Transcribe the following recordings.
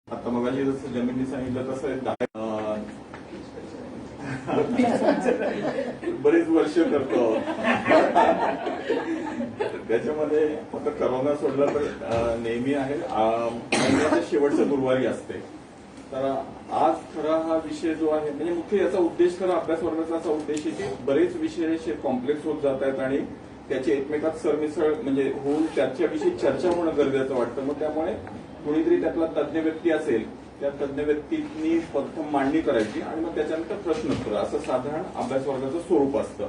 आता मगाशी जसं जमिनी सांगितलं तसं बरेच वर्ष करतो त्याच्यामध्ये फक्त करोना सोडला तर नेहमी आहे महिन्याच्या शेवटच्या गुरुवारी असते. तर आज खरा हा विषय जो आहे म्हणजे मुख्य याचा उद्देश खरा अभ्यास वर्गाचा असा उद्देश आहे की बरेच विषय कॉम्प्लेक्स होत जात आहेत आणि त्याची एकमेकात सरमिसळ म्हणजे होऊन त्याच्याविषयी चर्चा होणं गरजेचं वाटतं. मग त्यामुळे कुणीतरी त्यातला तज्ज्ञ व्यक्ती असेल त्या तज्ज्ञ व्यक्तींनी प्रथम मांडणी करायची आणि मग त्याच्यानंतर प्रश्नोत्तर असं साधारण अभ्यास वर्गाचं स्वरूप असतं.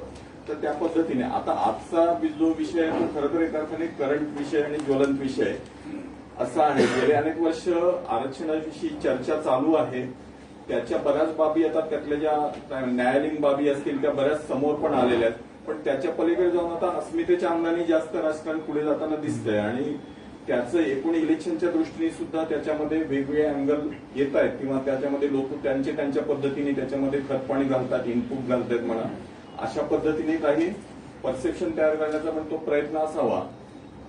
तर त्या पद्धतीने आता आजचा जो विषय आहे तो खरं तर एका अर्थाने करंट विषय आणि ज्वलंत विषय असा आहे. गेले अनेक वर्ष आरक्षणाविषयी चर्चा चालू आहे. त्याच्या बऱ्याच बाबी आता त्यातल्या ज्या न्यायालयीन बाबी असतील त्या बऱ्याच समोर पण आलेल्या आहेत. पण त्याच्या पलीकडे जाऊन आता अस्मितेच्या अंगाने जास्त राजकारण पुढे जाताना दिसतंय आणि त्याचं एकूण इलेक्शनच्या दृष्टीने सुद्धा त्याच्यामध्ये वेगवेगळे अँगल येत आहेत किंवा त्याच्यामध्ये लोक त्यांच्या पद्धतीने त्याच्यामध्ये खतपाणी घालतात, इनपुट घालतात म्हणा. अशा पद्धतीने काही परसेप्शन तयार करण्याचा पण तो प्रयत्न असावा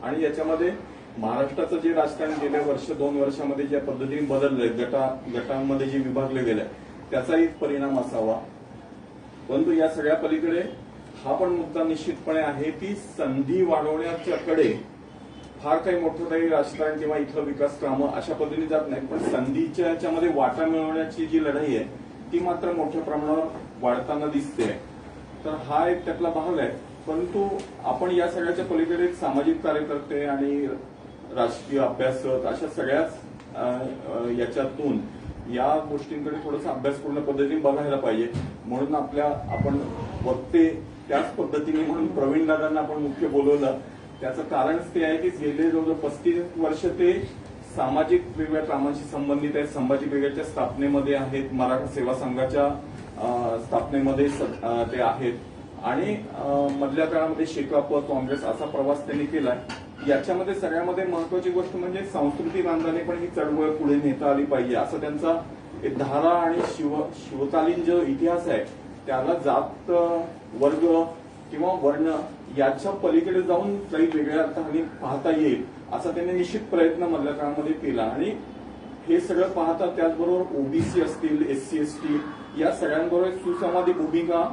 आणि याच्यामध्ये महाराष्ट्राचं जे राजकारण गेल्या वर्ष 2 वर्षामध्ये ज्या पद्धतीने बदललंय गटांमध्ये जे विभागले गेले त्याचाही परिणाम असावा. परंतु या सगळ्या पलीकडे हा पण मुद्दा निश्चितपणे आहे की संधी वाढवण्याच्याकडे फार काही मोठं काही राजकारण किंवा इथलं विकास कामं अशा पद्धतीने जात नाही. पण संधीच्या याच्यामध्ये वाटा मिळवण्याची जी लढाई आहे ती मात्र मोठ्या प्रमाणावर वाढताना दिसते. तर हा एक त्यातला भाग आहे. परंतु आपण या सगळ्याच्या पलीकडे सामाजिक कार्यकर्ते आणि राजकीय अभ्यासक अशा सगळ्याच याच्यातून या गोष्टींकडे थोडासा अभ्यासपूर्ण पद्धतीने बघायला पाहिजे. म्हणून आपण वक्ते त्याच पद्धतीने म्हणून प्रवीण दादांना आपण मुख्य बोलवलं. त्याचं कारणच ते आहे की गेले जवळजवळ 35 वर्ष ते सामाजिक वेगवेगळ्या कामांशी संबंधित आहेत. संभाजी ब्रिगेडच्या स्थापनेमध्ये आहेत, मराठा सेवा संघाच्या स्थापनेमध्ये ते आहेत आणि मधल्या काळामध्ये शेकाप काँग्रेस असा प्रवास त्यांनी केलाय. याच्यामध्ये सगळ्यामध्ये महत्वाची गोष्ट म्हणजे सांस्कृतिक अंगाने पण ही चळवळ पुढे नेता आली पाहिजे असं त्यांचा धारा आणि शिवकालीन जो इतिहास आहे त्याला जात वर्ग किंवा वर्ण याच्या पलीकडे जाऊन काही वेगळ्या अर्थाने पाहता येईल असा त्यांनी निश्चित प्रयत्न मधल्या काळामध्ये केला. आणि हे सगळं पाहता त्याचबरोबर ओबीसी असतील, SC ST या सगळ्यांबरोबर सुसंवादी भूमिका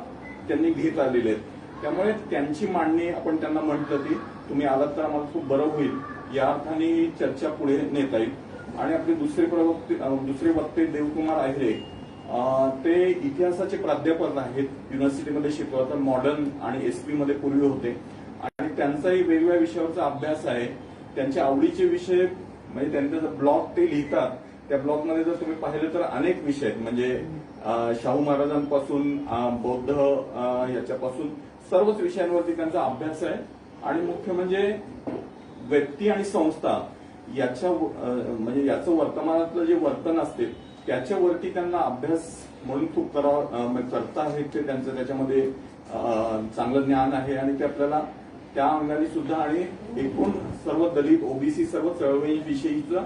त्यांनी घेत आलेल्या आहेत. त्यामुळे त्यांची मांडणी आपण त्यांना म्हटलं की तुम्ही आलात तर आम्हाला खूप बरं होईल या अर्थाने चर्चा पुढे नेता येईल. आणि आपले दुसरे वक्ते देवकुमार आहेरे ते इतिहासाचे प्राध्यापक आहेत, युनिव्हर्सिटीमध्ये शिकवतात, मॉडर्न आणि SP मध्ये पूर्वी होते आणि त्यांचाही वेगवेगळ्या विषयावरचा अभ्यास आहे. त्यांच्या आवडीचे विषय म्हणजे त्यांचा ब्लॉग ते लिहितात. त्या ब्लॉगमध्ये जर तुम्ही पाहिलं तर अनेक विषय आहेत म्हणजे शाहू महाराजांपासून बौद्ध याच्यापासून सर्वच विषयांवरती त्यांचा अभ्यास आहे. आणि मुख्य म्हणजे व्यक्ती आणि संस्था याच्या म्हणजे याचं वर्तमानातलं जे वर्तन असते त्याच्यावरती त्यांना अभ्यास म्हणून खूप करता आहेत. ते त्यांचं त्याच्यामध्ये चांगलं ज्ञान आहे आणि ते आपल्याला त्या अंगाने सुद्धा आणि एकूण सर्व दलित OBC सर्व चळवळीविषयीचं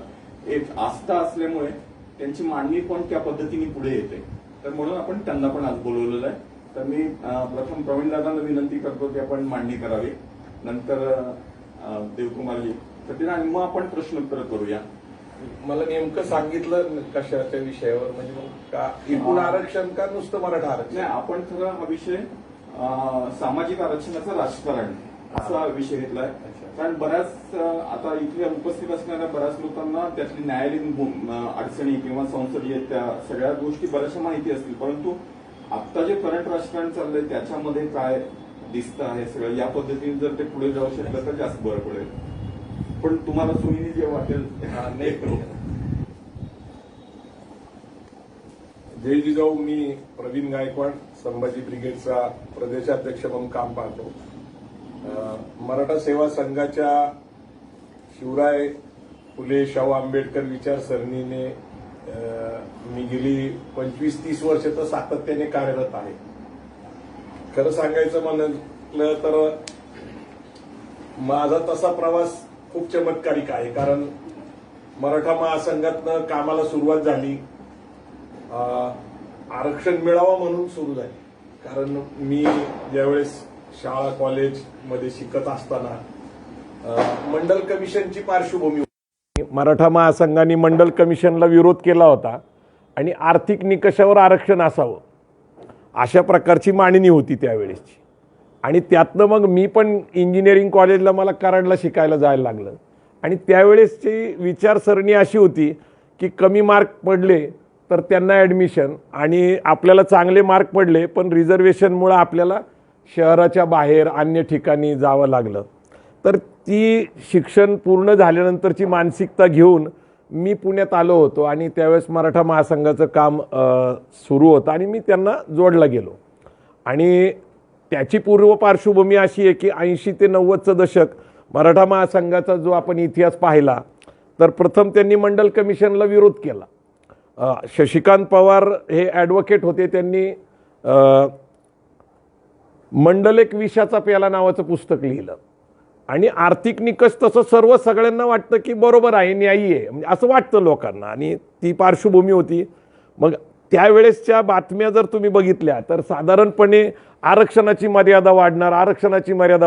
एक आस्था असल्यामुळे त्यांची मांडणी पण त्या पद्धतीने पुढे येते. तर म्हणून आपण त्यांना पण आज बोलवलेलं आहे. तर मी प्रथम प्रवीण दादांना विनंती करतो की आपण मांडणी करावी, नंतर देवकुमारजी तर आणि मग आपण प्रश्नोत्तर करूया. मला नेमकं सांगितलं कशाच्या विषयावर म्हणजे का एकूण आरक्षण का नुसतं मराठा आरक्षण? नाही, आपण खरं हा विषय सामाजिक आरक्षणाचं राजकारण असा विषय घेतलाय. कारण बऱ्याच आता इथे उपस्थित असणाऱ्या बऱ्याच लोकांना त्यातली न्यायालयीन अडचणी किंवा संसदीय त्या सगळ्या गोष्टी बऱ्याचशा माहिती असतील. परंतु आता जे करंट राजकारण चाललंय त्याच्यामध्ये काय दिसतं आहे सगळं या पद्धतीने जर ते पुढे जाऊ शकलं तर जास्त बरं पडेल. पण तुम्हाला सोयीने जे वाटेल नाही करू. जय जिजाऊ. मी प्रवीण गायकवाड, संभाजी ब्रिगेडचा प्रदेशाध्यक्ष म्हणून काम पाहतो. मराठा सेवा संघाच्या शिवराय फुले शाहू आंबेडकर विचारसरणीने मी गेली 25-30 वर्ष तर सातत्याने कार्यरत आहे. खरं सांगायचं म्हणलं तर माझा तसा प्रवास खूप चमत्कारिक आहे. कारण मराठा महासंघातनं कामाला सुरुवात झाली, आरक्षण मिळावं म्हणून सुरू झाली. कारण मी ज्यावेळेस शाळा कॉलेजमध्ये शिकत असताना मंडल कमिशनची पार्श्वभूमी मराठा महासंघाने मंडल कमिशनला विरोध केला होता आणि आर्थिक निकषावर आरक्षण असावं अशा प्रकारची मागणी होती त्यावेळेसची. आणि त्यातनं मग मी पण इंजिनिअरिंग कॉलेजला मला कराडला शिकायला जायला लागलं. आणि त्यावेळेसची विचारसरणी अशी होती की कमी मार्क पडले तर त्यांना ॲडमिशन, आणि आपल्याला चांगले मार्क पडले पण रिझर्वेशनमुळं आपल्याला शहराच्या बाहेर अन्य ठिकाणी जावं लागलं. तर ती शिक्षण पूर्ण झाल्यानंतरची मानसिकता घेऊन मी पुण्यात आलो होतो आणि त्यावेळेस मराठा महासंघाचं काम सुरू होतं आणि मी त्यांना जोडला गेलो. आणि त्याची पूर्व पार्श्वभूमी अशी आहे की 80 ते 90चं दशक मराठा महासंघाचा जो आपण इतिहास पाहिला तर प्रथम त्यांनी मंडल कमिशनला विरोध केला. शशिकांत पवार हे ॲडव्होकेट होते. त्यांनी मंडल एक विषाचा प्याला नावाचं पुस्तक लिहिलं आणि आर्थिक निकष तसं सर्व सगळ्यांना वाटतं की बरोबर आहे, न्यायी आहे, म्हणजे असं वाटतं लोकांना, आणि ती पार्श्वभूमी होती. मग त्यावेळेसच्या बातम्या जर तुम्ही बघितल्या तर साधारणपणे आरक्षणाची मर्यादा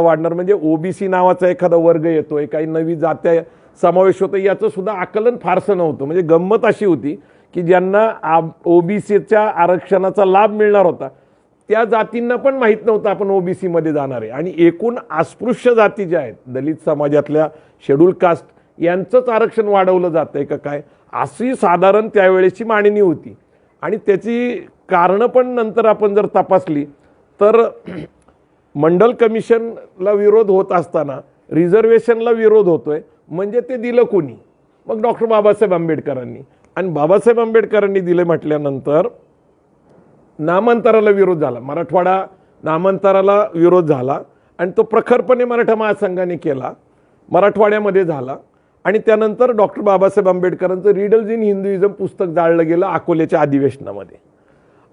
वाढणार म्हणजे ओबीसी नावाचा एखादा वर्ग येतोय, काही नवी जात्या समावेश होतं, याचं सुद्धा आकलन फारसं नव्हतं. म्हणजे गंमत अशी होती की ज्यांना ओबीसीच्या आरक्षणाचा लाभ मिळणार होता त्या जातींना पण माहीत नव्हतं आपण ओबीसीमध्ये जाणार आहे. आणि एकूण अस्पृश्य जाती ज्या आहेत, दलित समाजातल्या शेड्यूल कास्ट, यांचंच आरक्षण वाढवलं जातं आहे का काय, अशी साधारण त्यावेळेची मागणी होती. आणि त्याची कारणं पण नंतर आपण जर तपासली तर मंडल कमिशनला विरोध होत असताना रिझर्वेशनला विरोध होतोय म्हणजे ते दिलं कोणी? मग डॉक्टर बाबासाहेब आंबेडकरांनी. आणि बाबासाहेब आंबेडकरांनी दिले म्हटल्यानंतर नामांतराला विरोध झाला, मराठवाडा नामांतराला विरोध झाला आणि तो प्रखरपणे मराठा महासंघाने केला, मराठवाड्यामध्ये झाला. आणि त्यानंतर डॉक्टर बाबासाहेब आंबेडकरांचं रिडल्स इन हिंदुइझम पुस्तक जाळलं गेलं अकोल्याच्या अधिवेशनामध्ये.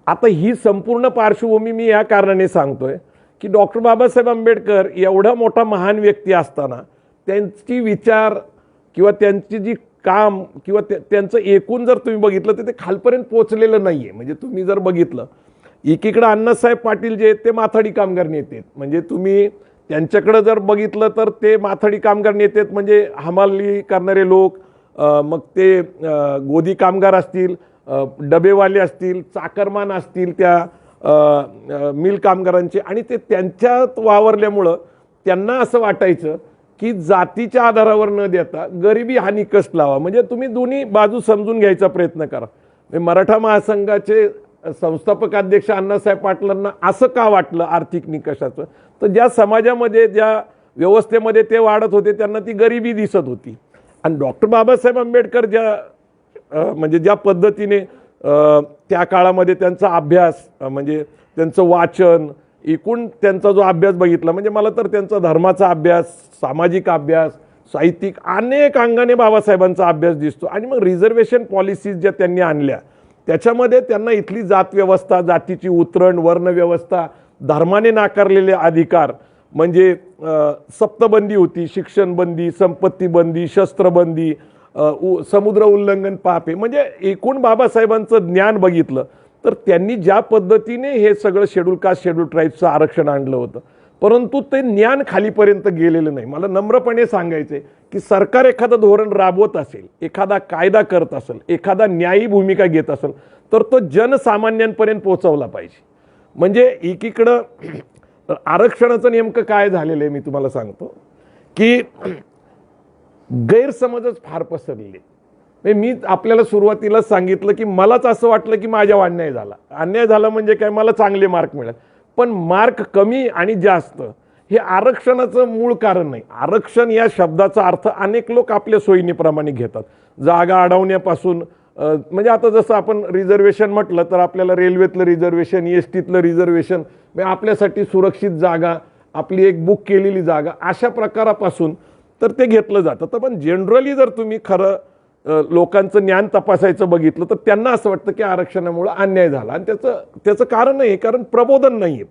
आता ही संपूर्ण पार्श्वभूमी मी या कारणाने सांगतोय की डॉक्टर बाबासाहेब आंबेडकर एवढा मोठा महान व्यक्ती असताना त्यांची विचार किंवा त्यांची जी काम किंवा त्यांचं एकूण जर तुम्ही बघितलं तर ते खालपर्यंत पोचलेलं नाही आहे. म्हणजे तुम्ही जर बघितलं एकीकडं अण्णासाहेब पाटील जे आहेत ते माथाडी कामगार नेते आहेत, म्हणजे तुम्ही त्यांच्याकडं जर बघितलं तर ते माथाडी कामगार नेते आहेत, म्हणजे हमाली करणारे लोक, मग ते गोदी कामगार असतील, डबेवाले असतील, चाकरमान असतील, त्या मिल कामगारांचे, आणि ते त्यांच्यात वावरल्यामुळं त्यांना असं वाटायचं की जातीच्या आधारावर न देता गरिबी हा निकष लावा. म्हणजे तुम्ही दोन्ही बाजू समजून घ्यायचा प्रयत्न करा. मराठा महासंघाचे संस्थापक अध्यक्ष अण्णासाहेब पाटलांना असं का वाटलं आर्थिक निकषाचं, तर ज्या समाजामध्ये ज्या व्यवस्थेमध्ये ते वाढत होते त्यांना ती गरिबी दिसत होती. आणि डॉक्टर बाबासाहेब आंबेडकर म्हणजे ज्या पद्धतीने त्या काळामध्ये त्यांचा अभ्यास, म्हणजे त्यांचं वाचन, एकूण त्यांचा जो अभ्यास बघितला, म्हणजे मला तर त्यांचा धर्माचा अभ्यास, सामाजिक अभ्यास, साहित्यिक अनेक अंगाने बाबासाहेबांचा अभ्यास दिसतो. आणि मग रिझर्वेशन पॉलिसीज ज्या त्यांनी आणल्या त्याच्यामध्ये त्यांना इथली जात व्यवस्था, जातीची उतरण, वर्णव्यवस्था, धर्माने नाकारलेले अधिकार, म्हणजे सप्तबंदी होती, शिक्षणबंदी, संपत्तीबंदी, शस्त्रबंदी, समुद्र उल्लंघन पाप आहे, म्हणजे एकूण बाबासाहेबांचं ज्ञान बघितलं तर त्यांनी ज्या पद्धतीने हे सगळं शेड्यूल कास्ट, शेड्यूल ट्राईबचं आरक्षण आणलं होतं, परंतु ते ज्ञान खालीपर्यंत गेलेलं नाही. मला नम्रपणे सांगायचं आहे की सरकार एखादं धोरण राबवत असेल, एखादा कायदा करत असेल, एखादा न्यायी भूमिका घेत असेल तर तो जनसामान्यांपर्यंत पोहोचवला पाहिजे. म्हणजे एकीकडं आरक्षणाचं नेमकं काय झालेलं आहे मी तुम्हाला सांगतो की गैरसमजच फार पसरले. मी आपल्याला सुरुवातीला सांगितलं की मलाच असं वाटलं की माझ्यावर अन्याय झाला. अन्याय झाला म्हणजे काय, मला चांगले मार्क मिळाले, पण मार्क कमी आणि जास्त हे आरक्षणाचं मूळ कारण नाही. आरक्षण या शब्दाचा अर्थ अनेक लोक आपल्या सोयीनेप्रमाणे घेतात. जागा अडवण्यापासून, म्हणजे आता जसं आपण रिझर्वेशन म्हटलं तर आपल्याला रेल्वेतलं रिझर्वेशन, एसटीतलं रिझर्वेशन, म्हणजे आपल्यासाठी सुरक्षित जागा, आपली एक बुक केलेली जागा, अशा प्रकारापासून तर ते घेतलं जातं. तर पण जनरली जर तुम्ही खरं लोकांचं ज्ञान तपासायचं बघितलं तर त्यांना असं वाटतं की आरक्षणामुळे अन्याय झाला. आणि त्याचं कारण नाही, कारण प्रबोधन नाही आहे,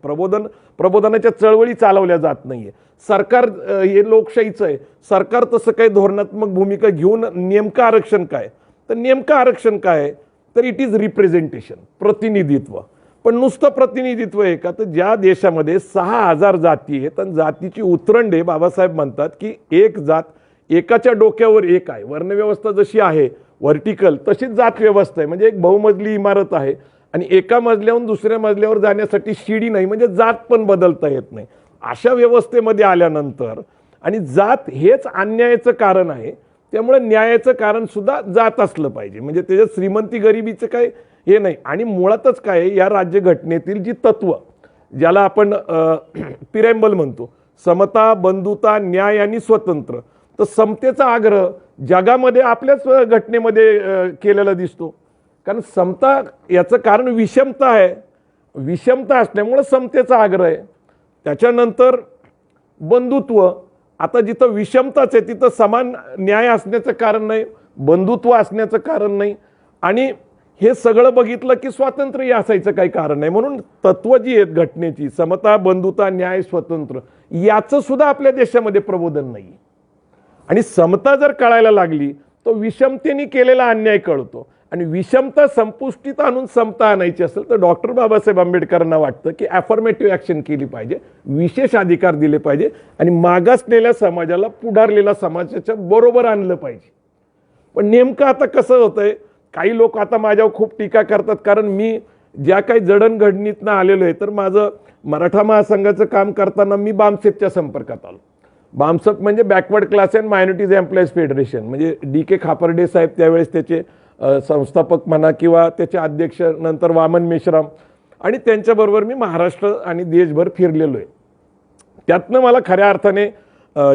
प्रबोधनाच्या चळवळी चालवल्या जात नाही आहे. सरकार हे लोकशाहीचं आहे, सरकार तसं काही धोरणात्मक भूमिका घेऊन नेमकं आरक्षण काय, तर नेमकं आरक्षण काय आहे तर इट इज रिप्रेझेंटेशन, प्रतिनिधित्व. पण नुसतं प्रतिनिधित्व आहे का, तर ज्या देशामध्ये 6000 जाती आहेत आणि जातीची उतरंड आहे, बाबासाहेब म्हणतात की एक जात एकाच्या डोक्यावर एक आहे. वर्णव्यवस्था जशी आहे व्हर्टिकल, तशीच जात व्यवस्था आहे. म्हणजे एक बहुमजली इमारत आहे आणि एका मजल्याहून दुसऱ्या मजल्यावर जाण्यासाठी शिडी नाही, म्हणजे जात पण बदलता येत नाही. अशा व्यवस्थेमध्ये आल्यानंतर, आणि जात हेच अन्यायाचं कारण आहे, त्यामुळे न्यायाचं कारण सुद्धा जात असलं पाहिजे. म्हणजे त्याच्यात श्रीमंती गरिबीचं काय हे नाही. आणि मुळातच काय आहे, या राज्यघटनेतील जी तत्व, ज्याला आपण पिरॅम्बल म्हणतो, समता, बंधुता, न्याय आणि स्वतंत्र, तर समतेचा आग्रह जगामध्ये आपल्याच घटनेमध्ये केलेला दिसतो. कारण समता याचं कारण विषमता आहे. विषमता असल्यामुळं समतेचा आग्रह आहे. त्याच्यानंतर बंधुत्व. आता जिथं विषमताच आहे तिथं समान न्याय असण्याचं कारण नाही, बंधुत्व असण्याचं कारण नाही, आणि हे सगळं बघितलं की स्वातंत्र्य असायचं काही कारण नाही. म्हणून तत्व जी आहेत घटनेची, समता, बंधुता, न्याय, स्वतंत्र, याचं सुद्धा आपल्या देशामध्ये प्रबोधन नाही. आणि समता जर कळायला लागली तो विषमतेने केलेला अन्याय कळतो. आणि विषमता संपुष्टीत आणून समता आणायची असेल तर डॉक्टर बाबासाहेब आंबेडकरांना वाटतं की ॲफर्मेटिव्ह ॲक्शन केली पाहिजे, विशेष अधिकार दिले पाहिजे आणि मागासलेल्या समाजाला पुढारलेल्या समाजाच्या बरोबर आणलं पाहिजे. पण नेमकं आता कसं होतंय, काही लोक आता माझ्यावर खूप टीका करतात, कारण मी ज्या काही जडणघडणीतनं आलेलो आहे, तर माझं मराठा महासंघाचं काम करताना मी बामसेपच्या संपर्कात आलो. बामसेप म्हणजे backward class and minorities employees federation, म्हणजे DK खापर्डे साहेब त्यावेळेस त्याचे संस्थापक म्हणा किंवा त्याचे अध्यक्ष, नंतर वामन मेश्राम, आणि त्यांच्याबरोबर मी महाराष्ट्र आणि देशभर फिरलेलो आहे. त्यातनं मला खऱ्या अर्थाने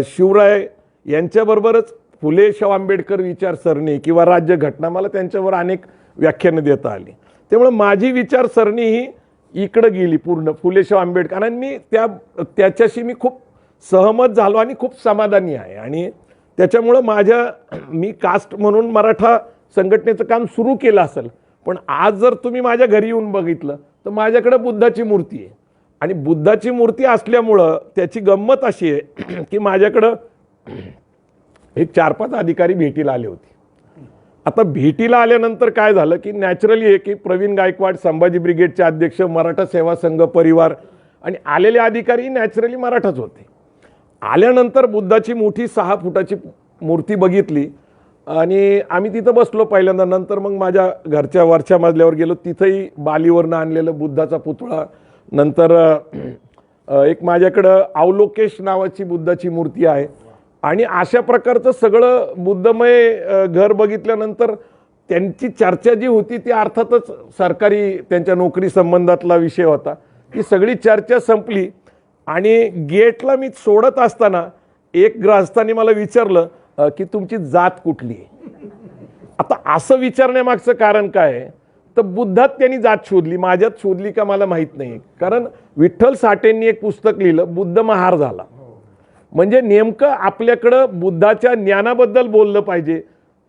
शिवराय यांच्याबरोबरच फुले शाहू आंबेडकर विचारसरणी किंवा राज्यघटना, मला त्यांच्यावर अनेक व्याख्यानं देता आली. त्यामुळे माझी विचारसरणी ही इकडं गेली पूर्ण फुले शाहू आंबेडकर, आणि मी त्याच्याशी मी खूप सहमत झालो आणि खूप समाधानी आहे. आणि त्याच्यामुळं मी कास्ट म्हणून मराठा संघटनेचं काम सुरू केलं असेल, पण आज जर तुम्ही माझ्या घरी येऊन बघितलं तर माझ्याकडे बुद्धाची मूर्ती आहे. आणि बुद्धाची मूर्ती असल्यामुळं त्याची गंमत अशी आहे की माझ्याकडं एक 4-5 अधिकारी भेटीला आले होते. आता भेटीला आल्यानंतर काय झालं की नॅचरली आहे की प्रवीण गायकवाड, संभाजी ब्रिगेडचे अध्यक्ष, मराठा सेवा संघ परिवार, आणि आलेले अधिकारी नॅचरली मराठाच होते. आल्यानंतर बुद्धाची मोठी 6 फुटाची मूर्ती बघितली आणि आम्ही तिथं बसलो पहिल्यांदा. नंतर मग माझ्या घरच्या वरच्या मजल्यावर गेलो, तिथंही बालीवरनं आणलेलं बुद्धाचा पुतळा. नंतर एक माझ्याकडं अवलोकेश नावाची बुद्धाची मूर्ती आहे. आणि अशा प्रकारचं सगळं बुद्धमय घर बघितल्यानंतर त्यांची चर्चा जी होती ती अर्थातच सरकारी त्यांच्या नोकरी संबंधातला विषय होता. ती सगळी चर्चा संपली आणि गेटला मी सोडत असताना एक ग्राहस्थाने मला विचारलं की तुमची जात कुठली आहे. आता असं विचारण्यामागचं कारण काय आहे, तर बुद्धात त्यांनी जात शोधली, माझ्यात शोधली का मला माहीत नाही. कारण विठ्ठल साठेंनी एक पुस्तक लिहिलं, बुद्ध महार झाला. म्हणजे नेमकं आपल्याकडं बुद्धाच्या ज्ञानाबद्दल बोललं पाहिजे,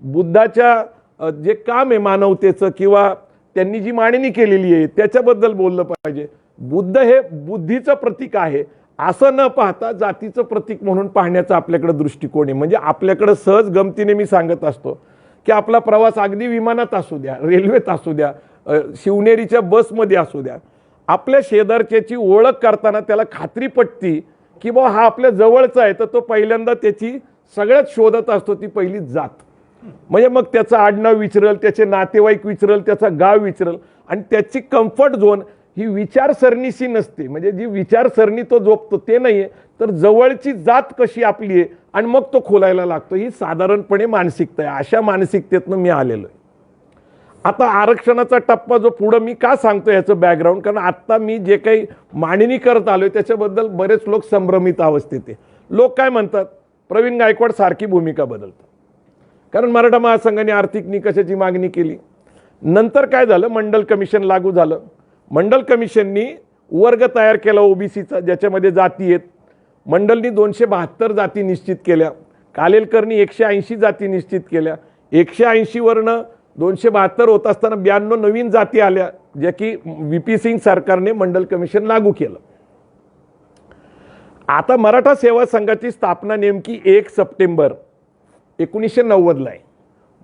बुद्धाच्या जे काम आहे मानवतेचं किंवा त्यांनी जी मांडणी केलेली आहे त्याच्याबद्दल बोललं पाहिजे. बुद्ध हे बुद्धीचं प्रतीक आहे असं न पाहता जातीचं प्रतीक म्हणून पाहण्याचा आपल्याकडे दृष्टिकोन आहे. म्हणजे आपल्याकडे सहज गमतीने मी सांगत असतो की आपला प्रवास अगदी विमानात असू द्या, रेल्वेत असू द्या, शिवनेरीच्या बसमध्ये असू द्या, आपल्या शेजारच्याची ओळख करताना त्याला खात्री पटती की बा हा आपल्या जवळचा आहे, तर तो पहिल्यांदा त्याची सगळ्यात शोधत असतो ती पहिली जात. म्हणजे मग त्याचं आडनाव विचारल, त्याचे नातेवाईक विचारल, त्याचा गाव विचारल, आणि त्याची कम्फर्ट झोन ही विचारसरणीशी नसते. म्हणजे जी विचारसरणी तो जोपतो ते नाही आहे, तर जवळची जात कशी आपली आहे आणि मग तो खोलायला लागतो. ही साधारणपणे मानसिकता आहे. अशा मानसिकतेतनं मी आलेलो आहे. आता आरक्षणाचा टप्पा जो पुढं मी का सांगतो याचं बॅकग्राऊंड, कारण आत्ता मी जे काही मांडणी करत आलोय त्याच्याबद्दल बरेच लोक संभ्रमित अवस्थेत आहे. लोक काय म्हणतात, प्रवीण गायकवाड सारखी भूमिका बदलतात. कारण मराठा महासंघाने आर्थिक निकषाची मागणी केली. नंतर काय झालं, मंडल कमिशन लागू झालं. मंडल कमिशननी वर्ग तयार केला ओबीसीचा, ज्याच्यामध्ये जाती आहेत. मंडलनी 272 जाती निश्चित केल्या. कालेलकरनी 180 जाती निश्चित केल्या. 180 वरनं 272 होत असताना 92 नवीन जाती आल्या, ज्या की VP सिंग सरकारने मंडल कमिशन लागू केलं. आता मराठा सेवा संघाची स्थापना नेमकी 1 सप्टेंबर 1990 आहे.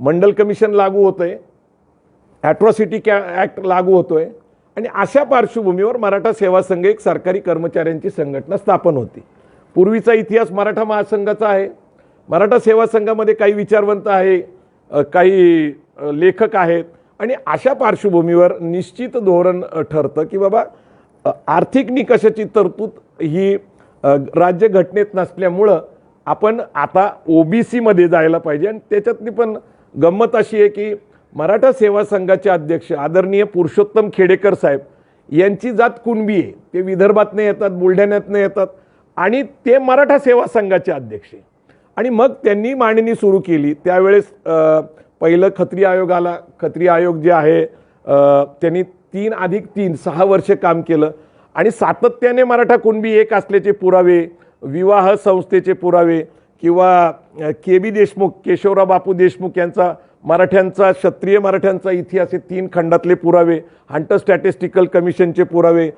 मंडल कमिशन लागू होतंय, ॲट्रॉसिटी ॲक्ट लागू होतोय, आणि अशा पार्श्वभूमीवर मराठा सेवा संघ एक सरकारी कर्मचाऱ्यांची संघटना स्थापन होती. पूर्वीचा इतिहास मराठा महासंघाचा आहे. मराठा सेवा संघामध्ये काही विचारवंत आहे, काही लेखक आहेत आणि अशा पार्श्वभूमीवर निश्चित धोरण ठरतं की बाबा आर्थिक निकषाची तरतूद ही राज्यघटनेत नसल्यामुळं आपण आता ओबीसीमध्ये जायला पाहिजे. आणि त्याच्यातली पण गंमत अशी आहे की मराठा सेवा संघाचे अध्यक्ष आदरणीय पुरुषोत्तम खेडेकर साहेब यांची जात कुणबी आहे. ते विदर्भातनं येतात, बुलढाण्यातनं येतात आणि ते मराठा सेवा संघाचे अध्यक्ष आहे. आणि मग त्यांनी मांडणी सुरू केली त्यावेळेस पहिलं खत्री आयोग आला. खत्री आयोग जे आहे त्यांनी 3+3 6 वर्ष काम केलं आणि सातत्याने मराठा कुणबी एक असल्याचे पुरावे, विवाह संस्थेचे पुरावे किंवा KB देशमुख, केशवराव बापू देशमुख यांचा मराठ्यांचा, क्षत्रिय मराठ्यांचा इतिहास हे 3 खंडातले पुरावे, हंटर स्टॅटिस्टिकल कमिशनचे पुरावे,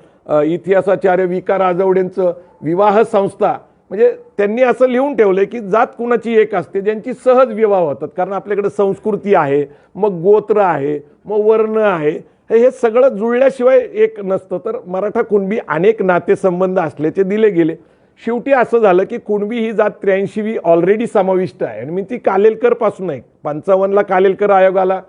इतिहासाचार्य विका राजवडेंचं विवाह संस्था, म्हणजे त्यांनी असं लिहून ठेवलं की जात कुणाची एक असते ज्यांची सहज विवाह होतात. कारण आपल्याकडे संस्कृती आहे, मग गोत्र आहे, मग वर्ण आहे, हे सगळं जुळल्याशिवाय एक नसतं. तर मराठा कुणबी अनेक नातेसंबंध असल्याचे दिले गेले. शेवटी असं झालं की कुणबी ही जात 83वी ऑलरेडी समाविष्ट आहे आणि मी ती कालेलकर पासून आहे. 55ला कालेलकर आयोग आला,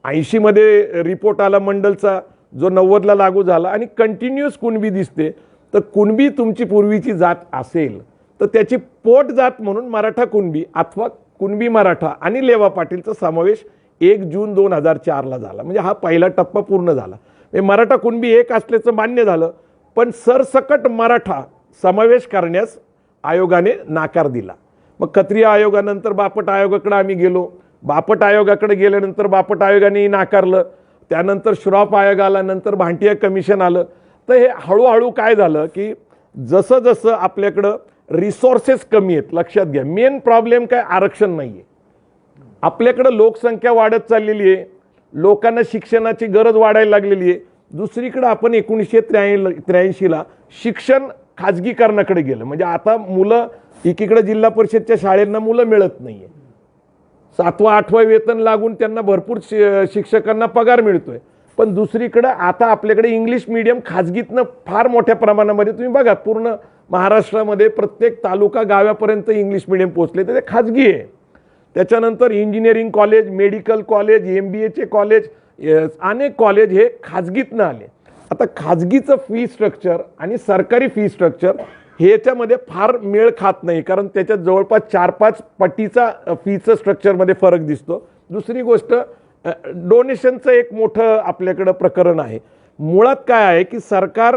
80मध्ये रिपोर्ट आला मंडलचा जो 90ला लागू झाला आणि कंटिन्युअस कुणबी दिसते. तर कुणबी तुमची पूर्वीची जात असेल तर त्याची पोट जात म्हणून मराठा कुणबी अथवा कुणबी मराठा आणि लेवा पाटीलचा समावेश 1 जून 2004ला झाला. म्हणजे हा पहिला टप्पा पूर्ण झाला. मराठा कुणबी एक असल्याचं मान्य झालं, पण सरसकट मराठा समावेश करण्यास आयोगाने नकार दिला. मग खत्रिय आयोगानंतर बापट आयोगाकडे आम्ही गेलो. बापट आयोगाकडे गेल्यानंतर बापट आयोगाने नाकारलं. त्यानंतर श्रॉफ आयोग आला, नंतर भांटिया कमिशन आलं. तर हे हळूहळू काय झालं की जसं जसं आपल्याकडं रिसोर्सेस कमी आहेत, लक्षात घ्या मेन प्रॉब्लेम काय आरक्षण नाही आहे. आपल्याकडं लोकसंख्या वाढत चाललेली आहे, लोकांना शिक्षणाची गरज वाढायला लागलेली आहे. दुसरीकडे आपण 1983ला शिक्षण खाजगीकरणाकडे गेलं. म्हणजे आता मुलं एकीकडे जिल्हा परिषदच्या शाळेंना मुलं मिळत नाहीये, 7वा 8वा वेतन लागून त्यांना भरपूर शिक्षकांना पगार मिळतोय. पण दुसरीकडे आता आपल्याकडे इंग्लिश मीडियम खाजगीतनं फार मोठ्या प्रमाणामध्ये तुम्ही बघा पूर्ण महाराष्ट्रामध्ये प्रत्येक तालुका गावापर्यंत इंग्लिश मीडियम पोहोचले तर ते खाजगी आहे. त्याच्यानंतर इंजिनिअरिंग कॉलेज, मेडिकल कॉलेज, MBAचे कॉलेज, अनेक कॉलेज हे खाजगीतनं आले. आता खाजगीचं फी स्ट्रक्चर आणि सरकारी फी स्ट्रक्चर ह्याच्यामध्ये फार मेळ खात नाही, कारण त्याच्यात जवळपास 4-5 पटीचा फीचं स्ट्रक्चरमध्ये फरक दिसतो. दुसरी गोष्ट डोनेशनचं एक मोठं आपल्याकडं प्रकरण आहे. मुळात काय आहे की सरकार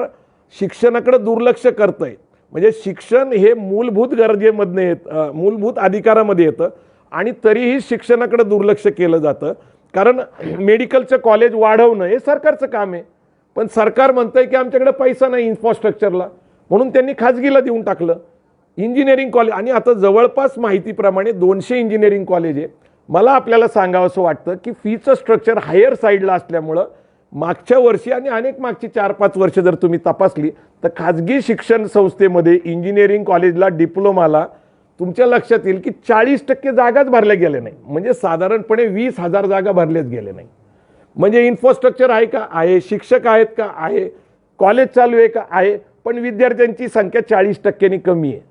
शिक्षणाकडे दुर्लक्ष करतंय. म्हणजे शिक्षण हे मूलभूत गरजेमधनं येतं, मूलभूत अधिकारामध्ये येतं आणि तरीही शिक्षणाकडे दुर्लक्ष केलं जातं. कारण मेडिकलचं कॉलेज वाढवणं हे सरकारचं काम आहे, पण सरकार म्हणतंय की आमच्याकडे पैसा नाही इन्फ्रास्ट्रक्चरला, म्हणून त्यांनी खाजगीला देऊन टाकलं. इंजिनिअरिंग कॉलेज आणि आता जवळपास माहितीप्रमाणे 200 इंजिनिअरिंग कॉलेज आहे. मला आपल्याला सांगावं असं वाटतं की फीचं स्ट्रक्चर हायर साईडला असल्यामुळं मागच्या वर्षी आणि अनेक मागची 4-5 वर्ष जर तुम्ही तपासली तर खाजगी शिक्षण संस्थेमध्ये इंजिनिअरिंग कॉलेजला, डिप्लोमाला तुमच्या लक्षात येईल की 40% जागाच भरल्या गेल्या नाही. म्हणजे साधारणपणे 20,000 जागा भरल्याच गेल्या नाही. म्हणजे इन्फ्रास्ट्रक्चर आहे का? आहे. शिक्षक आहेत का? आहे. कॉलेज चालू आहे का? आहे. पण विद्यार्थ्यांची संख्या 40%नी कमी आहे.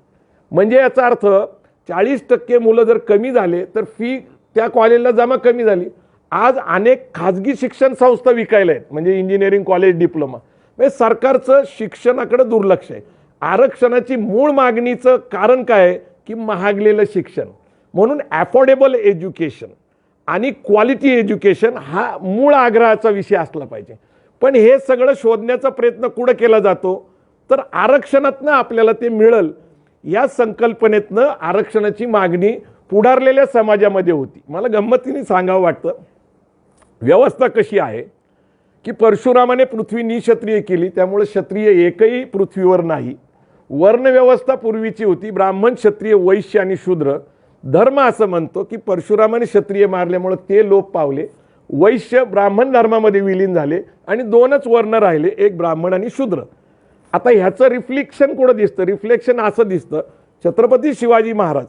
म्हणजे याचा अर्थ 40% मुलं जर कमी झाले तर फी त्या कॉलेजला जमा कमी झाली. आज अनेक खाजगी शिक्षण संस्था विकायला आहेत, म्हणजे इंजिनिअरिंग कॉलेज, डिप्लोमा. म्हणजे सरकारचं शिक्षणाकडे दुर्लक्ष आहे. आरक्षणाची मूळ मागणीचं कारण काय आहे की महागलेलं शिक्षण. म्हणून अफोर्डेबल एज्युकेशन आणि क्वालिटी एज्युकेशन हा मूळ आग्रहाचा विषय असला पाहिजे. पण हे सगळं शोधण्याचा प्रयत्न कुठं केला जातो तर आरक्षणातनं आपल्याला ते मिळेल या संकल्पनेतनं आरक्षणाची मागणी पुढारलेल्या समाजामध्ये होती. मला गंमतीने सांगावं वाटतं व्यवस्था कशी आहे की परशुरामाने पृथ्वी निक्षत्रिय केली, त्यामुळे क्षत्रिय एकही पृथ्वीवर नाही. वर्णव्यवस्था पूर्वीची होती, ब्राह्मण, क्षत्रिय, वैश्य आणि शूद्र. धर्म असं म्हणतो की परशुरामाने क्षत्रिय मारल्यामुळे ते लोप पावले, वैश्य ब्राह्मण धर्मामध्ये विलीन झाले आणि 2च वर्ण राहिले, एक ब्राह्मण आणि शूद्र. आता ह्याचं रिफ्लेक्शन कुठं दिसतं? रिफ्लेक्शन असं दिसतं, छत्रपती शिवाजी महाराज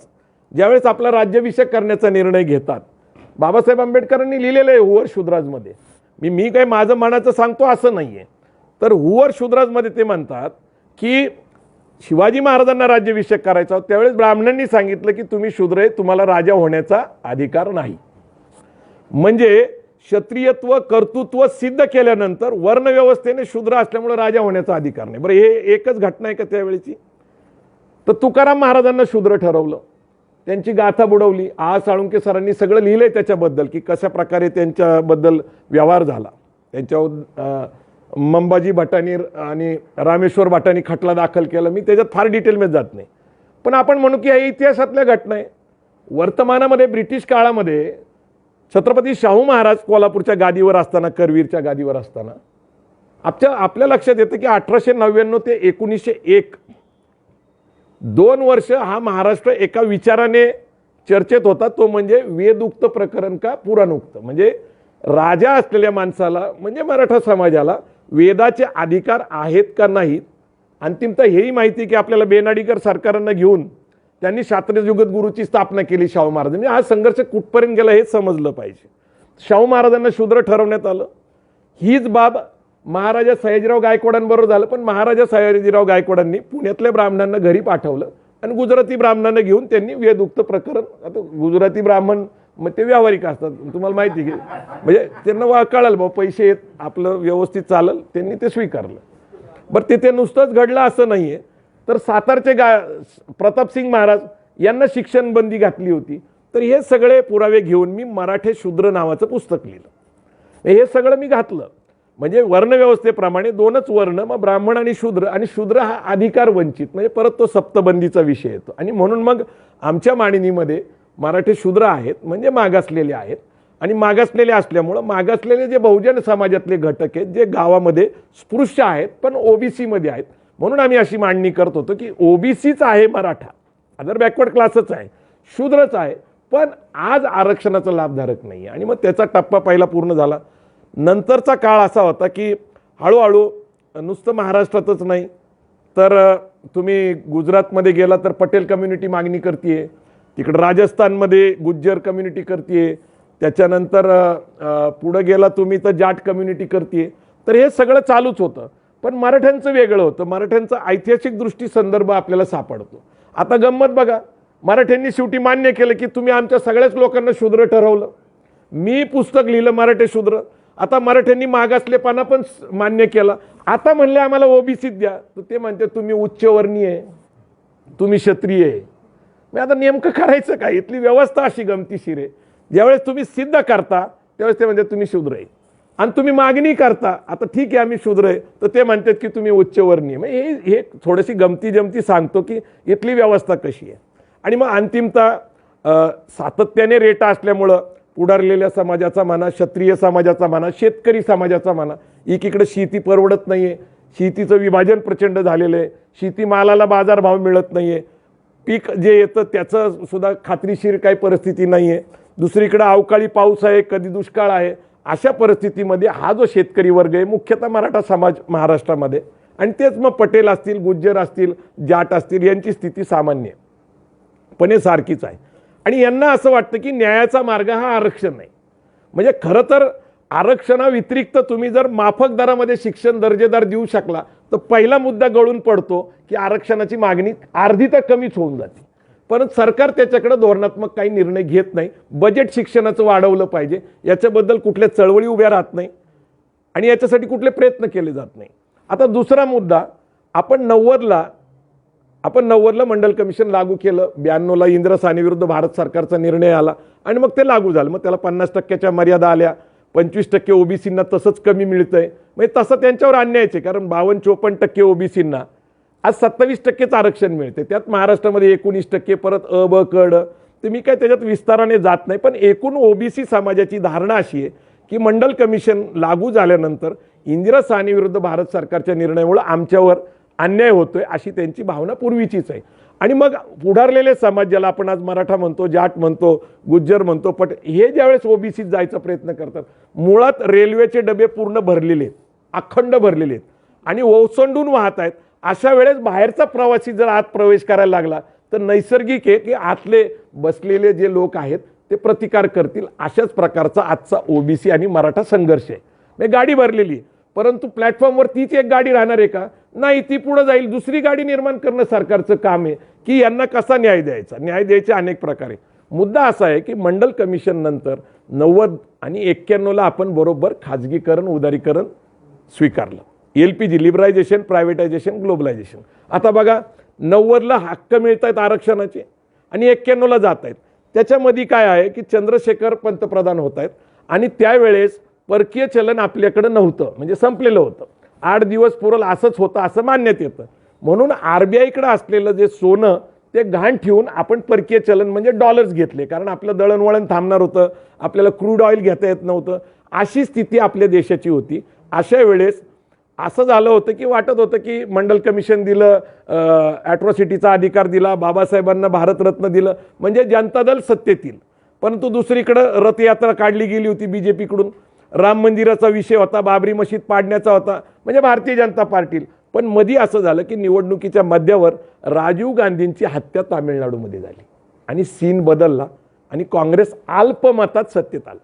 ज्यावेळेस आपला राज्याभिषेक करण्याचा निर्णय घेतात, बाबासाहेब आंबेडकरांनी लिहिलेलं आहे हुवर शूद्राजमध्ये. मी काय माझं मनाचं सांगतो असं नाही आहे. तर हुवर शूद्राजमध्ये ते म्हणतात की शिवाजी महाराजांना राज्याभिषेक करायचा होता त्यावेळेस ब्राह्मणांनी सांगितलं की तुम्ही शूद्र आहे, तुम्हाला राजा होण्याचा अधिकार नाही. म्हणजे क्षत्रियत्व कर्तृत्व सिद्ध केल्यानंतर वर्णव्यवस्थेने शूद्र असल्यामुळे राजा होण्याचा अधिकार नाही. बरं, हे एकच घटना आहे का त्यावेळेची? तर तुकाराम महाराजांना शूद्र ठरवलं, त्यांची गाथा बुडवली. आ साळुंके सरांनी सगळं लिहिलंय त्याच्याबद्दल की कशा प्रकारे त्यांच्याबद्दल व्यवहार झाला. त्यांच्या मंबाजी भटांनी आणि रामेश्वर भटांनी खटला दाखल केला. मी त्याच्यात फार डिटेलमध्ये जात नाही, पण आपण म्हणू की या इतिहासातल्या घटना आहे. वर्तमानामध्ये ब्रिटिश काळामध्ये छत्रपती शाहू महाराज कोल्हापूरच्या गादीवर असताना, करवीरच्या गादीवर असताना आपल्या लक्षात येतं की 1899 ते 1901 2 वर्ष हा महाराष्ट्र एका विचाराने चर्चेत होता, तो म्हणजे वेदउक्त प्रकरण का पुराणोक्त. म्हणजे राजा असलेल्या माणसाला म्हणजे मराठा समाजाला वेदाचे अधिकार आहेत का नाहीत. अंतिमतः हेही माहिती की आपल्याला बेनाडीकर सरकारांना घेऊन त्यांनी शास्त्री जुगत गुरुची स्थापना केली शाहू महाराजांनी. हा संघर्ष कुठपर्यंत गेला हे समजलं पाहिजे. शाहू महाराजांना शूद्र ठरवण्यात आलं. हीच बाब महाराजा सयाजीराव गायकवाडांबरोबर झालं, पण महाराजा सयाजीराव गायकवाडांनी पुण्यातल्या ब्राह्मणांना घरी पाठवलं आणि गुजराती ब्राह्मणांना घेऊन त्यांनी वेदउक्त प्रकरण, आता गुजराती ब्राह्मण मग ते व्यावहारिक असतात तुम्हाला माहिती आहे, म्हणजे त्यांना कळलं बाबा पैसे येत आपलं व्यवस्थित चाललं, त्यांनी ते स्वीकारलं. बरं, ते नुसतंच घडलं असं नाही आहे, तर सातारचे प्रतापसिंग महाराज यांना शिक्षण बंदी घातली होती. तर हे सगळे पुरावे घेऊन मी मराठे शूद्र नावाचं पुस्तक लिहिलं. हे सगळं मी घातलं म्हणजे वर्णव्यवस्थेप्रमाणे 2च वर्ण, मग ब्राह्मण आणि शूद्र हा अधिकार वंचित, म्हणजे परत तो सप्तबंदीचा विषय येतो. आणि म्हणून मग आमच्या मांडणीमध्ये मराठे शूद्र आहेत म्हणजे मागासलेले आहेत, आणि मागासलेले असल्यामुळं मागासलेले जे बहुजन समाजातले घटक आहेत जे गावामध्ये स्पृश्य आहेत पण ओबीसीमध्ये आहेत, म्हणून आम्ही अशी मांडणी करत होतो की ओबीसीच आहे मराठा, अदर बॅकवर्ड क्लासच आहे, शूद्रच आहे, पण आज आरक्षणाचा लाभधारक नाही. आणि मग त्याचा टप्पा पहिला पूर्ण झाला. नंतरचा काळ असा होता की हळूहळू नुसतं महाराष्ट्रातच नाही तर तुम्ही गुजरातमध्ये गेला तर पटेल कम्युनिटी मागणी करते, तिकडं राजस्थानमध्ये गुज्जर कम्युनिटी करते, त्याच्यानंतर पुढं गेला तुम्ही तर जाट कम्युनिटी करते. तर हे सगळं चालूच होतं, पण मराठ्यांचं वेगळं होतं. मराठ्यांचा ऐतिहासिक दृष्टी संदर्भ आपल्याला सापडतो. आता गंमत बघा, मराठ्यांनी शेवटी मान्य केलं की तुम्ही आमच्या सगळ्याच लोकांना शूद्र ठरवलं. मी पुस्तक लिहिलं मराठे शूद्र. आता मराठ्यांनी मागासलेपणा पण मान्य केला. आता म्हणले आम्हाला ओबीसीत द्या, तर ते म्हणते तुम्ही उच्चवर्णीय आहे, तुम्ही क्षत्रिय आहे. मग आता नेमकं करायचं काय? इथली व्यवस्था अशी गमतीशीर आहे, ज्यावेळेस तुम्ही सिद्ध करता त्यावेळेस ते म्हणते तुम्ही शूद्र आहे, आणि तुम्ही मागणी करता आता ठीक आहे आम्ही शूद्र आहे, तर ते म्हणतात की तुम्ही उच्चवर्णीय. मग हे थोडीशी गमती सांगतो की इथली व्यवस्था कशी आहे. आणि मग अंतिमतः सातत्याने रेटा असल्यामुळं पुढारलेल्या समाजाचा म्हणा, क्षत्रिय समाजाचा म्हणा, शेतकरी समाजाचा म्हणा, एकीकडे शेती परवडत नाही आहे, शेतीचं विभाजन प्रचंड झालेलं आहे, शेतीमालाला बाजारभाव मिळत नाही आहे, पीक जे येतं त्याचं सुद्धा खात्रीशीर काही परिस्थिती नाही आहे, दुसरीकडे अवकाळी पाऊस आहे, कधी दुष्काळ आहे. अशा परिस्थितीमध्ये हा जो शेतकरी वर्ग आहे मुख्यतः मराठा समाज महाराष्ट्रामध्ये, आणि तेच मग पटेल असतील, गुज्जर असतील, जाट असतील, यांची स्थिती सामान्यपणे सारखीच आहे. आणि यांना असं वाटतं की न्यायाचा मार्ग हा आरक्षण नाही. म्हणजे खरं तर आरक्षणाव्यतिरिक्त तुम्ही जर माफक दरामध्ये शिक्षण दर्जेदार देऊ शकला तर पहिला मुद्दा गळून पडतो की आरक्षणाची मागणी अर्धी तर कमीच होऊन जाते. परंतु सरकार त्याच्याकडे धोरणात्मक काही निर्णय घेत नाही. बजेट शिक्षणाचं वाढवलं पाहिजे याच्याबद्दल कुठल्या चळवळी उभ्या राहत नाही, आणि याच्यासाठी कुठले प्रयत्न केले जात नाही. आता दुसरा मुद्दा, आपण 90ला मंडल कमिशन लागू केलं, 92ला इंदिरा सानेविरुद्ध भारत सरकारचा निर्णय आला आणि मग ते लागू झालं. मग त्याला 50% मर्यादा आल्या, 25% ओबीसींना तसंच कमी मिळतंय. म्हणजे तसं त्यांच्यावर अन्यायच आहे, कारण 52-54% ओबीसींना आज 27%च आरक्षण मिळते. त्यात महाराष्ट्रामध्ये 19%, परत अ ब क ड. तर मी काय त्याच्यात विस्ताराने जात नाही, पण एकूण ओबीसी समाजाची धारणा अशी आहे की मंडल कमिशन लागू झाल्यानंतर इंदिरा साहनी विरुद्ध भारत सरकारच्या निर्णयामुळे आमच्यावर अन्याय होतोय अशी त्यांची भावना पूर्वीचीच आहे. आणि मग पुढारलेले समाज, ज्याला आपण आज मराठा म्हणतो, जाट म्हणतो, गुज्जर म्हणतो, हे ज्यावेळेस ओबीसीत जायचा प्रयत्न करतात, मुळात रेल्वेचे डबे पूर्ण भरलेले आहेत, अखंड भरलेले आहेत आणि ओसंडून वाहत आहेत. अशा वेळेस बाहेरचा प्रवासी जर आत प्रवेश करायला लागला तर नैसर्गिक आहे की आतले बसलेले जे लोक आहेत ते प्रतिकार करतील. अशाच प्रकारचा आजचा ओबीसी आणि मराठा संघर्ष आहे. म्हणजे गाडी भरलेली, परंतु प्लॅटफॉर्मवर तीच एक गाडी राहणार आहे का? नाही, ती पुढे जाईल, दुसरी गाडी निर्माण करणं सरकारचं काम आहे की यांना कसा न्याय द्यायचा. न्याय द्यायचे अनेक प्रकारे. मुद्दा असा आहे की मंडल कमिशन नंतर 90 आणि 91ला आपण बरोबर खाजगीकरण उदारीकरण स्वीकारलं. LPG liberalisation, privatisation, globalisation. आता बघा 90ला हक्क मिळत आहेत आरक्षणाचे आणि 91ला जात आहेत. त्याच्यामध्ये काय आहे की चंद्रशेखर पंतप्रधान होत आहेत आणि त्यावेळेस परकीय चलन आपल्याकडे नव्हतं, म्हणजे संपलेलं होतं. 8 दिवस पुरल असंच होतं असं मानण्यात येतं. म्हणून RBIकडे असलेलं जे सोनं ते गहाण ठेवून आपण परकीय चलन म्हणजे डॉलर्स घेतले, कारण आपलं दळणवळण थांबणार होतं, आपल्याला क्रूड ऑइल घेता येत नव्हतं. अशी स्थिती आपल्या देशाची होती. अशा वेळेस असं झालं होतं की वाटत होतं की मंडल कमिशन दिलं, ॲट्रॉसिटीचा अधिकार दिला, बाबासाहेबांना भारतरत्न दिलं, म्हणजे जनता दल सत्तेत येईल. परंतु दुसरीकडं रथयात्रा काढली गेली होती BJPकडून. राम मंदिराचा विषय होता, बाबरी मशीद पाडण्याचा होता, म्हणजे भारतीय जनता पार्टी. पण मध्ये असं झालं की निवडणुकीच्या मध्यावर राजीव गांधींची हत्या तामिळनाडूमध्ये झाली आणि सीन बदलला आणि काँग्रेस अल्पमतात सत्तेत आलं.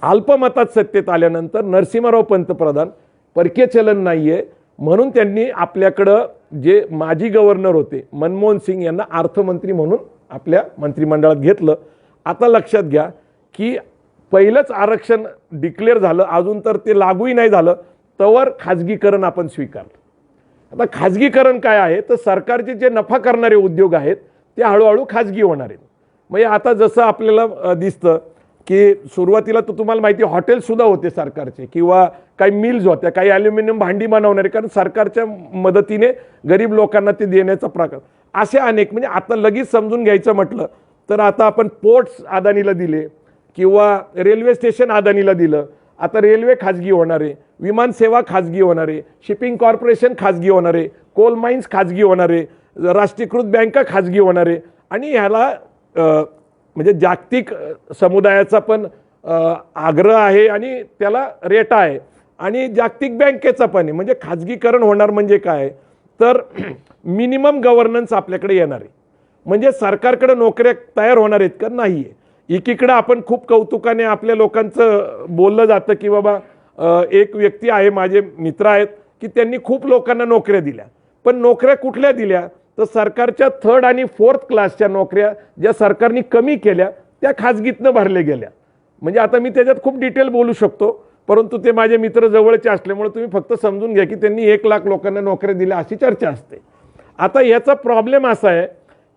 अल्पमतात सत्तेत आल्यानंतर नरसिंहराव पंतप्रधान, परकीय चलन नाहीये म्हणून त्यांनी आपल्याकडं जे माजी गव्हर्नर होते मनमोहन सिंग यांना अर्थमंत्री म्हणून आपल्या मंत्रिमंडळात घेतलं. आता लक्षात घ्या की पहिलंच आरक्षण डिक्लेअर झालं, अजून तर ते लागूही नाही झालं, तवर खाजगीकरण आपण स्वीकारलं. आता खाजगीकरण काय आहे तर सरकारचे जे नफा करणारे उद्योग आहेत ते हळूहळू खाजगी होणार आहेत. म्हणजे आता जसं आपल्याला दिसतं की सुरुवातीला तर तुम्हाला माहिती हॉटेल्ससुद्धा होते सरकारचे, किंवा काही मिल्स होत्या, काही ॲल्युमिनियम भांडी बनवणारे, कारण सरकारच्या मदतीने गरीब लोकांना ते देण्याचा प्रकार. असे अनेक, म्हणजे आता लगेच समजून घ्यायचं म्हटलं तर आता आपण पोर्ट्स अदानीला दिले किंवा रेल्वे स्टेशन अदानीला दिलं. आता रेल्वे खाजगी होणार आहे, विमानसेवा खाजगी होणार आहे, शिपिंग कॉर्पोरेशन खाजगी होणार आहे, कोल माइन्स खाजगी होणार आहे, राष्ट्रीयकृत बँका खाजगी होणार आहे. आणि ह्याला म्हणजे जागतिक समुदायाचा पण आग्रह आहे आणि त्याला रेटा आहे आणि जागतिक बँकेचा पण आहे. म्हणजे खाजगीकरण होणार म्हणजे काय तर मिनिमम गव्हर्नन्स आपल्याकडे येणार आहे. म्हणजे सरकारकडे नोकऱ्या तयार होणार आहेत का? नाही आहे. एकीकडे आपण खूप कौतुकाने आपल्या लोकांचं बोललं जातं की बाबा एक व्यक्ती आहे, माझे मित्र आहेत, की त्यांनी खूप लोकांना नोकऱ्या दिल्या. पण नोकऱ्या कुठल्या दिल्या तर सरकारच्या 3rd आणि 4th क्लासच्या नोकऱ्या ज्या सरकारने कमी केल्या त्या खाजगीतनं भरल्या गेल्या. म्हणजे आता मी त्याच्यात खूप डिटेल बोलू शकतो, परंतु ते माझे मित्र जवळचे असल्यामुळे तुम्ही फक्त समजून घ्या की त्यांनी 1 लाख लोकांना नोकऱ्या दिल्या अशी चर्चा असते. आता याचा प्रॉब्लेम असा आहे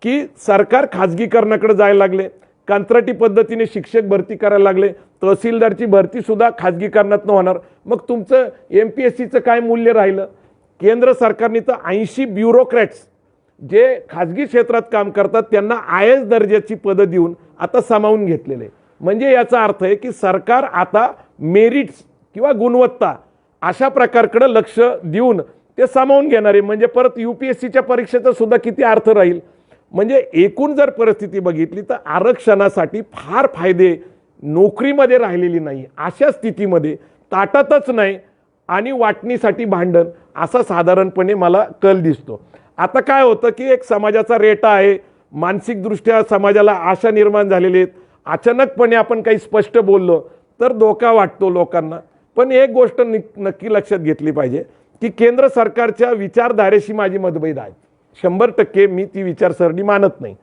की सरकार खाजगीकरणाकडे जायला लागले, कंत्राटी पद्धतीने शिक्षक भरती करायला लागले, तहसीलदारची भरती सुद्धा खाजगीकरणातनं होणार. मग तुमचं MPSCचं काय मूल्य राहिलं? केंद्र सरकारने तर 80 ब्युरोक्रॅट्स जे खाजगी क्षेत्रात काम करतात त्यांना IAS दर्जाची पदं देऊन आता सामावून घेतलेले. म्हणजे याचा अर्थ आहे की सरकार आता मेरिट्स किंवा गुणवत्ता अशा प्रकारकडे लक्ष देऊन ते सामावून घेणार आहे. म्हणजे परत UPSCच्या परीक्षेचा सुद्धा किती अर्थ राहील. म्हणजे एकूण जर परिस्थिती बघितली तर आरक्षणासाठी फार फायदे नोकरीमध्ये राहिलेली नाही. अशा स्थितीमध्ये ताटातच नाही आणि वाटणीसाठी भांडण असा साधारणपणे मला कल दिसतो. आता काय होतं की एक समाजाचा रेटा आहे, मानसिकदृष्ट्या समाजाला आशा निर्माण झालेली आहेत. अचानकपणे आपण काही स्पष्ट बोललो तर धोका वाटतो लोकांना. पण एक गोष्ट नक्की लक्षात घेतली पाहिजे की केंद्र सरकारच्या विचारधारेशी माझी मतभेद आहे. 100% मी ती विचारसरणी मानत नाही.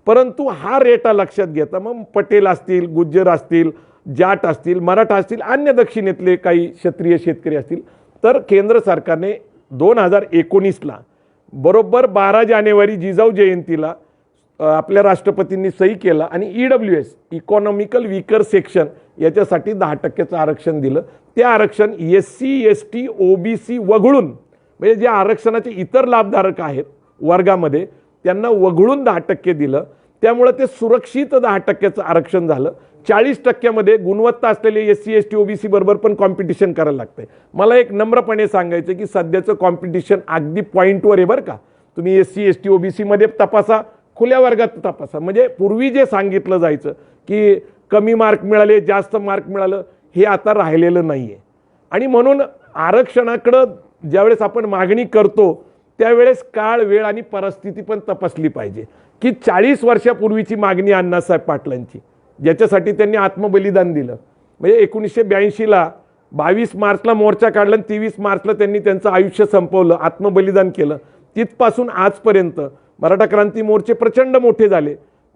परंतु हा रेटा लक्षात घेता मग पटेल असतील, गुज्जर असतील, जाट असतील, मराठा असतील, अन्य दक्षिणेतले काही क्षत्रिय शेतकरी असतील, तर केंद्र सरकारने 2019ला बरोबर 12 जानेवारी जिजाऊ जयंतीला आपल्या राष्ट्रपतींनी सही केला आणि EWS इकॉनॉमिकल वीकर सेक्शन याच्यासाठी 10% आरक्षण दिलं. ते आरक्षण SC ST OBC वगळून, म्हणजे जे आरक्षणाचे इतर लाभधारक आहेत वर्गामध्ये त्यांना वगळून 10% दिलं. त्यामुळे ते सुरक्षित 10%चं आरक्षण झालं. 40%मध्ये गुणवत्ता असलेले SC ST OBC बरोबर पण कॉम्पिटिशन करायला लागतंय. मला एक नम्रपणे सांगायचं की सध्याचं कॉम्पिटिशन अगदी पॉईंटवर आहे बरं का. तुम्ही SC ST OBC मध्ये तपासा, खुल्या वर्गात तपासा. म्हणजे पूर्वी जे सांगितलं जायचं की कमी मार्क मिळाले, जास्त मार्क मिळालं, हे आता राहिलेलं नाहीये. आणि म्हणून आरक्षणाकडं ज्यावेळेस आपण मागणी करतो त्यावेळेस काळ, वेळ आणि परिस्थिती पण तपासली पाहिजे. की 40 वर्षापूर्वीची मागणी अण्णासाहेब पाटलांची, ज्याच्यासाठी त्यांनी आत्मबलिदान दिलं, म्हणजे 1982ला 22 मार्चला मोर्चा काढला आणि 23 मार्चला त्यांनी त्यांचं आयुष्य संपवलं, आत्मबलिदान केलं. तिथपासून आजपर्यंत मराठा क्रांती मोर्चे प्रचंड मोठे झाले.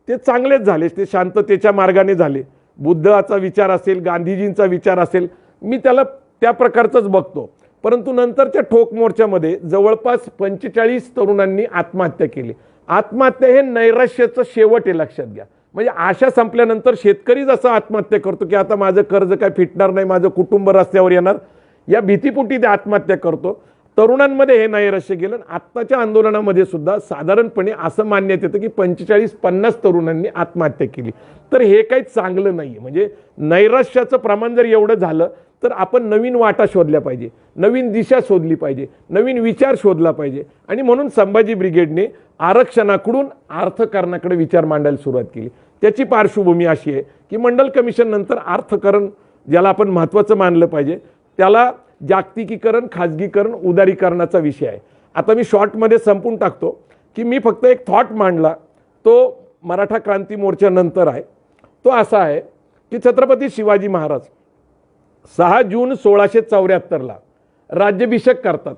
ते चांगलेच झाले, ते शांततेच्या मार्गाने झाले. बुद्धाचा विचार असेल, गांधीजींचा विचार असेल, मी त्याला त्या प्रकारचंच बघतो. परंतु नंतरच्या ठोक मोर्चामध्ये जवळपास 45 तरुणांनी आत्महत्या केली. आत्महत्या हे नैराश्याचं शेवट आहे, लक्षात घ्या. म्हणजे आशा संपल्यानंतर शेतकरी जसं आत्महत्या करतो की आता माझं कर्ज काय फिटणार नाही, माझं कुटुंब रस्त्यावर येणार, या भीतीपोटी ते आत्महत्या करतो. तरुणांमध्ये हे नैराश्य गेलं. आत्ताच्या आंदोलनामध्ये सुद्धा साधारणपणे असं मानण्यात येतं की 45-50 तरुणांनी आत्महत्या केली. तर हे काही चांगलं नाही. म्हणजे नैराश्याचं प्रमाण जर एवढं झालं तर आपण नवीन वाटा शोधल्या पाहिजे, नवीन दिशा शोधली पाहिजे, नवीन विचार शोधला पाहिजे. आणि म्हणून संभाजी ब्रिगेडने आरक्षणाकडून अर्थकारणाकडे विचार मांडायला सुरुवात केली. त्याची पार्श्वभूमी अशी आहे की मंडल कमिशन नंतर अर्थकरण, ज्याला आपण महत्त्वाचं मानलं पाहिजे, त्याला जागतिकीकरण, खाजगीकरण, उदारीकरणाचा विषय आहे. आता मी शॉर्टमध्ये संपून टाकतो की मी फक्त एक थॉट मांडला, तो मराठा क्रांती मोर्चानंतर आहे. तो असा आहे की छत्रपती शिवाजी महाराज 6 जून 1674ला राज्याभिषेक करतात.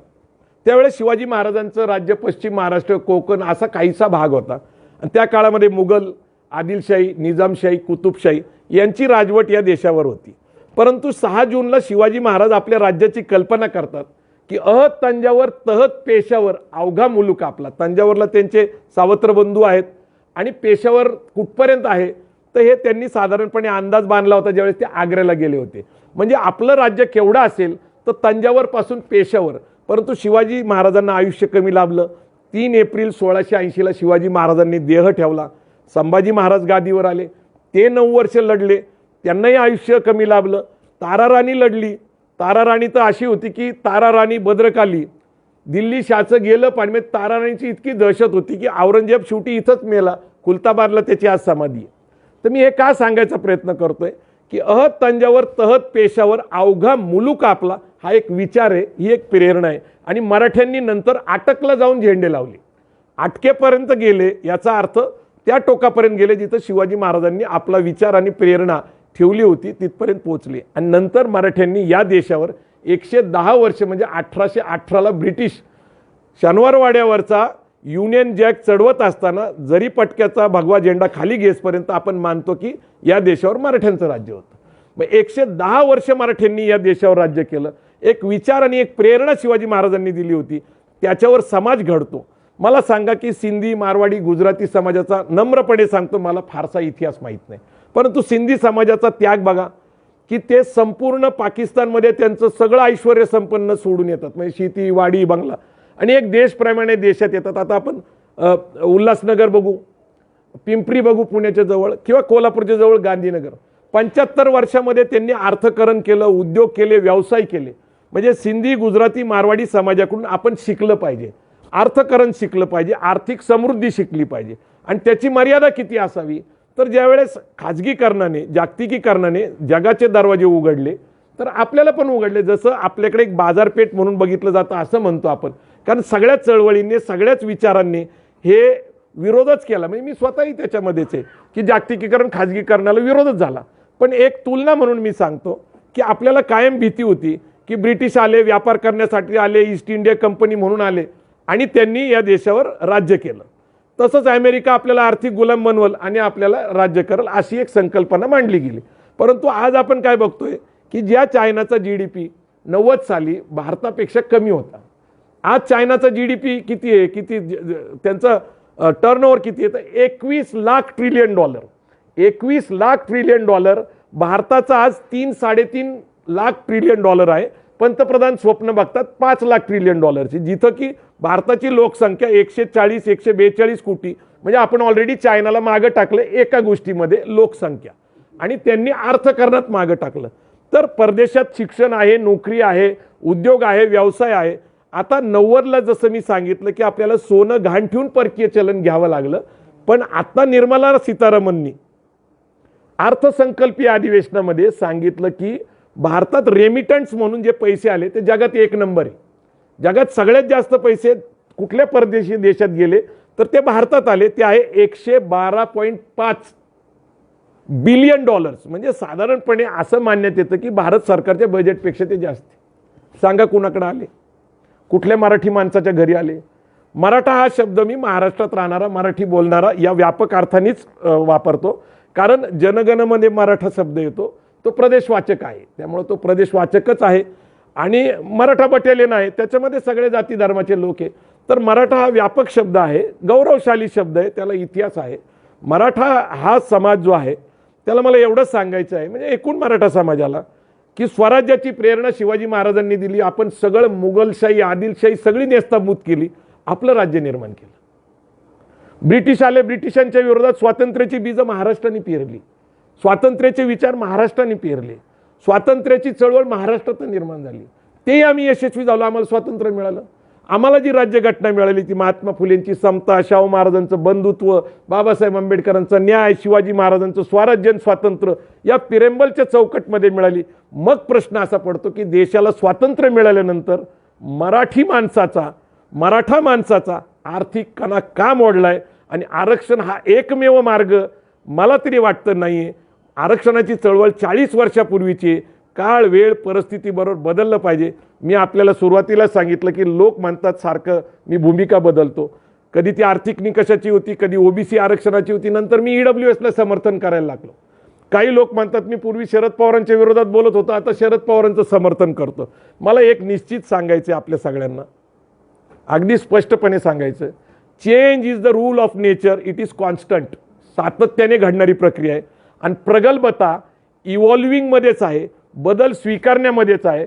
त्यावेळेस शिवाजी महाराजांचं राज्य पश्चिम महाराष्ट्र, कोकण असा काहीसा भाग होता. आणि त्या काळामध्ये मुघल, आदिलशाही, निजामशाही, कुतुबशाही यांची राजवट या देशावर होती. परंतु 6 जूनला शिवाजी महाराज आपल्या राज्याची कल्पना करतात की तंजावर तहत पेशावर अवघा मुलूक आपला. तंजावरला त्यांचे सावत्र बंधू आहेत आणि पेशावर कुठपर्यंत आहे तर हे त्यांनी साधारणपणे अंदाज बांधला होता ज्यावेळेस ते आग्र्याला गेले होते. म्हणजे आपलं राज्य केवढं असेल तर तंजावरपासून पेशावर. परंतु शिवाजी महाराजांना आयुष्य कमी लाभलं. 3 एप्रिल 1680ला शिवाजी महाराजांनी देह ठेवला. संभाजी महाराज गादीवर आले. ते 9 वर्ष लढले, त्यांनाही आयुष्य कमी लाभलं. ताराराणी लढली. ताराराणी तर अशी होती की ताराराणी भद्रकाली, दिल्ली शाचं गेलं पण मग ताराराणीची इतकी दहशत होती की औरंगजेब शेवटी इथंच मेला. खुलताबादला त्याची आज समाधी आहे. तर मी हे का सांगायचा प्रयत्न करतोय की तंजावर तहत पेशावर अवघा मुलूक आपला हा एक विचार आहे, ही एक प्रेरणा आहे. आणि मराठ्यांनी नंतर आटकला जाऊन झेंडे लावले, अटकेपर्यंत गेले. याचा अर्थ त्या टोकापर्यंत गेले जिथं शिवाजी महाराजांनी आपला विचार आणि प्रेरणा ठेवली होती, तिथपर्यंत पोहोचले. आणि नंतर मराठ्यांनी या देशावर 110 वर्ष म्हणजे 1818ला ब्रिटिश शनिवारवाड्यावरचा युनियन जॅक चढवत असताना जरी पटक्याचा भगवा झेंडा खाली घेसपर्यंत आपण मानतो की या देशावर मराठ्यांचं राज्य होतं. मग 110 वर्ष मराठ्यांनी या देशावर राज्य केलं. एक विचार आणि एक प्रेरणा शिवाजी महाराजांनी दिली होती, त्याच्यावर समाज घडतो. मला सांगा की सिंधी, मारवाडी, गुजराती समाजाचा, नम्रपणे सांगतो मला फारसा इतिहास माहीत नाही, परंतु सिंधी समाजाचा त्याग बघा की ते संपूर्ण पाकिस्तानमध्ये त्यांचं सगळं ऐश्वर संपन्न सोडून येतात. म्हणजे शेती, वाडी, बंगला आणि एक देशप्रमाणे देशात येतात. आता आपण उल्हासनगर बघू, पिंपरी बघू पुण्याच्या जवळ, किंवा कोल्हापूरच्या जवळ गांधीनगर. 75 वर्षामध्ये त्यांनी अर्थकरण केलं, उद्योग केले, व्यवसाय केले. म्हणजे सिंधी, गुजराती, मारवाडी समाजाकडून आपण शिकलं पाहिजे, अर्थकरण शिकलं पाहिजे, आर्थिक समृद्धी शिकली पाहिजे. आणि त्याची मर्यादा किती असावी तर ज्यावेळेस खाजगीकरणाने, जागतिकीकरणाने जगाचे दरवाजे उघडले तर आपल्याला पण उघडले. जसं आपल्याकडे एक बाजारपेठ म्हणून बघितलं जातं असं म्हणतो आपण, कारण सगळ्याच चळवळींनी, सगळ्याच विचारांनी हे विरोधच केला. म्हणजे मी स्वतःही त्याच्यामध्येच आहे की जागतिकीकरण, खाजगीकरणाला विरोधच झाला. पण एक तुलना म्हणून मी सांगतो की आपल्याला कायम भीती होती की ब्रिटिश आले, व्यापार करण्यासाठी आले, ईस्ट इंडिया कंपनी म्हणून आले आणि त्यांनी या देशावर राज्य केलं. तसंच अमेरिका आपल्याला आर्थिक गुलाम बनवल आणि आपल्याला राज्य करेल अशी एक संकल्पना मांडली गेली. परंतु आज आपण काय बघतोय की ज्या चायनाचा GDP 90 साली भारतापेक्षा कमी होता, आज चायनाचा GDP किती आहे, किती त्यांचं टर्नओव्हर किती आहे तर $21 लाख ट्रिलियन. $21 लाख ट्रिलियन. भारताचा आज $3-3.5 लाख ट्रिलियन आहे. पंतप्रधान स्वप्न बघतात $5 लाख ट्रिलियन जिथं की भारताची लोकसंख्या 140-142 कोटी. म्हणजे आपण ऑलरेडी चायनाला मागं टाकलं एका गोष्टीमध्ये, लोकसंख्या, आणि त्यांनी अर्थकारणात मागं टाकलं. तर परदेशात शिक्षण आहे, नोकरी आहे, उद्योग आहे, व्यवसाय आहे. आता 90ला जसं मी सांगितलं की आपल्याला सोनं गहाण ठेवून परकीय चलन घ्यावं लागलं. पण आता निर्मला सीतारामननी अर्थसंकल्पीय अधिवेशनामध्ये सांगितलं की भारतात रेमिटन्स म्हणून जे पैसे आले ते जगात 1 नंबर आहे. जगात सगळ्यात जास्त पैसे कुठल्या परदेशी देशात गेले तर ते भारतात आले. ते आहे 112.5 बिलियन डॉलर्स, म्हणजे साधारणपणे असं मानण्यात येतं की भारत सरकारच्या बजेटपेक्षा ते जास्त आहे. सांगा कुणाकडे आले, कुठल्या मराठी माणसाच्या घरी आले? मराठा हा शब्द मी महाराष्ट्रात राहणारा मराठी बोलणारा या व्यापक अर्थानेच वापरतो, कारण जनगणमध्ये मराठा शब्द येतो, तो प्रदेशवाचक आहे, त्यामुळे तो प्रदेशवाचकच आहे. आणि मराठा बटालियन आहे, त्याच्यामध्ये सगळे जाती धर्माचे लोक आहे. तर मराठा हा व्यापक शब्द आहे, गौरवशाली शब्द आहे, त्याला इतिहास आहे. मराठा हा समाज जो आहे त्याला मला एवढंच सांगायचं आहे, म्हणजे एकूण मराठा समाजाला, की स्वराज्याची प्रेरणा शिवाजी महाराजांनी दिली. आपण सगळं मुघलशाही आदिलशाही सगळी नेस्ताभूत केली, आपलं राज्य निर्माण केलं. ब्रिटिश आले, ब्रिटिशांच्या विरोधात स्वातंत्र्याची बीजं महाराष्ट्राने पेरली, स्वातंत्र्याचे विचार महाराष्ट्राने पेरले, स्वातंत्र्याची चळवळ महाराष्ट्रात निर्माण झाली. तेही आम्ही यशस्वी झालो, आम्हाला स्वातंत्र्य मिळालं. आम्हाला जी राज्यघटना मिळाली ती महात्मा फुलेंची समता, शाहू महाराजांचं बंधुत्व, बाबासाहेब आंबेडकरांचा न्याय, शिवाजी महाराजांचं स्वराज्य आणि स्वातंत्र्य या पिरेंबलच्या चौकटमध्ये मिळाली. मग प्रश्न असा पडतो की देशाला स्वातंत्र्य मिळाल्यानंतर मराठा माणसाचा आर्थिक कणा का मोडलाय? आणि आरक्षण हा एकमेव मार्ग मला तरी वाटतं नाहीये. आरक्षणाची चळवळ 40 वर्षापूर्वीची काळ वेळ परिस्थितीबरोबर बदललं पाहिजे. मी आपल्याला सुरुवातीला सांगितलं की लोक म्हणतात सारखं मी भूमिका बदलतो, कधी ती आर्थिक निकषाची होती, कधी ओबीसी आरक्षणाची होती, नंतर मी ईडब्ल्यूएसला समर्थन करायला लागलो. काही लोक म्हणतात मी पूर्वी शरद पवारांच्या विरोधात बोलत होतो, आता शरद पवारांचं समर्थन करतो. मला एक निश्चित सांगायचं आहे आपल्या सगळ्यांना, अगदी स्पष्टपणे सांगायचं, change is the rule of nature, it is constant. सातत्याने घडणारी प्रक्रिया आहे आणि प्रगल्भता इव्हॉल्विंगमध्येच आहे, बदल स्वीकारण्यामध्येच आहे.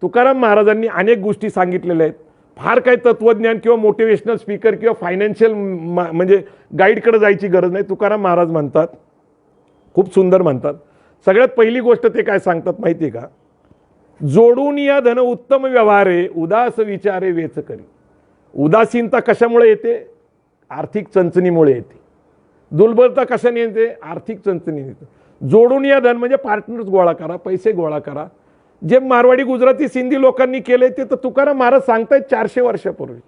तुकाराम महाराजांनी अनेक गोष्टी सांगितलेल्या आहेत. फार काही तत्वज्ञान किंवा मोटिवेशनल स्पीकर किंवा फायनान्शियल म्हणजे गाईडकडे जायची गरज नाही. तुकाराम महाराज म्हणतात, खूप सुंदर म्हणतात. सगळ्यात पहिली गोष्ट ते काय सांगतात माहिती आहे का? जोडून या धन उत्तम व्यवहारे, उदास विचारे वेच करी. उदासीनता कशामुळे येते? आर्थिक चणचणीमुळे येते. दुर्बलता कशाने येते? आर्थिक चणचणी येते. जोडून या धन म्हणजे पार्टनर्स गोळा करा, पैसे गोळा करा. जे मारवाडी गुजराती सिंधी लोकांनी केले ते तर तुकाराम महाराज सांगतायत 400 वर्षापूर्वी.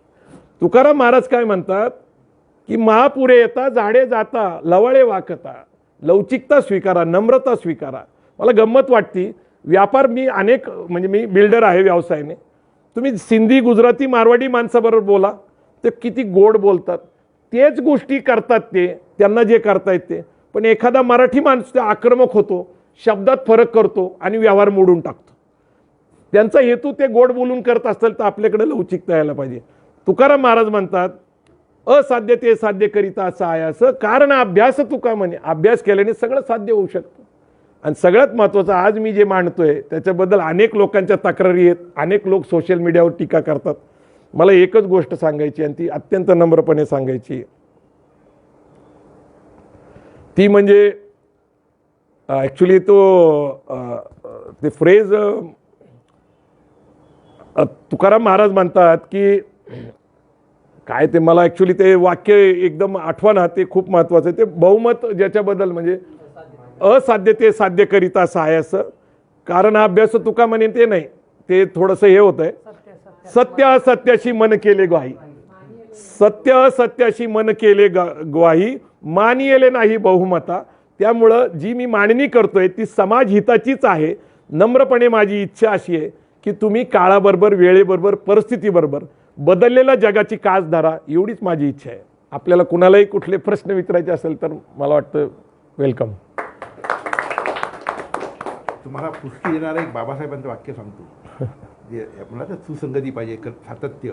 तुकाराम महाराज काय म्हणतात की महापुरे येता झाडे जाता, लवळे वाकता, लवचिकता स्वीकारा, नम्रता स्वीकारा. मला गंमत वाटती, व्यापार मी अनेक म्हणजे मी बिल्डर आहे व्यवसायाने, तुम्ही सिंधी गुजराती मारवाडी माणसाबरोबर बोला, ते किती गोड बोलतात, तेच गोष्टी करतात ते, त्यांना जे करता येते. पण एखादा मराठी माणूस आक्रमक होतो, शब्दात फरक करतो आणि व्यवहार मोडून टाकतो. त्यांचा हेतू ते गोड बोलून करत असतील तर आपल्याकडे लवचिकता यायला पाहिजे. तुकाराम महाराज म्हणतात, असाध्य ते साध्य करिता असं आहे असं, कारण अभ्यास तुका म्हणे, अभ्यास केल्याने सगळं साध्य होऊ शकतं. आणि सगळ्यात महत्त्वाचं आज मी जे मांडतोय त्याच्याबद्दल अनेक लोकांच्या तक्रारी आहेत, अनेक लोक सोशल मीडियावर टीका करतात. मला एकच गोष्ट सांगायची आणि ती अत्यंत नम्रपणे सांगायची, ती म्हणजे ॲक्च्युली ते फ्रेज तुकाराम महाराज म्हणतात की काय ते, मला ॲक्च्युली ते वाक्य एकदम आठवना, ते खूप महत्त्वाचं आहे. ते बहुमत ज्याच्याबद्दल म्हणजे असाध्य ते साध्य करिता सायस, कारण हा अभ्यास तुका म्हणे ते नाही, ते थोडंसं हे होतंय. सत्य असत्याशी मन केले ग्वाही, सत्य असत्याशी मन केले ग्वाही, मानियले नाही बहुमता. त्यामुळं जी मी मांडणी करतोय ती समाज हिताचीच आहे. नम्रपणे माझी इच्छा अशी आहे की तुम्ही काळाबरोबर, वेळेबरोबर, परिस्थितीबरोबर बदललेल्या जगाची कास धरा, एवढीच माझी इच्छा आहे. आपल्याला कुणालाही कुठले प्रश्न विचारायचे असेल तर मला वाटतं वेलकम. तुम्हाला पुष्टी देणारं एक बाबासाहेबांचं वाक्य सांगतो, जे आपल्याला तर सुसंगती पाहिजे, सातत्य.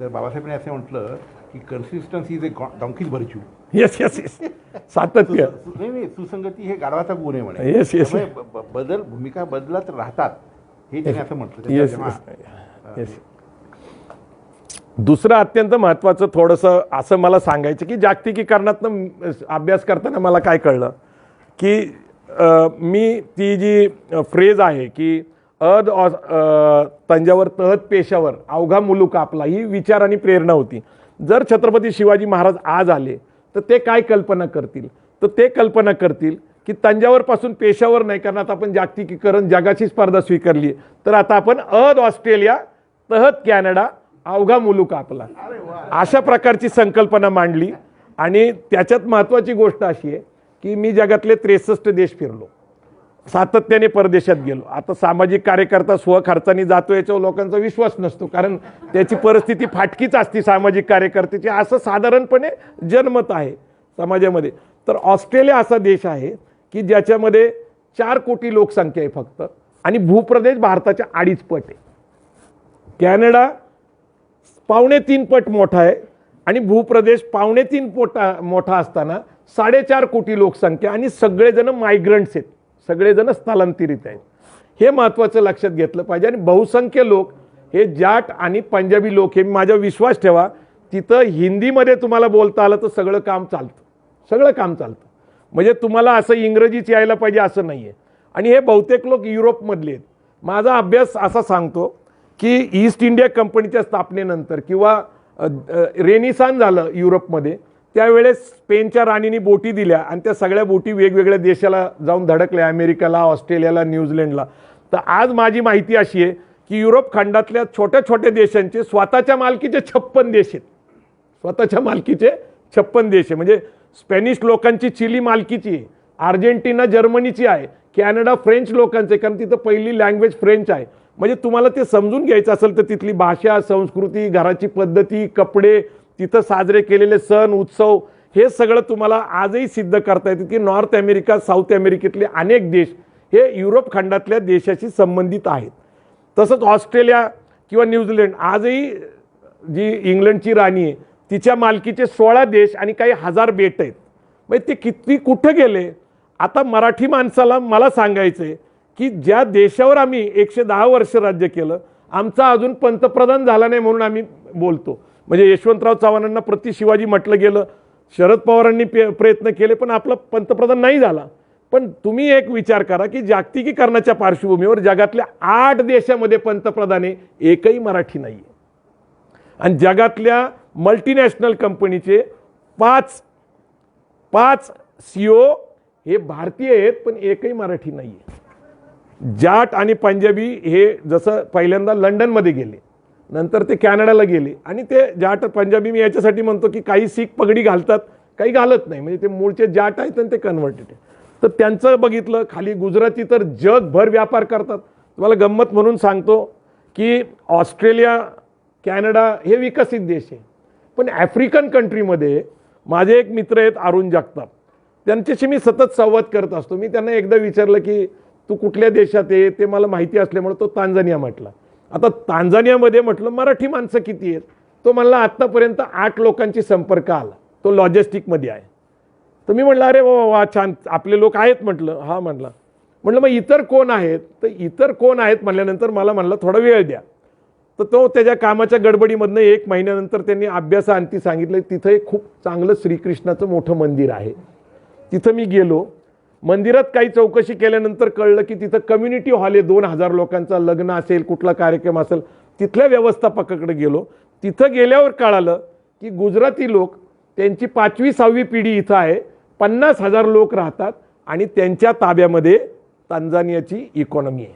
तर बाबासाहेबांनी असं म्हटलं की consistency is a donkey's virtue. Yes yes yes, सातत्य. नाही, सुसंगती हे गाढवाचा गुण आहे म्हणे. येस येस, बदल, भूमिका बदलत राहतात, हे त्यांनी असं म्हटलं. Yes yes. दुसरं अत्यंत महत्त्वाचं थोडंसं असं मला सांगायचं की जागतिकीकरणातनं अभ्यास करताना मला काय कळलं की मी ती जी फ्रेज आहे की तंजावर तहत पेशावर अवघा मुलूक आपला, ही विचार आणि प्रेरणा होती. जर छत्रपती शिवाजी महाराज आज आले तर ते काय कल्पना करतील? तर ते कल्पना करतील की तंजावरपासून पेशावर नाही, कारण आता आपण जागतिकीकरण, जगाची स्पर्धा स्वीकारली आहे, तर आता आपण ऑस्ट्रेलिया तहत कॅनडा, अवघा मुलूक आपला, अशा प्रकारची संकल्पना मांडली. आणि त्याच्यात महत्त्वाची गोष्ट अशी आहे की मी जगातले 63 देश फिरलो, सातत्याने परदेशात गेलो. आता सामाजिक कार्यकर्ता स्वखर्चाने जातो याच्यावर लोकांचा विश्वास नसतो, कारण त्याची परिस्थिती फाटकीच असते सामाजिक कार्यकर्त्याची, असं साधारणपणे जनमत आहे समाजामध्ये. तर ऑस्ट्रेलिया असा देश आहे की ज्याच्यामध्ये 4 कोटी लोकसंख्या आहे फक्त, आणि भूप्रदेश भारताच्या 2.5 पट आहे. कॅनडा 2.25 पट मोठा आहे आणि भूप्रदेश 2.25 मोठा असताना 4.5 कोटी लोकसंख्या, आणि सगळेजण मायग्रंट्स आहेत, सगळेजण स्थलांतरित आहेत. हे महत्त्वाचं लक्षात घेतलं पाहिजे. आणि बहुसंख्य लोक हे जाट आणि पंजाबी लोक, हे माझा विश्वास ठेवा, तिथं हिंदीमध्ये तुम्हाला बोलता आलं तर सगळं काम चालतं, सगळं काम चालतं. म्हणजे तुम्हाला असं इंग्रजीच यायला पाहिजे असं नाही आहे. आणि हे बहुतेक लोक युरोपमधले आहेत. माझा अभ्यास असा सांगतो की ईस्ट इंडिया कंपनीच्या स्थापनेनंतर किंवा रेनिसान झालं युरोपमध्ये, त्यावेळेस स्पेनच्या राणीने बोटी दिल्या आणि त्या सगळ्या बोटी वेगवेगळ्या देशाला जाऊन धडकल्या, अमेरिकेला, ऑस्ट्रेलियाला, न्यूझीलंडला. तर आज माझी माहिती अशी आहे की युरोप खंडातल्या छोट्या छोट्या देशांचे स्वतःच्या मालकीचे 56 देश आहेत, स्वतःच्या मालकीचे 56 देश आहे. म्हणजे स्पॅनिश लोकांची चिली मालकीची आहे, अर्जेंटिना जर्मनीची आहे, कॅनडा फ्रेंच लोकांचे, कारण तिथं पहिली लँग्वेज फ्रेंच आहे. म्हणजे तुम्हाला ते समजून घ्यायचं असेल तर तिथली भाषा, संस्कृती, घराची पद्धती, कपडे, तिथं साजरे केलेले सण उत्सव, हे सगळं तुम्हाला आजही सिद्ध करता येतं की नॉर्थ अमेरिका, साऊथ अमेरिकेतले अनेक देश हे युरोप खंडातल्या देशाशी संबंधित आहेत. तसंच ऑस्ट्रेलिया किंवा न्यूझीलंड, आजही जी इंग्लंडची राणी आहे तिच्या मालकीचे 16 देश आणि काही हजार बेट आहेत. म्हणजे ते किती कुठं गेले. आता मराठी माणसाला मला सांगायचं आहे की ज्या देशावर आम्ही 110 वर्ष राज्य केलं, आमचा अजून पंतप्रधान झाला नाही म्हणून आम्ही बोलतो. म्हणजे यशवंतराव चव्हाणांना प्रति शिवाजी म्हटलं गेलं, शरद पवारांनी प्रयत्न केले पण आपला पंतप्रधान नाही झाला. पण तुम्ही एक विचार करा की जागतिकीकरणाच्या पार्श्वभूमीवर जगातल्या 8 देशामध्ये पंतप्रधान आहे, एकही मराठी नाही आहे. आणि जगातल्या मल्टीनॅशनल कंपनीचे 5 CEO हे भारतीय आहेत, पण एकही मराठी नाही आहे. जाट आणि पंजाबी हे जसं पहिल्यांदा लंडनमध्ये गेले, नंतर ते कॅनडाला गेले, आणि ते जाट पंजाबी मी याच्यासाठी म्हणतो की काही सीख पगडी घालतात, काही घालत नाही. म्हणजे ते मूळचे जाट आहेत आणि ते कन्व्हर्टेड आहे. तर त्यांचं बघितलं, खाली गुजराती तर जगभर व्यापार करतात. तुम्हाला गंमत म्हणून सांगतो की ऑस्ट्रेलिया, कॅनडा हे विकसित देश आहे, पण आफ्रिकन कंट्रीमध्ये माझे एक मित्र आहेत अरुण जगताप, त्यांच्याशी मी सतत संवाद करत असतो. मी त्यांना एकदा विचारलं की तू कुठल्या देशात आहे, ते मला माहिती असल्यामुळे तो तांझानिया म्हटला. आता तांझानियामध्ये म्हटलं मराठी माणसं किती आहेत, तो म्हणला आत्तापर्यंत 8 लोकांची संपर्क आला, तो लॉजिस्टिकमध्ये आहे. तर मी म्हटलं अरे वा छान, आपले लोक आहेत म्हटलं. हा म्हटलं मग इतर कोण आहेत, तर इतर कोण आहेत म्हणल्यानंतर मला म्हणलं थोडा वेळ द्या. तर तो त्याच्या कामाच्या गडबडीमधनं 1 महिन्यानंतर त्यांनी अभ्यासाअंती सांगितलं तिथं एक खूप चांगलं श्रीकृष्णाचं मोठं मंदिर आहे. तिथं मी गेलो, मंदिरात काही चौकशी केल्यानंतर कळलं की तिथं कम्युनिटी हॉल आहे, 2000 लोकांचा, लग्न असेल, कुठला कार्यक्रम असेल. तिथल्या व्यवस्थापकाकडे गेलो, तिथं गेल्यावर कळालं की गुजराती लोक, त्यांची 5वी-6वी पिढी इथं आहे, 50,000 लोक राहतात आणि त्यांच्या ताब्यामध्ये तांझानियाची इकॉनॉमी आहे.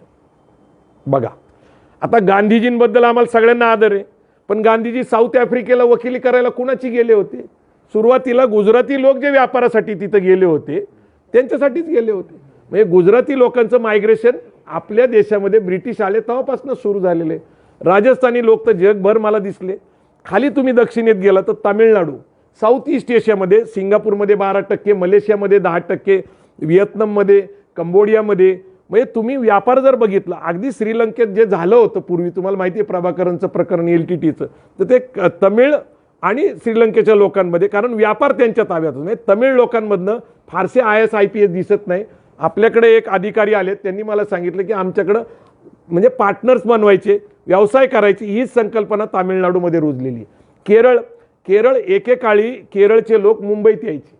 बघा, आता गांधीजींबद्दल आम्हाला सगळ्यांना आदर आहे, पण गांधीजी साऊथ आफ्रिकेला वकिली करायला कुणाची गेले होते? सुरुवातीला गुजराती लोक जे व्यापारासाठी तिथं गेले होते त्यांच्यासाठीच गेले होते. म्हणजे गुजराती लोकांचं मायग्रेशन आपल्या देशामध्ये ब्रिटिश आले तेव्हापासून सुरू झालेले. राजस्थानी लोक तर जगभर मला दिसले. खाली तुम्ही दक्षिणेत गेला तर तामिळनाडू, साऊथ ईस्ट एशियामध्ये सिंगापूरमध्ये 12%, मलेशियामध्ये 10%, व्हिएतनाममध्ये, कंबोडियामध्ये. म्हणजे तुम्ही व्यापार जर बघितला, अगदी श्रीलंकेत जे झालं होतं पूर्वी, तुम्हाला माहिती आहे प्रभाकरनचं प्रकरण LTTचं, तर ते तमिळ आणि श्रीलंकेच्या लोकांमध्ये, कारण व्यापार त्यांच्या ताब्यात होता. म्हणजे तमिळ लोकांमधनं फारसे IS-IPS दिसत नाही. आपल्याकडे एक अधिकारी आले, त्यांनी मला सांगितलं की आमच्याकडं म्हणजे पार्टनर्स बनवायचे, व्यवसाय करायची, हीच संकल्पना तामिळनाडूमध्ये रुजलेली. केरळ एकेकाळी केरळचे लोक मुंबईत यायचे,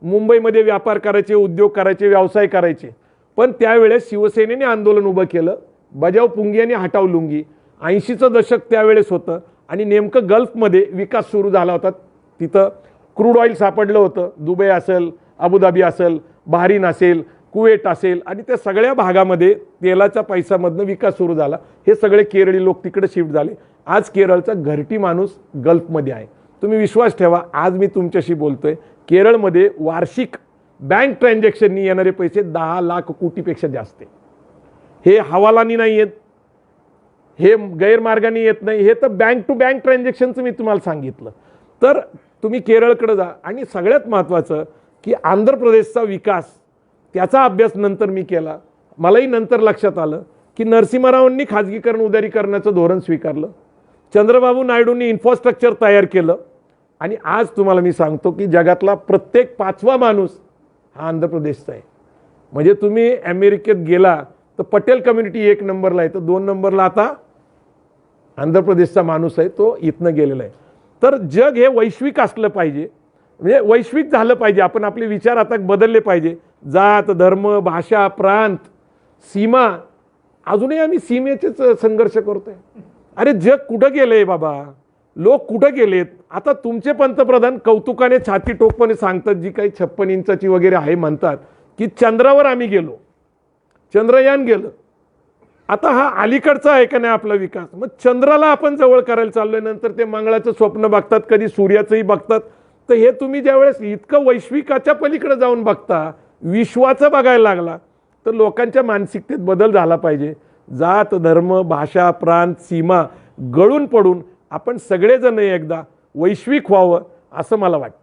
मुंबईमध्ये व्यापार करायचे, उद्योग करायचे, व्यवसाय करायचे. पण त्यावेळेस शिवसेनेने आंदोलन उभं केलं, बजाव पुंगी आणि हटाव लुंगी. 80चं दशक त्यावेळेस होतं आणि नेमकं गल्फमध्ये विकास सुरू झाला होता. तिथं क्रूड ऑइल सापडलं होतं, दुबई असेल, अबुधाबी असेल, बहरीन असेल, कुवेट असेल, आणि त्या सगळ्या भागामध्ये तेलाच्या पैशामधनं विकास सुरू झाला. हे सगळे केरळी लोक तिकडे शिफ्ट झाले. आज केरळचा घरटी माणूस गल्फमध्ये आहे. तुम्ही विश्वास ठेवा, आज मी तुमच्याशी बोलतोय, केरळमध्ये वार्षिक बँक ट्रान्झॅक्शननी येणारे पैसे 10 लाख कोटीपेक्षा जास्त आहे. हे हवालानी नाही येत, हे गैरमार्गाने येत नाही, हे तर बँक टू बँक ट्रान्झॅक्शनचं मी तुम्हाला सांगितलं. तर तुम्ही केरळकडे जा. आणि सगळ्यात महत्त्वाचं की आंध्र प्रदेशचा विकास, त्याचा अभ्यास नंतर मी केला. मलाही नंतर लक्षात आलं की नरसिंहरावांनी खाजगीकरण उदारीकरणाचं धोरण स्वीकारलं, चंद्रबाबू नायडूंनी इन्फ्रास्ट्रक्चर तयार केलं, आणि आज तुम्हाला मी सांगतो की जगातला प्रत्येक 5वा माणूस हा आंध्र प्रदेशचा आहे. म्हणजे तुम्ही अमेरिकेत गेला तर पटेल कम्युनिटी 1 नंबरला आहे, तर 2 नंबरला आता आंध्र प्रदेशचा माणूस आहे, तो इथनं गेलेला आहे. तर जग हे वैश्विक असलं पाहिजे, म्हणजे वैश्विक झालं पाहिजे. आपण आपले विचार आता बदलले पाहिजे. जात, धर्म, भाषा, प्रांत, सीमा, अजूनही आम्ही सीमेचेच संघर्ष करतोय. अरे जग कुठं गेलंय बाबा, लोक कुठं गेलेत. आता तुमचे पंतप्रधान कौतुकाने छाती टोकपणे सांगतात, जी काही 56 इंचाची वगैरे आहे म्हणतात, की चंद्रावर आम्ही गेलो, चंद्रयान गेलं. आता हा अलीकडचा आहे का नाही आपला विकास. मग चंद्राला आपण जवळ करायला चाललोय, नंतर ते मंगळाचं स्वप्न बघतात, कधी सूर्याचंही बघतात. तर हे तुम्ही ज्यावेळेस इतकं वैश्विकाच्या पलीकडे जाऊन बघता, विश्वाचं बघायला लागला, तर लोकांच्या मानसिकतेत बदल झाला पाहिजे. जात, धर्म, भाषा, प्रांत, सीमा गळून पडून आपण सगळेजण एकदा वैश्विक व्हावं असं मला वाटतं.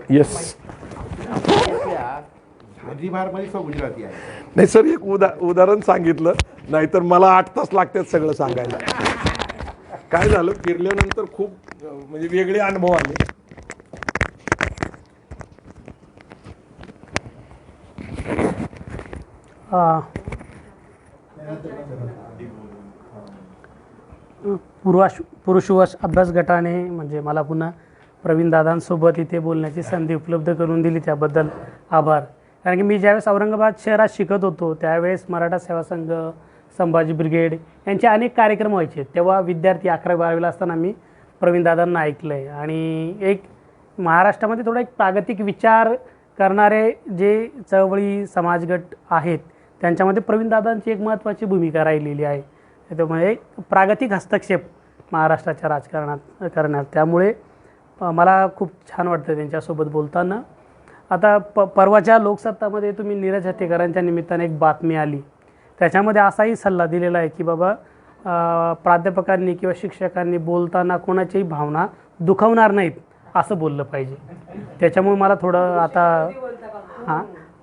येस. झांझिबारमध्ये तो गुजराती आहे. नाही सर, एक उदाहरण सांगितलं, नाहीतर मला 8 तास लागतात सगळं सांगायला. काय झालं, फिरल्यानंतर खूप म्हणजे वेगळे अनुभव आले. पुरुषवश अभ्यास गटाने म्हणजे मला पुन्हा प्रवीण दादांसोबत इथे बोलण्याची संधी उपलब्ध करून दिली, त्याबद्दल आभार. कारण की मी ज्यावेळेस औरंगाबाद शहरात शिकत होतो त्यावेळेस मराठा सेवा संघ, संभाजी ब्रिगेड यांचे अनेक कार्यक्रम व्हायचे. तेव्हा विद्यार्थी 11वी-12वीला असताना मी प्रवीण दादांना ऐकलं आहे. आणि एक महाराष्ट्रामध्ये थोडा एक प्रागतिक विचार करणारे जे चळवळी समाजगट आहेत त्यांच्यामध्ये प्रवीण दादांची एक महत्त्वाची भूमिका राहिलेली आहे. त्यामुळे प्रागतिक हस्तक्षेप महाराष्ट्राच्या राजकारणात करण्यात, त्यामुळे मला खूप छान वाटतं त्यांच्यासोबत बोलताना. आता परवाच्या लोकसत्तामध्ये तुम्ही नीरज हत्तेकरांच्या निमित्ताने एक बातमी आली, त्याच्यामध्ये असाही सल्ला दिलेला आहे की बाबा प्राध्यापकांनी किंवा शिक्षकांनी बोलताना कोणाच्याही भावना दुखावणार नाहीत असं बोललं पाहिजे. त्याच्यामुळे मला थोडं आता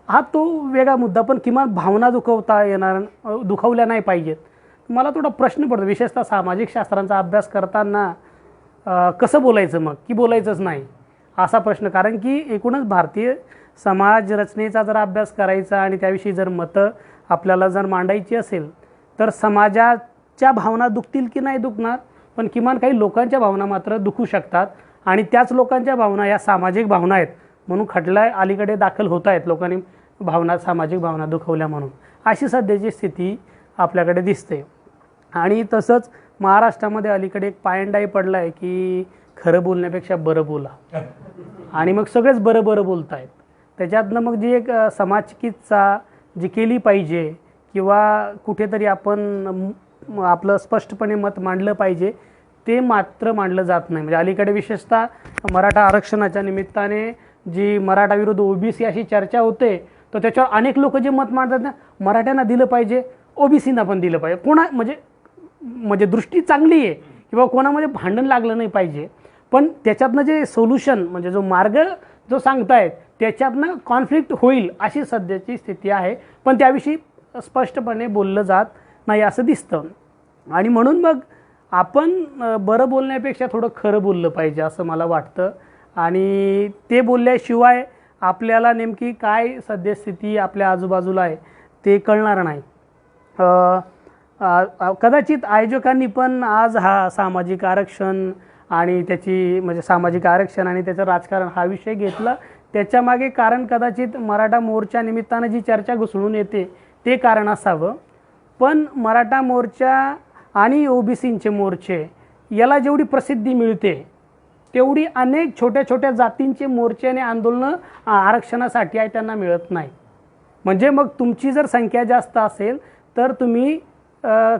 हा तो वेगळा मुद्दा, पण किमान भावना दुखावल्या नाही पाहिजेत. मला थोडा प्रश्न पडतो, विशेषतः सामाजिक शास्त्रांचा अभ्यास करताना कसं बोलायचं मग, की बोलायचंच नाही असा प्रश्न. कारण की एकूणच भारतीय समाज रचनेचा जर अभ्यास करायचा आणि त्याविषयी जर मतं आपल्याला जर मांडायची असेल तर समाजाच्या भावना दुखतील की नाही दुखणार, पण किमान काही लोकांच्या भावना मात्र दुखू शकतात. आणि त्याच लोकांच्या भावना या सामाजिक भावना आहेत म्हणून खटला अलीकडे दाखल होत आहेत, लोकांनी सामाजिक भावना दुखवल्या म्हणून. अशी सध्याची स्थिती आपल्याकडे दिसते. आणि तसंच महाराष्ट्रामध्ये अलीकडे एक पायंडाही पडला आहे की खरं बोलण्यापेक्षा बरं बोला, आणि मग सगळेच बरं बरं बोलत आहेत. त्याच्यातनं मग जी एक समाजचिकित्सा जी केली पाहिजे किंवा कुठेतरी आपण आपलं स्पष्टपणे मत मांडलं पाहिजे ते मात्र मांडलं जात नाही. म्हणजे अलीकडे विशेषतः मराठा आरक्षणाच्या निमित्ताने जी मराठा विरुद्ध ओबीसी अशी चर्चा होते, तर त्याच्यावर अनेक लोक जे मत मांडतात ना, मराठ्यांना दिलं पाहिजे, ओबीसीना पण दिलं पाहिजे. म्हणजे दृष्टी चांगली आहे किंवा कोणामध्ये भांडण लागलं नाही पाहिजे, पण त्याच्यातनं जे सोल्युशन म्हणजे जो मार्ग जो सांगतायत त्याच्यातनं कॉन्फ्लिक्ट होईल अशी सध्याची स्थिती आहे. पण त्याविषयी स्पष्टपणे बोललं जात नाही असं दिसतं. आणि म्हणून मग आपण बरं बोलण्यापेक्षा थोडं खरं बोललं पाहिजे असं मला वाटतं. आणि ते बोलल्याशिवाय आपल्याला नेमकी काय सद्यस्थिती आपल्या आजूबाजूला आहे ते कळणार नाही. कदाचित आयोजकांनी पण आज हा सामाजिक आरक्षण आणि त्याची म्हणजे सामाजिक आरक्षण आणि त्याचं राजकारण हा विषय घेतला, त्याच्यामागे कारण कदाचित मराठा मोर्चा निमित्तानं जी चर्चा घुसळून येते ते कारण असावं. पण मराठा मोर्चा आणि ओबीसींचे मोर्चे याला जेवढी प्रसिद्धी मिळते तेवढी अनेक छोट्या छोट्या जातींचे मोर्चे आणि आंदोलनं आरक्षणासाठी आहे त्यांना मिळत नाही. म्हणजे मग तुमची जर संख्या जास्त असेल तर तुम्ही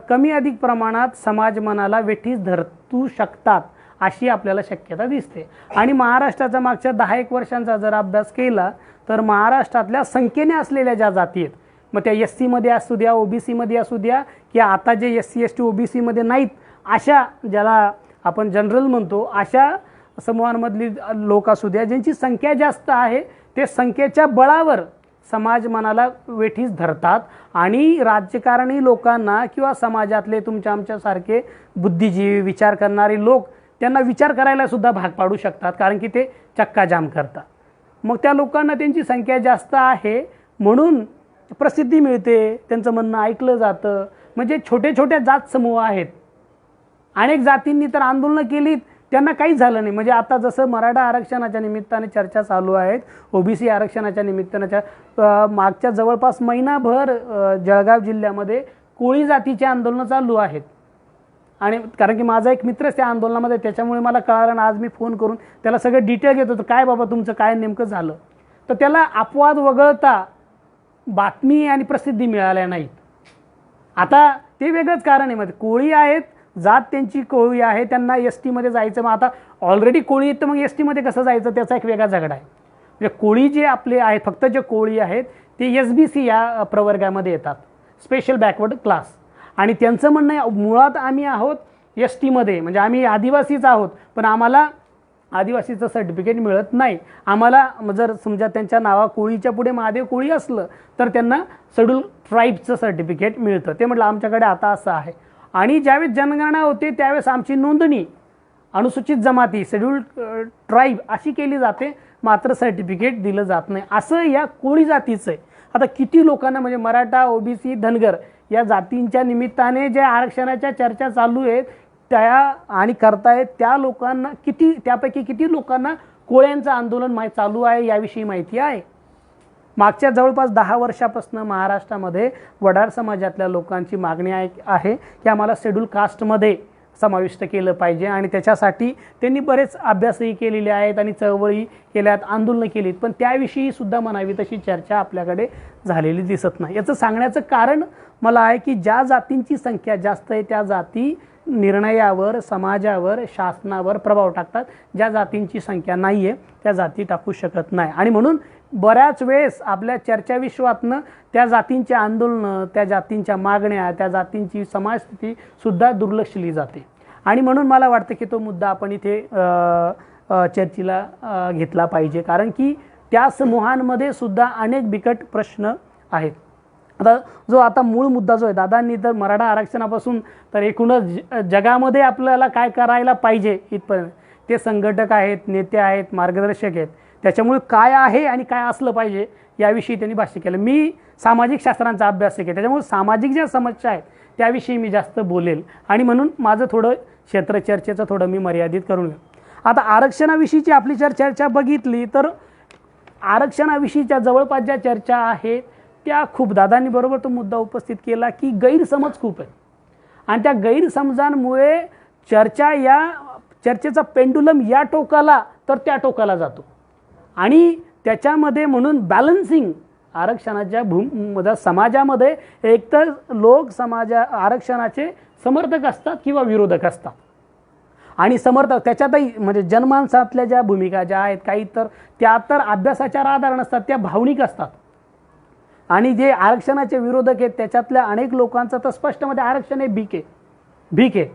कमी अधिक प्रमाणात समाज मनाला वेठीस धरू शकतात अशी आपल्याला शक्यता दिसते. आणि महाराष्ट्राचा मागच्या 10-1 वर्षांचा जर अभ्यास केला तर महाराष्ट्रातल्या संख्येने असलेल्या ज्या जाती आहेत, मग त्या एस सीमध्ये असू द्या, ओबीसीमध्ये असू द्या, की आता जे SC ST ओबीसीमध्ये नाहीत अशा, ज्याला आपण जनरल म्हणतो, अशा समूहांमधली लोक असू द्या, ज्यांची संख्या जास्त आहे, ते संख्येच्या बळावर समाज मनाला वेठीस धरतात आणि राजकारणी लोकांना किंवा समाजातले तुमच्या आमच्यासारखे बुद्धिजीवी विचार करणारे लोक त्यांना विचार करायला सुद्धा भाग पाडू शकतात, कारण की ते चक्काजाम करतात. मग त्या लोकांना त्यांची संख्या जास्त आहे म्हणून प्रसिद्धी मिळते, त्यांचं म्हणणं ऐकलं जातं. म्हणजे छोटे छोटे जात समूह आहेत, अनेक जातींनी तर आंदोलनं केलीत, त्यांना काहीच झालं नाही. म्हणजे आता जसं मराठा आरक्षणाच्या निमित्ताने चर्चा चालू आहेत, ओबीसी आरक्षणाच्या निमित्तानं मागच्या जवळपास महिनाभर जळगाव जिल्ह्यामध्ये कोळी जातीची आंदोलनं चालू आहेत. आणि कारण की माझा एक मित्रच त्या आंदोलनामध्ये, त्याच्यामुळे मला कळालं ना, आज मी फोन करून त्याला सगळं डिटेल घेत होतो, काय बाबा तुमचं काय नेमकं झालं. तर त्याला अपवाद वगळता बातमी आणि प्रसिद्धी मिळाल्या नाहीत. आता ते वेगळंच कारण आहे. मध्ये कोळी आहेत, जात त्यांची कोळी आहे, त्यांना ST मध्ये जायचं. मग आता ऑलरेडी कोळी आहेत तर मग ST मध्ये कसं जायचं, त्याचा एक वेगळा झगडा आहे. म्हणजे कोळी जे आपले आहेत, फक्त जे कोळी आहेत ते SBC या प्रवर्गामध्ये येतात, स्पेशल बॅकवर्ड क्लास. आणि त्यांचं म्हणणं आहे, मुळात आम्ही आहोत ST मध्ये, म्हणजे आम्ही आदिवासीच आहोत, पण आम्हाला आदिवासीचं सर्टिफिकेट मिळत नाही. आम्हाला जर समजा त्यांच्या नावा कोळीच्या पुढे महादेव कोळी असलं तर त्यांना शेड्यूल ट्राईबचं सर्टिफिकेट मिळतं. ते म्हटलं आमच्याकडे आता असं आहे. आणि ज्यावेळेस जनगणना होते त्यावेळेस आमची नोंदणी अनुसूचित जमाती शेड्यूल ट्राईब अशी केली जाते, मात्र सर्टिफिकेट दिलं जात नाही. असं या कोळी जातीचं आहे. आता किती लोकांना, म्हणजे मराठा, ओबीसी, धनगर या जातींच्या निमित्ताने ज्या आरक्षणाच्या चर्चा चालू आहेत त्या आणि करतायत, त्या लोकांना किती, त्यापैकी किती लोकांना कोळ्यांचं आंदोलन चालू आहे याविषयी माहिती आहे. मागच्या जवळपास 10 वर्षापासून महाराष्ट्रामध्ये वडार समाजातल्या लोकांची मागणी आहे की आम्हाला शेड्यूल कास्टमध्ये समाविष्ट केलं पाहिजे. आणि त्याच्यासाठी त्यांनी बरेच अभ्यासही केलेले आहेत आणि चळवळी केल्यात, आंदोलनं केलीत, पण त्याविषयी सुद्धा म्हणावी तशी चर्चा आपल्याकडे झालेली दिसत नाही. याचं सांगण्याचं कारण मला आहे की ज्या जातींची संख्या जास्त आहे त्या जाती निर्णयावर, समाजावर, शासनावर प्रभाव टाकतात. ज्या जातींची संख्या नाही आहे त्या जाती टाकू शकत नाही. आणि म्हणून बऱ्याच वेळेस आपल्या चर्चा विश्वातनं त्या जातींची आंदोलनं, त्या जातींच्या मागण्या, त्या जातींची समाजस्थिती सुद्धा दुर्लक्षली जाते. आणि म्हणून मला वाटतं की तो मुद्दा आपण इथे चर्चेला घेतला पाहिजे, कारण की त्या समूहांमध्ये सुद्धा अनेक बिकट प्रश्न आहेत. आता मूळ मुद्दा जो आहे, दादांनी तर मराठा आरक्षणापासून तर एकूणच जगामध्ये आपल्याला काय करायला पाहिजे इथपर्यंत ते संघटक आहेत, नेते आहेत, मार्गदर्शक आहेत. त्याच्यामुळे काय आहे आणि काय असलं पाहिजे याविषयी त्यांनी भाष्य केलं. मी सामाजिक शास्त्रांचा अभ्यास केला, त्याच्यामुळे सामाजिक ज्या समस्या आहेत त्याविषयी मी जास्त बोलेल. आणि म्हणून माझं थोडं क्षेत्र चर्चेचं थोडं मी मर्यादित करून घेऊ. आता आरक्षणाविषयीची आपली चर्चा बघितली तर आरक्षणाविषयीच्या जवळपास ज्या चर्चा आहेत त्या खूप, दादांनी बरोबर तो मुद्दा उपस्थित केला की गैरसमज खूप आहे. आणि त्या गैरसमजांमुळे चर्चेचा पेंडुलम या टोकाला तर त्या टोकाला जातो. आणि त्याच्यामध्ये म्हणून बॅलन्सिंग आरक्षणाच्या समाजामध्ये एकतर लोक आरक्षणाचे समर्थक असतात किंवा विरोधक असतात. आणि समर्थक त्याच्यातही म्हणजे जनमानसातल्या ज्या भूमिका ज्या आहेत काही तर त्या तर अभ्यासाच्या आधार नसतात, त्या भावनिक असतात. आणि जे आरक्षणाचे विरोधक आहेत त्याच्यातल्या अनेक लोकांचं तर स्पष्टमध्ये आरक्षण हे भीक आहे.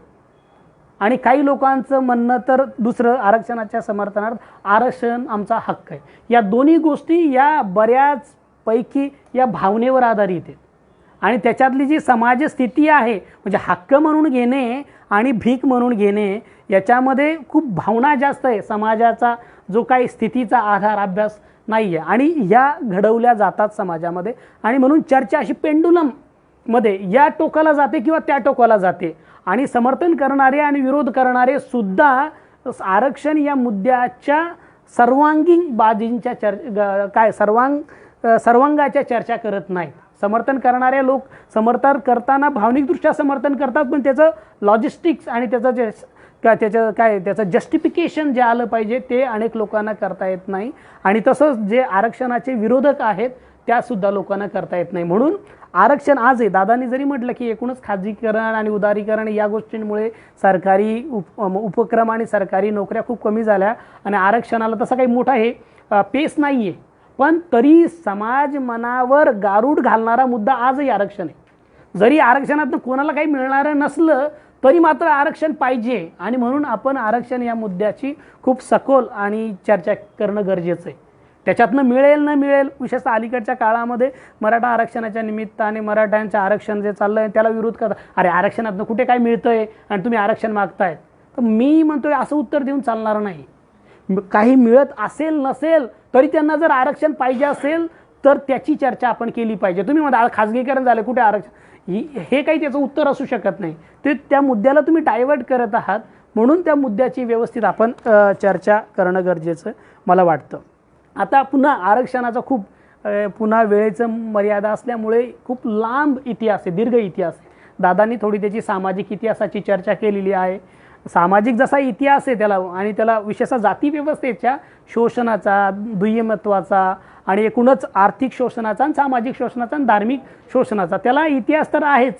आणि काही लोकांचं म्हणणं तर दुसरं, आरक्षणाच्या समर्थनार्थ आरक्षण आमचा हक्क आहे. या दोन्ही गोष्टी या बऱ्याच पैकी या भावनेवर आधारित आहेत. आणि त्याच्यातली जी समाज स्थिती आहे म्हणजे हक्क म्हणून घेणे आणि भीक म्हणून घेणे याच्यामध्ये खूप भावना जास्त आहे. समाजाचा जो काही स्थितीचा आधार अभ्यास नाही आहे आणि या घडवल्या जातात समाजामध्ये. आणि म्हणून चर्चा अशी पेंडुलममध्ये या टोकाला जाते किंवा त्या टोकाला जाते. आणि समर्थन करणारे आणि विरोध करणारे सुद्धा आरक्षण या मुद्द्याच्या सर्वांगीण बाबींच्या सर्वांगाच्या चर्चा करत नाहीत. समर्थन करणारे लोक समर्थन करताना भावनिकदृष्ट्या समर्थन करतात, पण त्याचं लॉजिस्टिक्स आणि त्याचं जस्टिफिकेशन जे आलं पाहिजे ते अनेक लोकांना करता येत नाही. आणि तसंच जे आरक्षणाचे विरोधक आहेत त्यासुद्धा लोकांना करता येत नाही. म्हणून आरक्षण आज आहे. दादांनी जरी म्हटलं की एकूणच खाजगीकरण आणि उदारीकरण या गोष्टींमुळे सरकारी उपक्रम आणि सरकारी नोकऱ्या खूप कमी झाल्या आणि आरक्षणाला तसं काही मोठा हे पेस नाही आहे, पण तरी समाज मनावर गारूड घालणारा मुद्दा आजही आरक्षण आहे. जरी आरक्षणातून कोणाला काही मिळणारं नसलं तरी मात्र आरक्षण पाहिजे आणि म्हणून आपण आरक्षण या मुद्द्याची खूप सखोल आणि चर्चा करणं गरजेचं आहे. त्याच्यातनं मिळेल न मिळेल, विशेषतः अलीकडच्या काळामध्ये मराठा आरक्षणाच्या निमित्ताने मराठ्यांचं आरक्षण जे चाललं आहे त्याला विरोध करतात. अरे आरक्षणातनं कुठे काय मिळतं आहे आणि तुम्ही आरक्षण मागताय. तर मी म्हणतोय असं उत्तर देऊन चालणार नाही. काही मिळत असेल नसेल तरी त्यांना जर आरक्षण पाहिजे असेल तर त्याची चर्चा आपण केली पाहिजे. तुम्ही म्हणता खाजगीकरण झालं कुठे आरक्षण, हे काही त्याचं उत्तर असू शकत नाही. ते त्या मुद्द्याला तुम्ही डायव्हर्ट करत आहात. म्हणून त्या मुद्द्याची व्यवस्थित आपण चर्चा करणं गरजेचं मला वाटतं. आता पुन्हा आरक्षणाचा खूप पुन्हा वेळेचं मर्यादा असल्यामुळे खूप लांब इतिहास आहे, दीर्घ इतिहास आहे. दादांनी थोडी त्याची सामाजिक इतिहासाची चर्चा केलेली आहे. सामाजिक जसा इतिहास आहे त्याला आणि त्याला विशेषतः जाती व्यवस्थेच्या शोषणाचा, दुय्यमत्वाचा आणि एकूणच आर्थिक शोषणाचा आणि सामाजिक शोषणाचा आणि धार्मिक शोषणाचा त्याला इतिहास तर आहेच.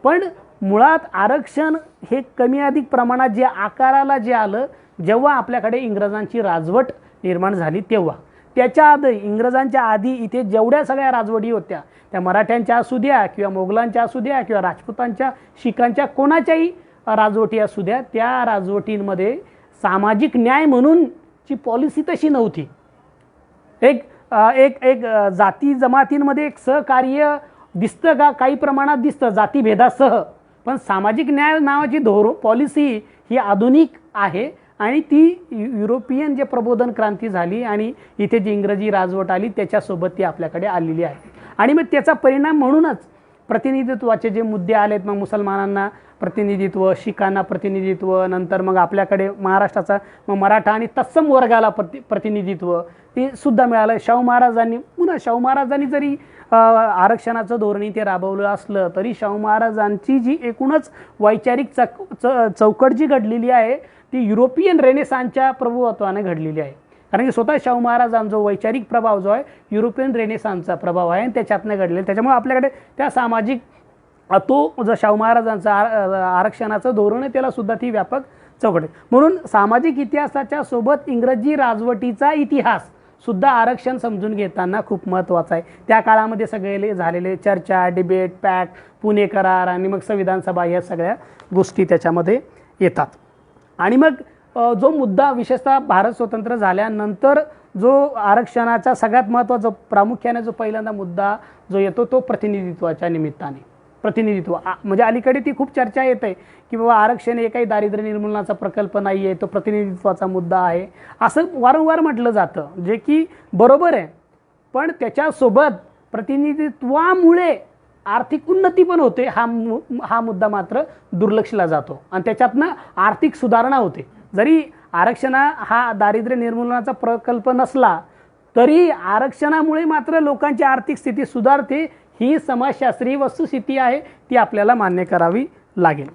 पण मुळात आरक्षण हे कमी अधिक प्रमाणात जे आकाराला जे आलं जेव्हा आपल्याकडे इंग्रजांची राजवट निर्माण झाली तेव्हा. त्याच्या आधी इंग्रजांच्या आधी इथे जेवढ्या सगळ्या राजवटी होत्या त्या मराठ्यांच्या असू द्या किंवा मोगलांच्या असू द्या किंवा राजपुतांच्या, शिखांच्या, कोणाच्याही राजवटी असू द्या, त्या राजवटींमध्ये सामाजिक न्याय म्हणूनची पॉलिसी तशी नव्हती. एक एक एक जाती जमातींमध्ये एक सहकार्य दिसतं का, काही प्रमाणात दिसतं जातीभेदासह, पण सामाजिक न्याय नावाची पॉलिसी ही आधुनिक आहे आणि ती युरोपियन जे प्रबोधन क्रांती झाली आणि इथे जी इंग्रजी राजवट आली त्याच्यासोबत ती आपल्याकडे आलेली आहे. आणि मग त्याचा परिणाम म्हणूनच प्रतिनिधित्वाचे जे मुद्दे आलेत, मग मुसलमानांना प्रतिनिधित्व, शिखांना प्रतिनिधित्व, नंतर मग आपल्याकडे महाराष्ट्राचा मग मराठा आणि तत्सम वर्गाला प्रतिनिधित्व ते सुद्धा मिळालं. शाहू महाराजांनी जरी आरक्षणाचं धोरण ते राबवलं असलं तरी शाहू महाराजांची जी एकूणच वैचारिक चौकट जी घडलेली आहे ती युरोपियन रेनेसांच्या प्रभुत्वाने घडलेली आहे. कारण की स्वतः शाहू महाराजांचा जो वैचारिक प्रभाव जो आहे युरोपियन रेनेसांचा प्रभाव आहे आणि त्याच्यातनं घडलेला. त्याच्यामुळे आपल्याकडे त्या सामाजिक तो जो शाहू महाराजांचा आरक्षणाचं धोरण आहे त्याला सुद्धा ती व्यापक चौकट आहे. म्हणून सामाजिक इतिहासाच्या सोबत इंग्रजी राजवटीचा इतिहास सुद्धा आरक्षण समजून घेताना खूप महत्त्वाचं आहे. त्या काळामध्ये सगळे झालेले चर्चा, डिबेट, पॅक्ट, पुणे करार आणि मग संविधान सभा या सगळ्या गोष्टी त्याच्यामध्ये येतात. आणि मग जो मुद्दा विशेषतः भारत स्वतंत्र झाल्यानंतर जो आरक्षणाचा सगळ्यात महत्त्वाचा प्रामुख्याने जो पहिल्यांदा मुद्दा जो येतो तो प्रतिनिधित्वाच्या निमित्ताने. प्रतिनिधित्व म्हणजे अलीकडे ती खूप चर्चा येते की बाबा आरक्षण हे काही दारिद्र्य निर्मूलनाचा प्रकल्प नाही आहे, तो प्रतिनिधित्वाचा मुद्दा आहे असं वारंवार म्हटलं जातं, जे की बरोबर आहे. पण त्याच्यासोबत प्रतिनिधित्वामुळे आर्थिक उन्नती पण होते हा मुद्दा मात्र दुर्लक्षला जातो आणि त्याच्यातनं आर्थिक सुधारणा होते. जरी आरक्षण हा दारिद्र्य निर्मूलनाचा प्रकल्प नसला तरी आरक्षणामुळे मात्र लोकांची आर्थिक स्थिती सुधारते. ही समाजशास्त्रीय वस्तुस्थिती आहे, ती आपल्याला मान्य करावी लागेल.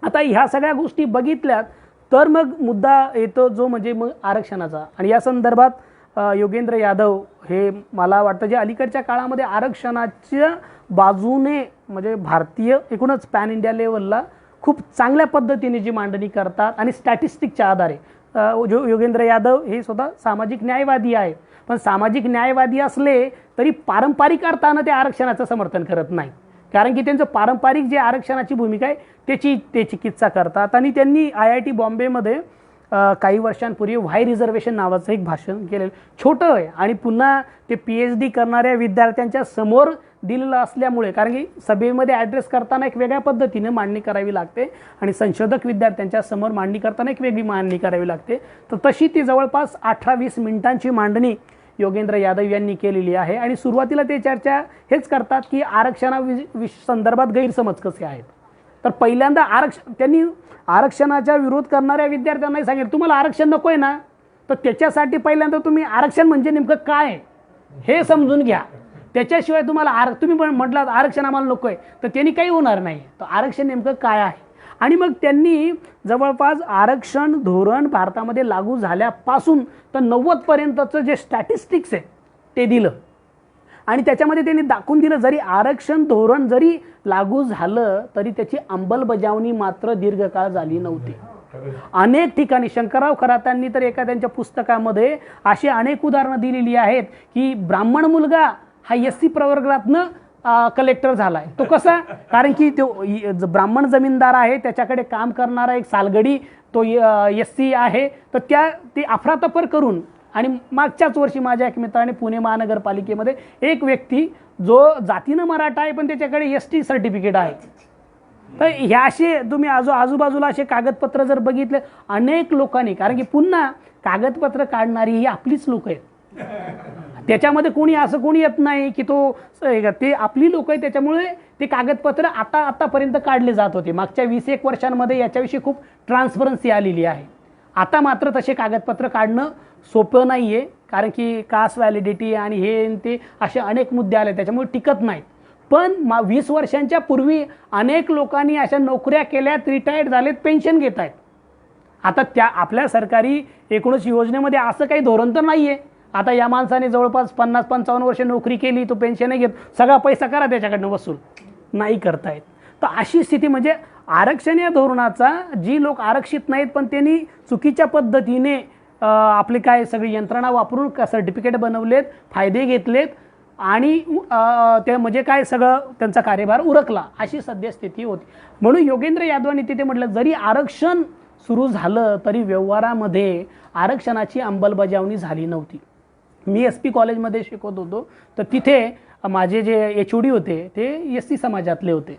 आता ह्या सगळ्या गोष्टी बघितल्यात तर मग मुद्दा येतो जो म्हणजे मग आरक्षणाचा. आणि या संदर्भात योगेंद्र यादव हे मला वाटतं जे अलीकडच्या काळामध्ये आरक्षणाच्या बाजूने म्हणजे भारतीय एकूणच पॅन इंडिया लेवलला खूप चांगल्या पद्धतीने जी मांडणी करतात आणि स्टॅटिस्टिकच्या आधारे. योगेंद्र यादव हे स्वतः सामाजिक न्यायवादी आहे, पण सामाजिक न्यायवादी असले तरी पारंपरिक अर्थानं ते आरक्षणाचं समर्थन करत नाही. कारण की त्यांचं पारंपरिक जे आरक्षणाची भूमिका आहे ते चिकित्सा करतात. आणि त्यांनी IIT बॉम्बेमध्ये काही वर्षांपूर्वी व्हाय रिझर्वेशन नावाचं एक भाषण केलेलं, छोटं आहे आणि पुन्हा ते PhD करणाऱ्या विद्यार्थ्यांच्या समोर दिलेलं असल्यामुळे, कारण की सभेमध्ये ॲड्रेस करताना एक वेगळ्या पद्धतीने मांडणी करावी लागते आणि संशोधक विद्यार्थ्यांच्या समोर मांडणी करताना एक वेगळी मांडणी करावी लागते. तर तशी ती जवळपास 18-20 मिनिटांची मांडणी योगेंद्र यादव यांनी केलेली आहे. आणि सुरुवातीला ते चर्चा हेच करतात की संदर्भात गैरसमज कसे आहेत. तर पहिल्यांदा त्यांनी आरक्षणाचा विरोध करणाऱ्या विद्यार्थ्यांनाही सांगितलं तुम्हाला आरक्षण नको आहे ना, तर त्याच्यासाठी पहिल्यांदा तुम्ही आरक्षण म्हणजे नेमकं काय हे समजून घ्या. त्याच्याशिवाय तुम्हाला तुम्ही म्हटलात आरक्षण आम्हाला नको आहे तर त्यांनी काही होणार नाही. तर आरक्षण नेमकं काय आहे. आणि मग त्यांनी जवळपास आरक्षण धोरण भारतामध्ये लागू झाल्यापासून तर 90 पर्यंतचं जे स्टॅटिस्टिक्स आहे ते दिलं. आणि त्याच्यामध्ये त्यांनी दाखवून दिलं, जरी आरक्षण धोरण जरी लागू झालं तरी त्याची अंमलबजावणी मात्र दीर्घकाळ झाली नव्हती. अनेक ठिकाणी शंकरराव खरातांनी तर एका त्यांच्या पुस्तकामध्ये अशी अनेक उदाहरणं दिलेली आहेत की ब्राह्मण मुलगा हा SC प्रवर्गातनं कलेक्टर झालाय. तो कसा? कारण की तो ब्राह्मण जमीनदार आहे, त्याच्याकडे काम करणारा एक सालगडी तो SC आहे. तर ते अफरातफर करून, आणि मागच्याच वर्षी माझ्या एक मित्राने पुणे महानगरपालिकेमध्ये एक व्यक्ती जो जातीनं मराठा आहे पण त्याच्याकडे ST सर्टिफिकेट आहे. तर ह्या असे तुम्ही आजूबाजूला असे कागदपत्र जर बघितले अनेक लोकांनी, कारण की पुन्हा कागदपत्र काढणारी ही आपलीच लोक आहेत. त्याच्यामध्ये कोणी असं कोणी येत नाही की ते आपली लोक आहेत. त्याच्यामुळे ते कागदपत्र आतापर्यंत काढले जात होते. मागच्या 20-1 वर्षांमध्ये याच्याविषयी खूप ट्रान्सपरन्सी आलेली आहे. आता मात्र तसे कागदपत्र काढणं सोपं नाही आहे, कारण की कास्ट व्हॅलिडिटी आणि हे ते असे अनेक मुद्दे आले, त्याच्यामुळे टिकत नाहीत. पण 20 वर्षांच्या पूर्वी अनेक लोकांनी अशा नोकऱ्या केल्यात, रिटायर्ड झालेत, पेन्शन घेत आहेत. आता आपल्या सरकारी एकूणच योजनेमध्ये असं काही धोरण तर नाही आहे. आता या माणसाने जवळपास 50-55 वर्ष नोकरी केली, तो पेन्शन घेत, सगळा पैसा करा त्याच्याकडनं वसूल, नाही करतायत. तर अशी स्थिती म्हणजे आरक्षण या धोरणाचा, जी लोक आरक्षित नाहीत पण त्यांनी चुकीच्या पद्धतीने आपली काय सगळी यंत्रणा वापरून सर्टिफिकेट बनवलेत, फायदे घेतलेत आणि ते म्हणजे काय सगळं त्यांचा कार्यभार उरकला, अशी सद्यस्थिती होती. म्हणून योगेंद्र यादवांनी तिथे म्हटलं, जरी आरक्षण सुरू झालं तरी व्यवहारामध्ये आरक्षणाची अंमलबजावणी झाली नव्हती. मी SP कॉलेजमध्ये शिकवत होतो, तर तिथे माझे जे HOD होते ते SC समाजातले होते.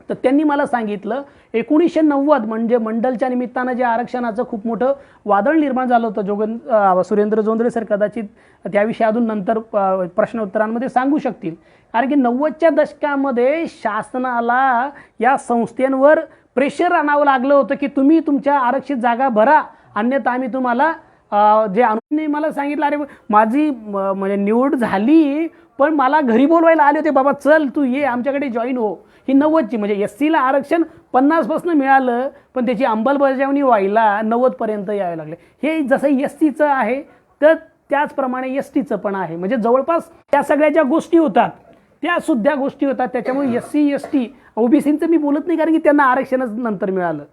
तर त्यांनी मला सांगितलं 1990 म्हणजे मंडलच्या निमित्तानं जे आरक्षणाचं खूप मोठं वादळ निर्माण झालं होतं. सुरेंद्र जोंधळे सर कदाचित त्याविषयी अजून नंतर प्रश्न उत्तरांमध्ये सांगू शकतील. कारण की 90च्या दशकामध्ये शासनाला या संस्थेंवर प्रेशर आणावं लागलं होतं की तुम्ही तुमच्या आरक्षित जागा भरा, अन्यथा आम्ही तुम्हाला जे अनुने मला सांगितलं, अरे माझी म्हणजे निवड झाली पण मला घरी बोलवायला आले होते, बाबा चल तू ये आमच्याकडे जॉईन हो. ही 90ची म्हणजे SCला आरक्षण 50पासून मिळालं पण त्याची अंमलबजावणी व्हायला 90पर्यंत यावे लागले. हे जसं SCचं आहे तर त्याचप्रमाणे STचं पण आहे. म्हणजे जवळपास त्या सगळ्या ज्या गोष्टी होतात त्या सुद्धा गोष्टी होतात. त्याच्यामुळे SC ST OBCचं मी बोलत नाही, कारण की त्यांना आरक्षणच नंतर मिळालं,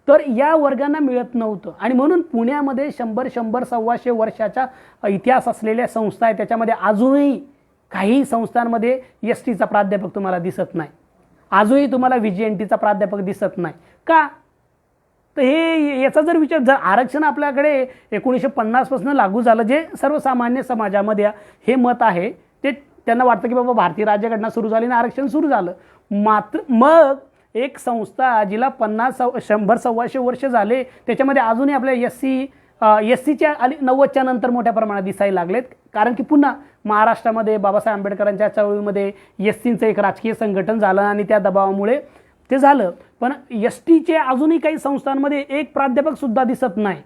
तर या वर्गांना मिळत नव्हतं. आणि म्हणून पुण्यामध्ये 100-125 वर्षाचा इतिहास असलेल्या संस्था आहे. त्याच्यामध्ये अजूनही काही संस्थांमध्ये STचा प्राध्यापक तुम्हाला दिसत नाही, अजूनही तुम्हाला VJNTचा प्राध्यापक दिसत नाही. का? तर याचा जर विचार, जर आरक्षण आपल्याकडे 1950 पासून लागू झालं, जे सर्वसामान्य समाजामध्ये हे मत आहे, ते त्यांना वाटतं की बाबा भारतीय राज्यघटना सुरू झाली आणि आरक्षण सुरू झालं. मात्र मग एक संस्था जिला 100-125 वर्ष झाले, त्याच्यामध्ये अजूनही आपल्या SCच्या 90च्या नंतर मोठ्या प्रमाणात दिसायला लागलेत. कारण की पुन्हा महाराष्ट्रामध्ये बाबासाहेब आंबेडकरांच्या चळवळीमध्ये SCचं एक राजकीय संघटन झालं आणि त्या दबावामुळे ते झालं. पण STचे अजूनही काही संस्थांमध्ये एक प्राध्यापक सुद्धा दिसत नाही.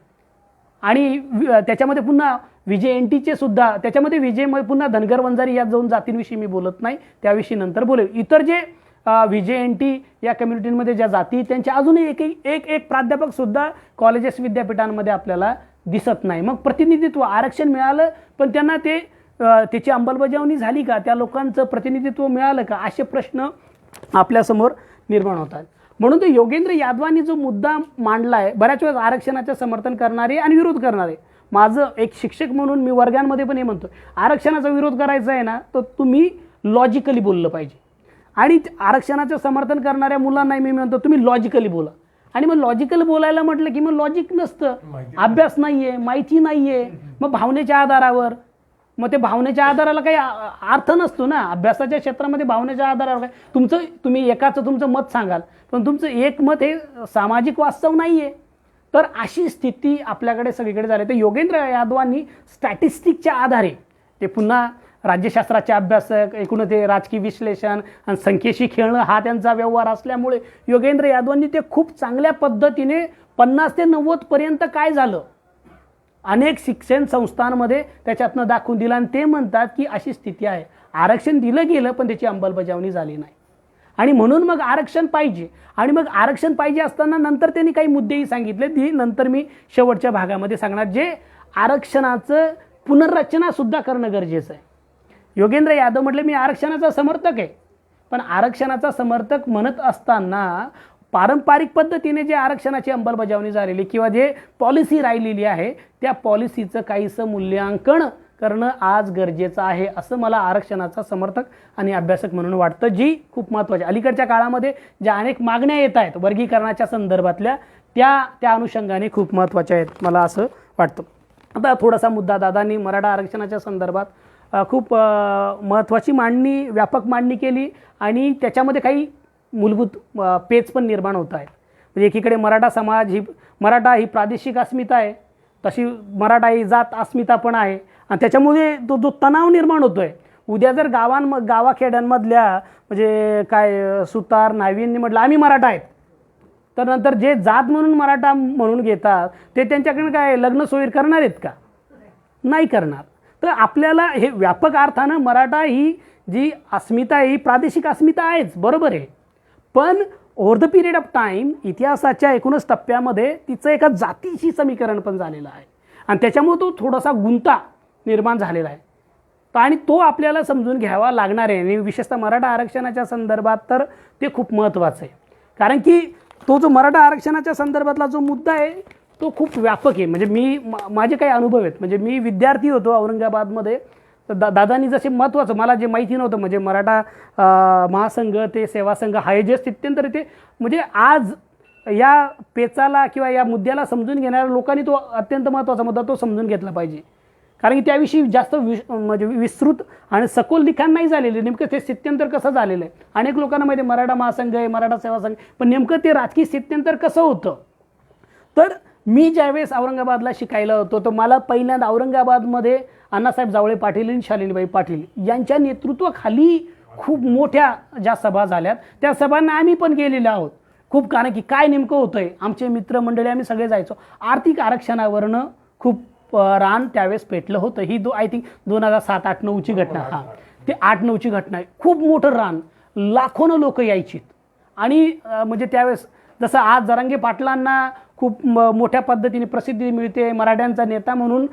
आणि त्याच्यामध्ये पुन्हा VJNTचे सुद्धा, त्याच्यामध्ये विजयमध्ये पुन्हा धनगर वंजारी या 2 जातींविषयी मी बोलत नाही, त्याविषयी नंतर बोलेल. इतर जे VJNT या कम्युनिटीमध्ये ज्या जाती, त्यांचे अजूनही एक प्राध्यापक सुद्धा कॉलेजेस विद्यापीठांमध्ये आपल्याला दिसत नाही. मग प्रतिनिधित्व, आरक्षण मिळालं पण त्यांना त्याची अंमलबजावणी झाली का, त्या लोकांचं प्रतिनिधित्व मिळालं का, असे प्रश्न आपल्यासमोर निर्माण होतात. म्हणून तो योगेंद्र यादवांनी जो मुद्दा मांडला आहे, बऱ्याच वेळेस आरक्षणाचं समर्थन करणारे आणि विरोध करणारे, माझं एक शिक्षक म्हणून मी वर्गांमध्ये पण हे म्हणतो, आरक्षणाचा विरोध करायचा आहे ना तर तुम्ही लॉजिकली बोललं पाहिजे. आणि आरक्षणाचं समर्थन करणाऱ्या मुलांना मी म्हणतो तुम्ही लॉजिकली बोला. आणि मग लॉजिकल बोलायला म्हटलं की मग लॉजिक नसतं, अभ्यास नाहीये, माहिती नाहीये, मग भावनेच्या आधारावर, मग ते भावनेच्या आधाराला काही अर्थ नसतो ना. अभ्यासाच्या क्षेत्रामध्ये भावनेच्या आधारावर काय, तुम्ही एकाचं तुमचं मत सांगाल पण तुमचं एक मत हे सामाजिक वास्तव नाहीये. तर अशी स्थिती आपल्याकडे सगळीकडे झाली. तर योगेंद्र यादवांनी स्टॅटिस्टिकच्या आधारे, ते पुन्हा राज्यशास्त्राचे अभ्यासक, एकूण ते राजकीय विश्लेषण आणि संख्येशी खेळणं हा त्यांचा व्यवहार असल्यामुळे योगेंद्र यादवांनी ते खूप चांगल्या पद्धतीने 50 ते 90 पर्यंत काय झालं अनेक शिक्षण संस्थांमध्ये त्याच्यातनं दाखवून दिलं. आणि ते म्हणतात की अशी स्थिती आहे, आरक्षण दिलं गेलं पण त्याची अंमलबजावणी झाली नाही. आणि म्हणून मग आरक्षण पाहिजे. आणि मग आरक्षण पाहिजे असताना नंतर त्यांनी काही मुद्देही सांगितले, ती नंतर मी शेवटच्या भागामध्ये सांगणार. जे आरक्षणाचं पुनर्रचना सुद्धा करणं गरजेचं आहे. योगेंद्र यादव म्हटले मी आरक्षणाचा समर्थक आहे, पण आरक्षणाचा समर्थक म्हणत असताना पारंपरिक पद्धतीने जे आरक्षणाची अंमलबजावणी झालेली किंवा जे पॉलिसी राहिलेली आहे त्या पॉलिसीचं काहीसं मूल्यांकन करणं आज गरजेचं आहे, असं मला आरक्षणाचा समर्थक आणि अभ्यासक म्हणून वाटतं, जी खूप महत्त्वाची. अलीकडच्या काळामध्ये ज्या अनेक मागण्या येत आहेत वर्गीकरणाच्या संदर्भातल्या त्या अनुषंगाने खूप महत्त्वाच्या आहेत, मला असं वाटतं. आता थोडासा मुद्दा दादांनी मराठा आरक्षणाच्या संदर्भात खूप महत्त्वाची मांडणी, व्यापक मांडणी केली आणि त्याच्यामध्ये काही मूलभूत पेच पण निर्माण होत आहेत. म्हणजे एकीकडे मराठा समाज मराठा ही प्रादेशिक अस्मिता आहे, तशी मराठा ही जात अस्मिता पण आहे आणि त्याच्यामुळे जो तणाव निर्माण होतो आहे. उद्या जर गावाखेड्यांमधल्या म्हणजे काय सुतार न्हावींनी म्हटलं आम्ही मराठा आहेत, तर नंतर जे जात म्हणून मराठा म्हणून घेतात ते त्यांच्याकडे काय लग्न सोयीर करणार आहेत का? नाही करणार. तर आपल्याला हे व्यापक अर्थानं मराठा ही जी अस्मिता आहे ही प्रादेशिक अस्मिता आहेच, बरोबर आहे, पण over the period of time इतिहासाच्या एकूणच टप्प्यामध्ये तिचं एका जातीशी समीकरण पण झालेलं आहे आणि त्याच्यामुळे तो थोडासा गुंता निर्माण झालेला आहे आणि तो आपल्याला समजून घ्यावा लागणार आहे. आणि विशेषतः मराठा आरक्षणाच्या संदर्भात तर ते खूप महत्त्वाचं आहे, कारण की तो जो मराठा आरक्षणाच्या संदर्भातला जो मुद्दा आहे तो खूप व्यापक आहे. म्हणजे माझे काही अनुभव आहेत, म्हणजे मी विद्यार्थी होतो औरंगाबादमध्ये, तर दादांनी जसे महत्त्वाचं मला जे माहिती नव्हतं म्हणजे मराठा महासंघ ते सेवा संघ हा जे स्थित्यंतर ते म्हणजे आज या पेचाला किंवा या मुद्द्याला समजून घेणाऱ्या लोकांनी तो अत्यंत महत्त्वाचा मुद्दा तो समजून घेतला पाहिजे, कारण की त्याविषयी जास्त म्हणजे विस्तृत आणि सखोल लिखाण नाही झालेले. नेमकं ते स्थित्यंतर कसं झालेलं आहे अनेक लोकांना माहिती आहे, मराठा महासंघ आहे, मराठा सेवा संघ, पण नेमकं ते राजकीय स्थित्यंतर कसं होतं. तर मी ज्यावेळेस औरंगाबादला शिकायला होतो तर मला पहिल्यांदा औरंगाबादमध्ये अण्णासाहेब जावळे पाटील आणि शालिनीबाई पाटील यांच्या नेतृत्वाखाली खूप मोठ्या ज्या सभा झाल्यात त्या सभांना आम्ही पण गेलेलो आहोत खूप, कारण की काय नेमकं होतंय आमचे मित्रमंडळी आम्ही सगळे जायचो. आर्थिक आरक्षणावरनं खूप रान त्यावेळेस पेटलं होतं. ही आय थिंक 2007-8-9ची घटना, हां ते 8-9ची घटना आहे. खूप मोठं रान, लाखोनं लोक यायची आणि म्हणजे त्यावेळेस जसं आज जरांगे पाटलांना खूप मोठ्या पद्धतीने प्रसिद्धी मिळते, मराठ्यांचा नेता म्हणून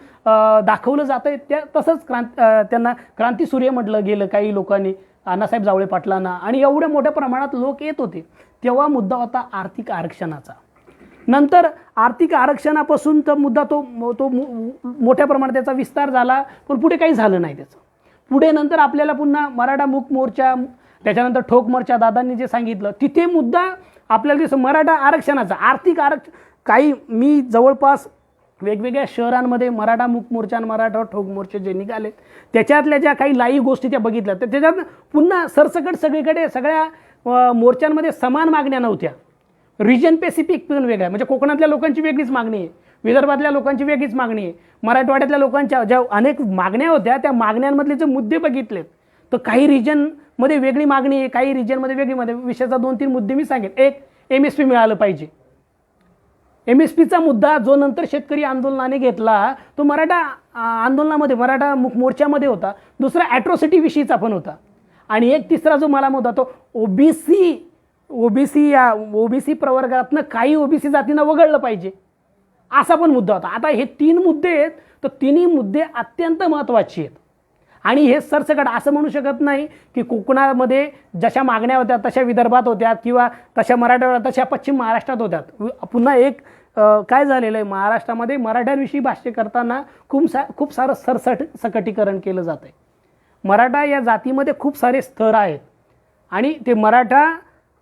दाखवलं जातं आहे, तसंच त्यांना क्रांतीसूर्य म्हटलं गेलं काही लोकांनी अण्णासाहेब जावळे पाटलांना, आणि एवढ्या मोठ्या प्रमाणात लोक येत होते. तेव्हा मुद्दा होता आर्थिक आरक्षणाचा. नंतर आर्थिक आरक्षणापासून तर मुद्दा तो मोठ्या प्रमाणात त्याचा विस्तार झाला, पण पुढे काही झालं नाही त्याचं. पुढे नंतर आपल्याला पुन्हा मराठा मूक मोर्चा, त्याच्यानंतर ठोक मोर्चा, दादांनी जे सांगितलं तिथे मुद्दा आपल्याला दिसतो मराठा आरक्षणाचा. आर्थिक काही मी जवळपास वेगवेगळ्या शहरांमध्ये मराठा मूक मोर्चा आणि मराठा ठोक मोर्चे जे निघाले त्याच्यातल्या ज्या काही लाईव्ह गोष्टी त्या बघितल्या, तर त्याच्यात पुन्हा सरसकट सगळीकडे सगळ्या मोर्चांमध्ये समान मागण्या नव्हत्या. रिजन पेसिफिक पण वेगळ्या, म्हणजे कोकणातल्या लोकांची वेगळीच मागणी आहे, विदर्भातल्या लोकांची वेगळीच मागणी आहे, मराठवाड्यातल्या लोकांच्या ज्या अनेक मागण्या होत्या त्या मागण्यांमधले जे मुद्दे बघितलेत तर काही रिजनमध्ये वेगळी मागणी आहे, काही रिजनमध्ये वेगळी मध्ये. विषयाचा 2-3 मुद्दे मी सांगेन. एक, MSP मिळालं पाहिजे. MSPचा मुद्दा जो नंतर शेतकरी आंदोलनाने घेतला तो मराठा आंदोलनामध्ये, मराठा मोर्चामध्ये होता. दुसरा ॲट्रॉसिटी विषयीचा पण होता. आणि एक तिसरा जो मला मुद्दा तो ओबीसी प्रवर्गातनं काही ओबीसी जातींना वगळलं पाहिजे असा पण मुद्दा होता. आता हे 3 मुद्दे आहेत, तर तिन्ही मुद्दे अत्यंत महत्त्वाचे आहेत आणि हे सरसकट असं म्हणू शकत नाही की कोकणामध्ये जशा मागण्या होत्या तशा विदर्भात होत्या किंवा तशा मराठवाड्यात तशा पश्चिम महाराष्ट्रात होत्यात. पुन्हा एक काय झालेलं आहे, महाराष्ट्रामध्ये मराठ्यांविषयी भाष्य करताना खूप सारं सरसकटीकरण केलं जातं आहे. मराठा या जातीमध्ये खूप सारे स्तर आहेत आणि ते मराठा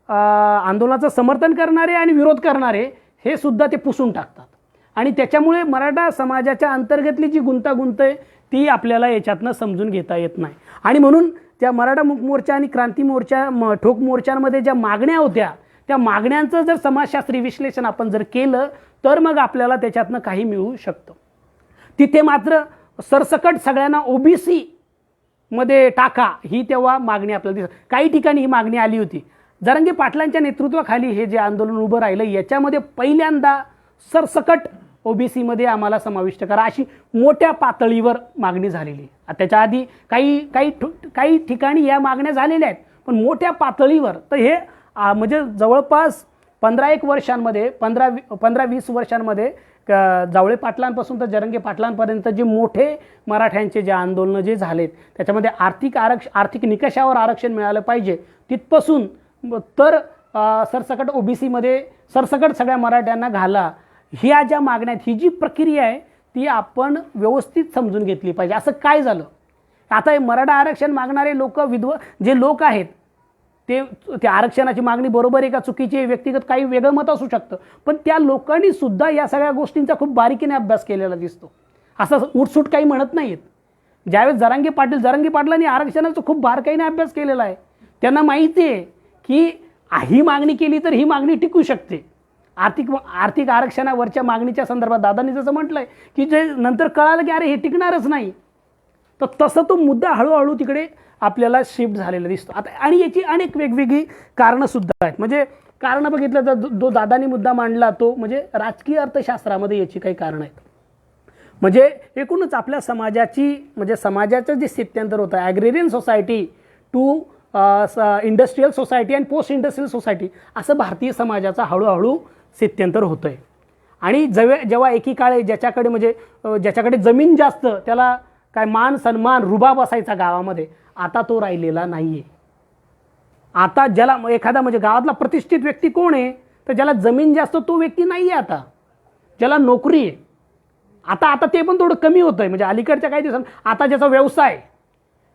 आंदोलनाचं समर्थन करणारे आणि विरोध करणारे हे सुद्धा ते पुसून टाकतात आणि त्याच्यामुळे मराठा समाजाच्या अंतर्गतली जी गुंतागुंत आहे ती आपल्याला याच्यातनं समजून घेता येत नाही. आणि म्हणून त्या मराठा मूक मोर्चा आणि क्रांती मोर्चा ठोक मोर्चांमध्ये ज्या मागण्या होत्या त्या मागण्यांचं जर समाजशास्त्रीय विश्लेषण आपण जर केलं तर मग आपल्याला त्याच्यातनं काही मिळू शकतं. तिथे मात्र सरसकट सगळ्यांना OBC मध्ये टाका ही तेव्हा मागणी आपल्याला दिसत. काही ठिकाणी ही मागणी आली होती. जरांगे पाटलांच्या नेतृत्वाखाली हे जे आंदोलन उभं राहिलं याच्यामध्ये पहिल्यांदा सरसकट OBC मध्ये आम्हाला समाविष्ट करा अशी मोठ्या पातळीवर मागणी झालेली. त्याच्या आधी काही ठिकाणी या मागण्या झालेल्या आहेत, पण मोठ्या पातळीवर. तर हे म्हणजे जवळपास 15-20 वर्षांमध्ये जावळे पाटलांपासून तर जरंगे पाटलांपर्यंत जे मोठे मराठ्यांचे जे आंदोलनं जे झालेत त्याच्यामध्ये आर्थिक निकषावर आरक्षण मिळालं पाहिजे तिथपासून तर सरसकट ओबीसीमध्ये सरसकट सगळ्या मराठ्यांना घाला, ह्या ज्या मागण्या आहेत, ही जी प्रक्रिया आहे ती आपण व्यवस्थित समजून घेतली पाहिजे. असं काय झालं आता हे मराठा आरक्षण मागणारे लोक जे लोक आहेत ते आरक्षणाची मागणी बरोबर आहे का चुकीची आहे, व्यक्तिगत काही वेगळं मत असू शकतं, पण त्या लोकांनी सुद्धा या सगळ्या गोष्टींचा खूप बारीकीने अभ्यास केलेला दिसतो. असं उठसूट काही म्हणत नाहीत. ज्यावेळेस जरांगे पाटलांनी आरक्षणाचा खूप बारकाईने अभ्यास केलेला आहे. त्यांना माहिती आहे की ही मागणी केली तर ही मागणी टिकू शकते. आर्थिक आरक्षणावरच्या मागणीच्या संदर्भात दादांनी जसं म्हटलंय की जे नंतर कळालं की अरे हे टिकणारच नाही, तर तसं तो मुद्दा हळूहळू तिकडे आपल्याला शिफ्ट झालेला दिसतो. आता आणि याची अनेक वेगवेगळी कारणंसुद्धा आहेत. म्हणजे कारणं बघितलं तर जो दादांनी मुद्दा मांडला तो म्हणजे राजकीय अर्थशास्त्रामध्ये याची काही कारणं आहेत. म्हणजे एकूणच आपल्या समाजाचं जे स्थित्यंतर होतं agrarian society to industrial society and post industrial society असं भारतीय समाजाचा हळूहळू स्थित्यंतर होतं आहे. आणि जेव्हा एकीकाळे ज्याच्याकडे जमीन जास्त त्याला काय मान सन्मान रुबाब असायचा गावामध्ये, आता तो राहिलेला नाही आहे. आता ज्याला एखादा म्हणजे गावातला प्रतिष्ठित व्यक्ती कोण आहे तर ज्याला जमीन जास्त तो व्यक्ती नाही आहे. आता ज्याला नोकरी आहे आता ते पण थोडं कमी होतं आहे. म्हणजे अलीकडच्या काही दिवसांत आता ज्याचा व्यवसाय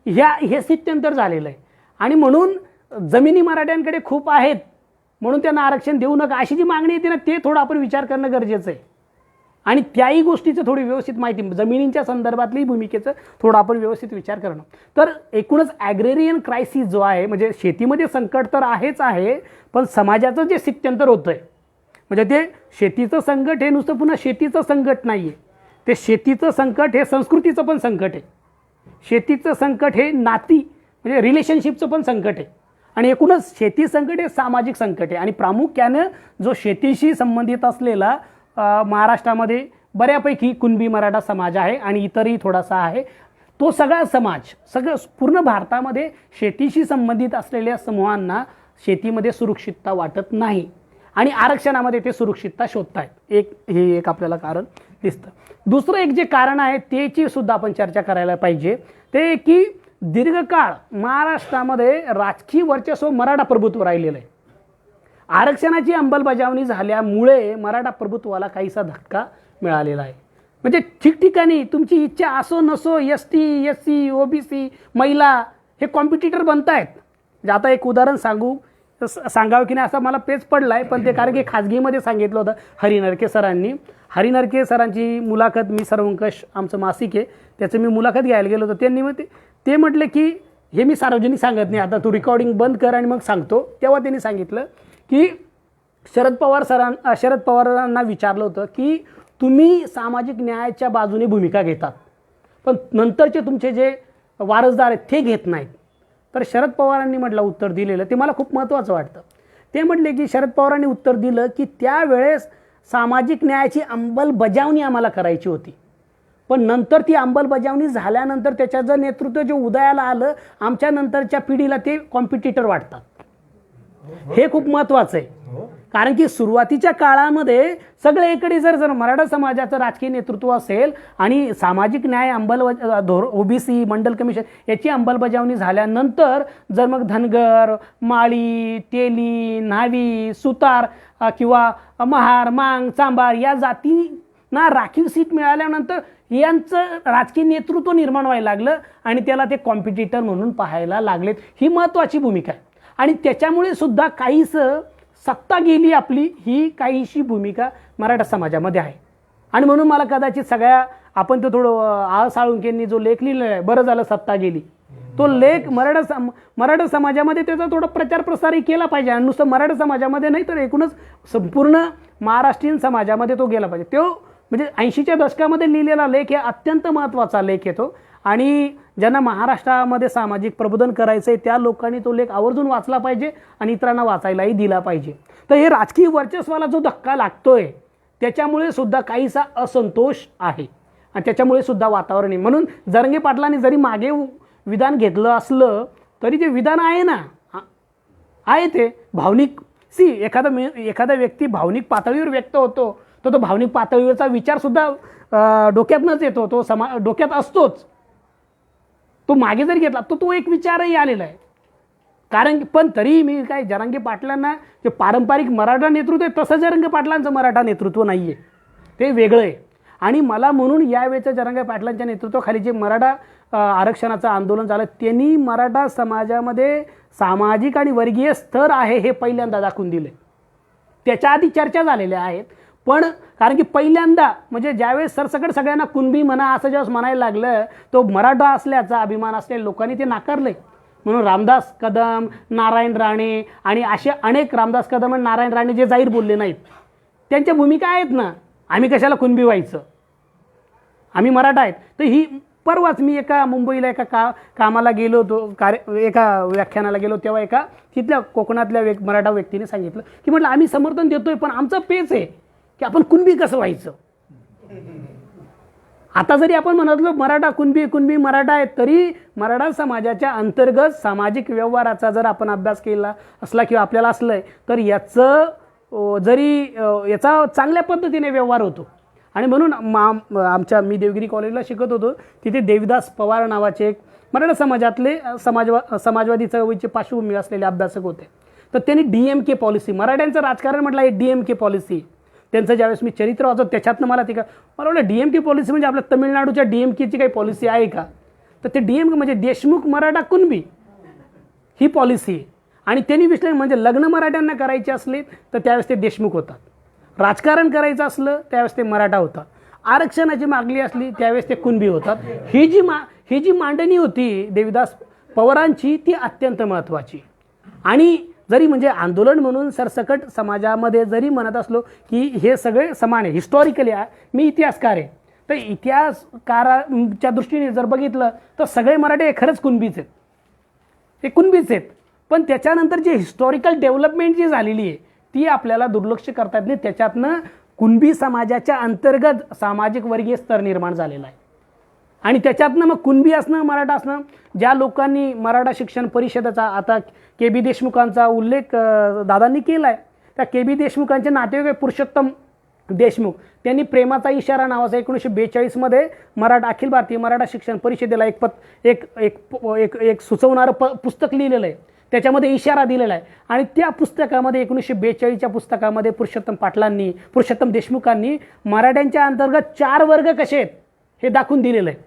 हे स्थित्यंतर झालेलं आहे. आणि म्हणून जमिनी मराठ्यांकडे खूप आहेत म्हणून त्यांना आरक्षण देऊ नका अशी जी मागणी येते ना ते थोडं आपण विचार करणं गरजेचं आहे. आणि त्याही गोष्टीचं थोडी व्यवस्थित माहिती जमिनींच्या संदर्भातली भूमिकेचं थोडं आपण व्यवस्थित विचार करणं. तर एकूणच ॲग्रेरियन क्रायसिस जो आहे म्हणजे शेतीमध्ये संकट तर आहेच आहे, पण समाजाचं जे स्थित्यंतर होतं आहे म्हणजे ते शेतीचं संकट हे नुसतं पुन्हा शेतीचं संकट नाही आहे, ते शेतीचं संकट हे संस्कृतीचं पण संकट आहे. शेतीचं संकट हे नाती म्हणजे रिलेशनशिपचं पण संकट आहे. आणि एकूणच शेती संकट हे सामाजिक संकट आहे. आणि प्रामुख्यानं जो शेतीशी संबंधित असलेला महाराष्ट्रामध्ये बऱ्यापैकी कुणबी मराठा समाज आहे आणि इतरही थोडासा आहे, तो सगळा समाज पूर्ण भारतामध्ये शेतीशी संबंधित असलेल्या समूहांना शेतीमध्ये सुरक्षितता वाटत नाही आणि आरक्षणामध्ये ते सुरक्षितता शोधतायत. हे एक आपल्याला कारण दिसतं. दुसरं एक जे कारण आहे त्याची सुद्धा आपण चर्चा करायला पाहिजे, ते की दीर्घकाळ महाराष्ट्रामध्ये राजकीय वर्चस्व मराठा प्रभुत्व राहिलेलं आहे. आरक्षणाची अंमलबजावणी झाल्यामुळे मराठा प्रभुत्वाला काहीसा धक्का मिळालेला आहे. म्हणजे ठिकठिकाणी तुमची इच्छा असो नसो ST SC OBC महिला हे कॉम्पिटिटर बनत आहेत. म्हणजे आता एक उदाहरण सांगावं की नाही असं मला पेच पडला आहे, पण ते कारण की खाजगीमध्ये सांगितलं होतं हरी नरके सरांची मुलाखत मी सर्वंकष आमचं मासिक आहे त्याचं मी मुलाखत घ्यायला गेलो होतो. त्यांनी मग ते म्हटले की हे मी सार्वजनिक सांगत नाही, आता तू रेकॉर्डिंग बंद कर आणि मग सांगतो. तेव्हा त्यांनी सांगितलं की शरद पवारांना विचारलं होतं की तुम्ही सामाजिक न्यायाच्या बाजूने भूमिका घेतात पण नंतरचे तुमचे जे वारसदार आहेत ते घेत नाहीत. तर शरद पवारांनी म्हटलं उत्तर दिलेलं ते मला खूप महत्त्वाचं वाटतं. ते म्हटले की शरद पवारांनी उत्तर दिलं की त्यावेळेस सामाजिक न्यायाची अंमलबजावणी आम्हाला करायची होती, पण नंतर ती अंमलबजावणी झाल्यानंतर त्याच्या जर नेतृत्व जे उदयाला आलं आमच्या नंतरच्या पिढीला ते कॉम्पिटिटर वाटतात. हे खूप महत्त्वाचं आहे. कारण की सुरुवातीच्या काळामध्ये सगळीकडे जर मराठा समाजाचं राजकीय नेतृत्व असेल आणि सामाजिक न्याय OBC मंडल कमिशन याची अंमलबजावणी झाल्यानंतर जर मग धनगर, माळी, तेली, न्हावी, सुतार किंवा महार, मांग, चांभार या जातींना राखीव सीट मिळाल्यानंतर यांचं राजकीय नेतृत्व निर्माण व्हायला लागलं आणि त्याला ते कॉम्पिटिटर म्हणून पाहायला लागलेत. ही महत्त्वाची भूमिका आहे. आणि त्याच्यामुळे सुद्धा काहीसं सत्ता गेली आपली ही काहीशी भूमिका मराठा समाजामध्ये आहे. आणि म्हणून मला कदाचित आपण तो थोडं साळुंखेंनी जो लेख लिहिलेला आहे बरं झालं सत्ता गेली, तो लेख मराठा समाजामध्ये त्याचा थोडा प्रचार प्रसारही केला पाहिजे. आणि नुसतं मराठा समाजामध्ये नाही तर एकूणच संपूर्ण महाराष्ट्रीयन समाजामध्ये तो गेला पाहिजे. तो म्हणजे 80च्या दशकामध्ये लिहिलेला लेख हे अत्यंत महत्त्वाचा लेख आहे तो. आणि ज्यांना महाराष्ट्रामध्ये सामाजिक प्रबोधन करायचं आहे त्या लोकांनी तो लेख आवर्जून वाचला पाहिजे आणि इतरांना वाचायलाही दिला पाहिजे. तर हे राजकीय वर्चस्वाला जो धक्का लागतोय त्याच्यामुळे सुद्धा काहीसा असंतोष आहे आणि त्याच्यामुळे सुद्धा वातावरण आहे. म्हणून जरंगे पाटलांनी जरी मागे विधान घेतलं असलं तरी ते विधान आहे ना, आहे ते भावनिक. एखादा व्यक्ती भावनिक पातळीवर व्यक्त होतो तर तो भावनिक पातळीवरचा विचारसुद्धा डोक्यातनंच येतो, तो डोक्यात असतोच. तो मागे जरी घेतला तो एक विचारही आलेला आहे. कारण पण तरी मी काय जरांगे पाटलांना जे पारंपरिक मराठा नेतृत्व आहे तसं जरांगे पाटलांचं मराठा नेतृत्व नाही आहे, ते वेगळं आहे. आणि मला म्हणून यावेळेच्या जरांगे पाटलांच्या नेतृत्वाखाली जे मराठा आरक्षणाचं आंदोलन झालं त्यांनी मराठा समाजामध्ये सामाजिक आणि वर्गीय स्तर आहे हे पहिल्यांदा दाखवून दिले. त्याच्या आधी चर्चा झालेल्या आहेत, पण कारण की पहिल्यांदा म्हणजे ज्यावेळेस सरसकट सगळ्यांना कुणबी म्हणा असं ज्यावेळेस म्हणायला लागलं तो मराठा असल्याचा अभिमान असलेल्या लोकांनी ते नाकारले. म्हणून रामदास कदम, नारायण राणे आणि असे अनेक रामदास कदम आणि नारायण राणे जे जाहीर बोलले नाहीत त्यांच्या भूमिका आहेत ना, आम्ही कशाला कुणबी व्हायचं, आम्ही मराठा आहेत. तर ही परवाच मी मुंबईला कामाला गेलो होतो, एका व्याख्यानाला गेलो, तेव्हा एका तिथल्या कोकणातल्या मराठा व्यक्तीने सांगितलं की म्हटलं आम्ही समर्थन देतोय पण आमचं पेच आहे की आपण कुणबी कसं व्हायचं. आता जरी आपण म्हणतो मराठा कुणबी मराठा आहे, तरी मराठा समाजाच्या अंतर्गत सामाजिक व्यवहाराचा जर आपण अभ्यास केला असला किंवा आपल्याला असलंय तर याचा चांगल्या पद्धतीने व्यवहार होतो. आणि म्हणून मी देवगिरी कॉलेजला शिकत होतो, तिथे देविदास पवार नावाचे एक मराठा समाजातले समाजवादी चळवळीची पार्श्वभूमी असलेले अभ्यासक होते. तर त्यांनी DMK पॉलिसी, मराठ्यांचं राजकारण म्हटलं हे DMK पॉलिसी, त्यांचं ज्यावेळेस मी चरित्र वाचतो त्याच्यातनं मला वाटलं DMK पॉलिसी म्हणजे आपल्या तमिळनाडूच्या DMKची काही पॉलिसी आहे का. तर ते DMK म्हणजे देशमुख मराठा कुणबी ही पॉलिसी. आणि त्यांनी विश्लेषण म्हणजे लग्न मराठ्यांना करायचे असले तर त्यावेळेस ते देशमुख होतात, राजकारण करायचं असलं त्यावेळेस ते मराठा होतात, आरक्षणाची मागणी असली त्यावेळेस ते कुणबी होतात. ही जी मांडणी होती देविदास पवारांची ती अत्यंत महत्त्वाची. आणि जरी म्हणजे आंदोलन म्हणून सरसकट समाजामध्ये जरी म्हणत असलो की हे सगळे समान आहे, हिस्टॉरिकली मी इतिहासकार आहे, तर इतिहासकाराच्या दृष्टीने जर बघितलं तर सगळे मराठे खरंच कुणबीच आहेत, हे कुणबीच आहेत. पण त्याच्यानंतर जी हिस्टॉरिकल डेव्हलपमेंट जी झालेली आहे ती आपल्याला दुर्लक्ष करता येत नाही. त्याच्यातनं कुणबी समाजाच्या अंतर्गत सामाजिक वर्गीय स्तर निर्माण झालेला आहे. आणि त्याच्यातनं मग कुणबी असणं मराठा असणं, ज्या लोकांनी मराठा शिक्षण परिषदेचा आता KB देशमुखांचा उल्लेख दादांनी केला आहे, त्या KB देशमुखांचे नातेवाईक पुरुषोत्तम देशमुख त्यांनी प्रेमाचा इशारा नावाचा 1942 अखिल भारतीय मराठा शिक्षण परिषदेला एक सुचवणारं पुस्तक लिहिलेलं आहे, त्याच्यामध्ये इशारा दिलेला आहे. आणि त्या पुस्तकामध्ये 1942च्या पुस्तकामध्ये पुरुषोत्तम देशमुखांनी मराठ्यांच्या अंतर्गत 4 वर्ग कसे आहेत हे दाखवून दिलेलं आहे.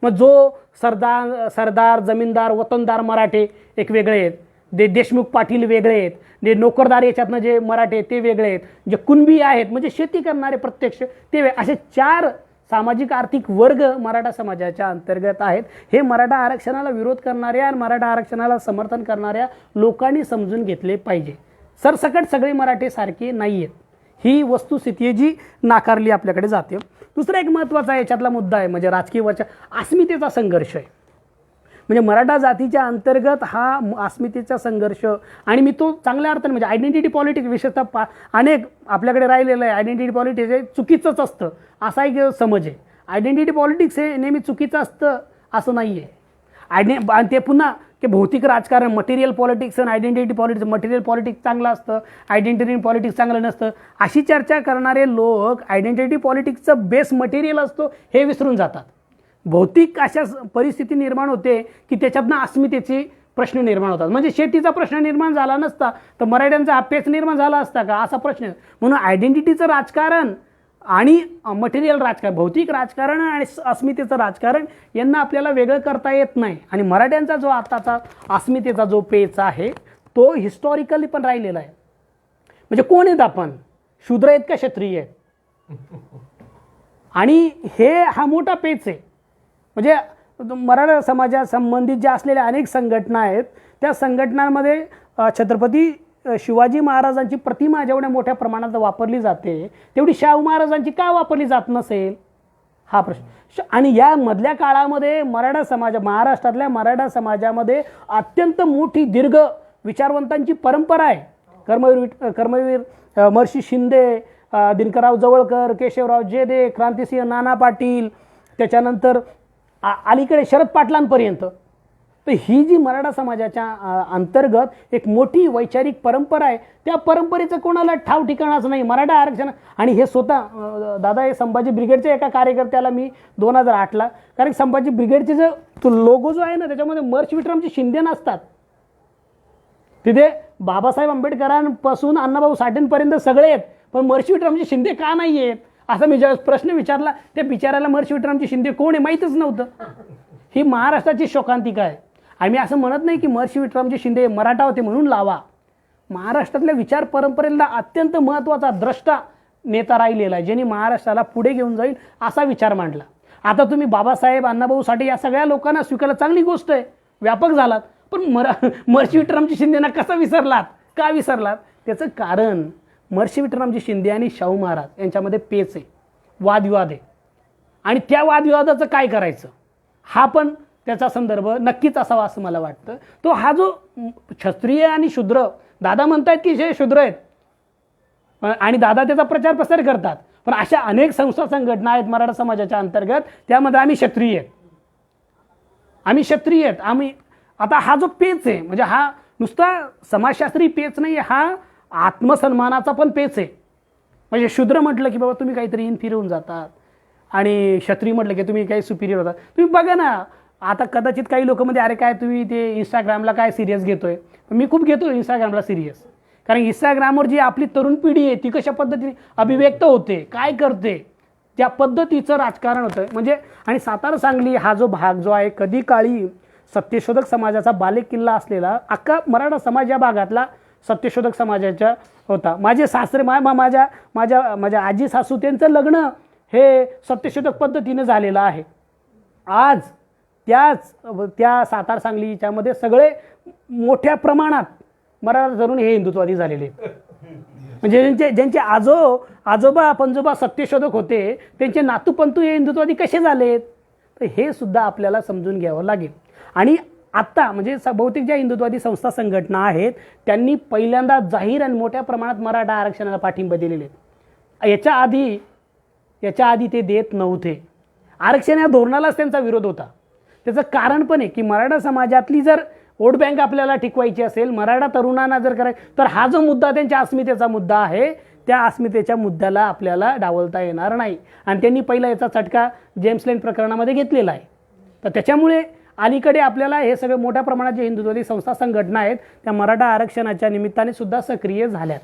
मग जो सरदार जमीनदार वतनदार मराठे एक वेगळे आहेत, देशमुख पाटील वेगळे आहेत, जे नोकरदार याच्यातनं जे मराठे ते वेगळे आहेत, जे कुणबी आहेत म्हणजे शेती करणारे प्रत्यक्ष ते असे 4 सामाजिक आर्थिक वर्ग मराठा समाजाच्या अंतर्गत आहेत. हे मराठा आरक्षणाला विरोध करणाऱ्या आणि मराठा आरक्षणाला समर्थन करणाऱ्या लोकांनी समजून घेतले पाहिजे. सरसकट सगळे मराठे सारखे नाही आहेत, ही वस्तुस्थिती जी नाकारली आपल्याकडे जाते. दुसरा एक महत्त्वाचा याच्यातला मुद्दा आहे म्हणजे राजकीय अस्मितेचा संघर्ष आहे. म्हणजे मराठा जातीच्या अंतर्गत हा अस्मितेचा संघर्ष, आणि मी तो चांगल्या अर्थाने म्हणजे आयडेंटिटी पॉलिटिक्स विशेषतः अनेक आपल्याकडे राहिलेलं आहे. आयडेंटिटी पॉलिटिक्स हे चुकीचंच असतं असा एक समज आहे. आयडेंटिटी पॉलिटिक्स हे नेहमी चुकीचं असतं असं नाही आहे. आणि ते पुन्हा की भौतिक राजकारण मटेरियल पॉलिटिक्स आणि आयडेंटिटी पॉलिटिक्स, मटेरियल पॉलिटिक्स चांगलं असतं, आयडेंटिटी पॉलिटिक्स चांगलं नसतं अशी चर्चा करणारे लोक आयडेंटिटी पॉलिटिक्सचं बेस मटेरियल असतो हे विसरून जातात. भौतिक अशा परिस्थिती निर्माण होते की त्याच्यातनं अस्मितेचे प्रश्न निर्माण होतात. म्हणजे शेतीचा प्रश्न निर्माण झाला नसता तर मराठ्यांचा हा पेच निर्माण झाला असता का असा प्रश्न. म्हणून आयडेंटिटीचं राजकारण आणि मटेरियल राजकारण, भौतिक राजकारण आणि अस्मितेचं राजकारण यांना आपल्याला वेगळं करता येत नाही. आणि मराठ्यांचा जो आताचा अस्मितेचा जो पेच आहे तो हिस्टॉरिकली पण राहिलेला आहे. म्हणजे कोण आहेत आपण, शूद्र आहेत का क्षत्रिय आहेत, आणि हा मोठा पेच आहे. म्हणजे मराठा समाजासंबंधित ज्या असलेल्या अनेक संघटना आहेत त्या संघटनांमध्ये छत्रपती शिवाजी महाराजांची प्रतिमा जेवढ्या मोठ्या प्रमाणात वापरली जाते तेवढी शाहू महाराजांची का वापरली जात नसेल हा प्रश्न. आणि या मधल्या काळामध्ये महाराष्ट्रातल्या मराठा समाजामध्ये अत्यंत मोठी दीर्घ विचारवंतांची परंपरा आहे. कर्मवीर महर्षी शिंदे, दिनकरराव जवळकर, केशवराव जेदे, क्रांतिसिंह नाना पाटील, त्याच्यानंतर अलीकडे शरद पाटलांपर्यंत तर ही जी मराठा समाजाच्या अंतर्गत एक मोठी वैचारिक परंपरा आहे, त्या परंपरेचं कोणाला ठाव ठिकाणाच नाही. मराठा आरक्षण आणि हे स्वतः दादा हे संभाजी ब्रिगेडच्या एका कार्यकर्त्याला मी 2008ला, कारण संभाजी ब्रिगेडचे जो तो लोगो जो आहे ना त्याच्यामध्ये मर्च विक्रमचे शिंदे नसतात. तिथे बाबासाहेब आंबेडकरांपासून अण्णाभाऊ साठेंपर्यंत सगळे आहेत, पण मर्च विक्रमचे शिंदे का नाही आहेत असा मी ज्यावेळेस प्रश्न विचारला, त्या बिचाराला मर्च विक्रमचे शिंदे कोण आहे माहीतच नव्हतं. ही महाराष्ट्राची शोकांतिका आहे. आम्ही असं म्हणत नाही की महर्षी विठ्ठलरामजी शिंदे मराठा होते म्हणून लावा. महाराष्ट्रातल्या विचार परंपरेला अत्यंत महत्त्वाचा द्रष्टा नेता राहिलेला आहे, ज्यांनी महाराष्ट्राला पुढे घेऊन जाईल असा विचार मांडला. आता तुम्ही बाबासाहेब अण्णाभाऊ साठे या सगळ्या लोकांना स्वीकारला, चांगली गोष्ट आहे, व्यापक झालात, पण महर्षी विठ्ठलरामजी शिंदेना कसा विसरलात, का विसरलात? त्याचं कारण महर्षी विठ्ठलरामजी शिंदे आणि शाहू महाराज यांच्यामध्ये पेच आहे, वादविवाद आहे, आणि त्या वादविवादाचं काय करायचं हा पण त्याचा संदर्भ नक्कीच असावा असं मला वाटतं. तो हा जो क्षत्रिय आणि शूद्र, दादा म्हणतात की जे शूद्र आहेत आणि दादा त्याचा प्रचार प्रसार करतात, पण अशा अनेक संस्था संघटना आहेत मराठा समाजाच्या अंतर्गत, त्यामध्ये आम्ही क्षत्रिय आहेत, आम्ही क्षत्रिय आहेत. आम्ही आता हा जो पेच आहे, म्हणजे हा नुसता समाजशास्त्री पेच नाही, हा आत्मसन्मानाचा पण पेच आहे. म्हणजे शूद्र म्हटलं की बाबा तुम्ही काहीतरी इन्फिरियर होऊन जातात, आणि क्षत्रिय म्हटलं की तुम्ही काही सुपिरियर होतात. तुम्ही बघा ना, आता कदाचित काही लोक म्हणजे अरे काय तुम्ही ते इंस्टाग्रामला काय सिरियस घेतोय, मी खूप घेतो इंस्टाग्रामला सिरियस, कारण इंस्टाग्रामवर जी आपली तरुण पिढी आहे ती कशा पद्धतीने अभिव्यक्त होते, काय करते, त्या पद्धतीचं राजकारण होतं. म्हणजे आणि सातारा सांगली हा जो भाग जो आहे कधी काळी सत्यशोधक समाजाचा बालेकिल्ला असलेला, अख्खा मराठा समाज या भागातला सत्यशोधक समाजाच्या होता. माझे सासरे माझ्या माझ्या माझ्या आजी सासू त्यांचं लग्न हे सत्यशोधक पद्धतीने झालेलं आहे. आज त्या सातार सांगलीच्यामध्ये सगळे मोठ्या प्रमाणात मराठा तरुण हे हिंदुत्ववादी झालेले, म्हणजे ज्यांचे आजोबा पंजोबा सत्यशोधक होते त्यांचे नातूपंतू हे हिंदुत्ववादी कसे झालेत, तर हे सुद्धा आपल्याला समजून घ्यावं लागेल. आणि आत्ता म्हणजे बहुतेक ज्या हिंदुत्ववादी संस्था संघटना आहेत त्यांनी पहिल्यांदा जाहीर आणि मोठ्या प्रमाणात मराठा आरक्षणाला पाठिंबा दिलेले आहेत. याच्या आधी ते देत नव्हते. आरक्षण या धोरणालाच त्यांचा विरोध होता. त्याचं कारण पण आहे की मराठा समाजातली जर वोट बँक आपल्याला टिकवायची असेल, मराठा तरुणांना जर करायचं, तर हा जो मुद्दा त्यांच्या अस्मितेचा मुद्दा आहे, त्या अस्मितेच्या मुद्द्याला आपल्याला डावलता येणार नाही. आणि त्यांनी पहिला याचा चटका जेम्स लेन प्रकरणामध्ये घेतलेला आहे. तर त्याच्यामुळे अलीकडे आपल्याला हे सगळे मोठ्या प्रमाणात जे हिंदुत्ववादी संस्था संघटना आहेत त्या मराठा आरक्षणाच्या निमित्ताने सुद्धा सक्रिय झाल्यात.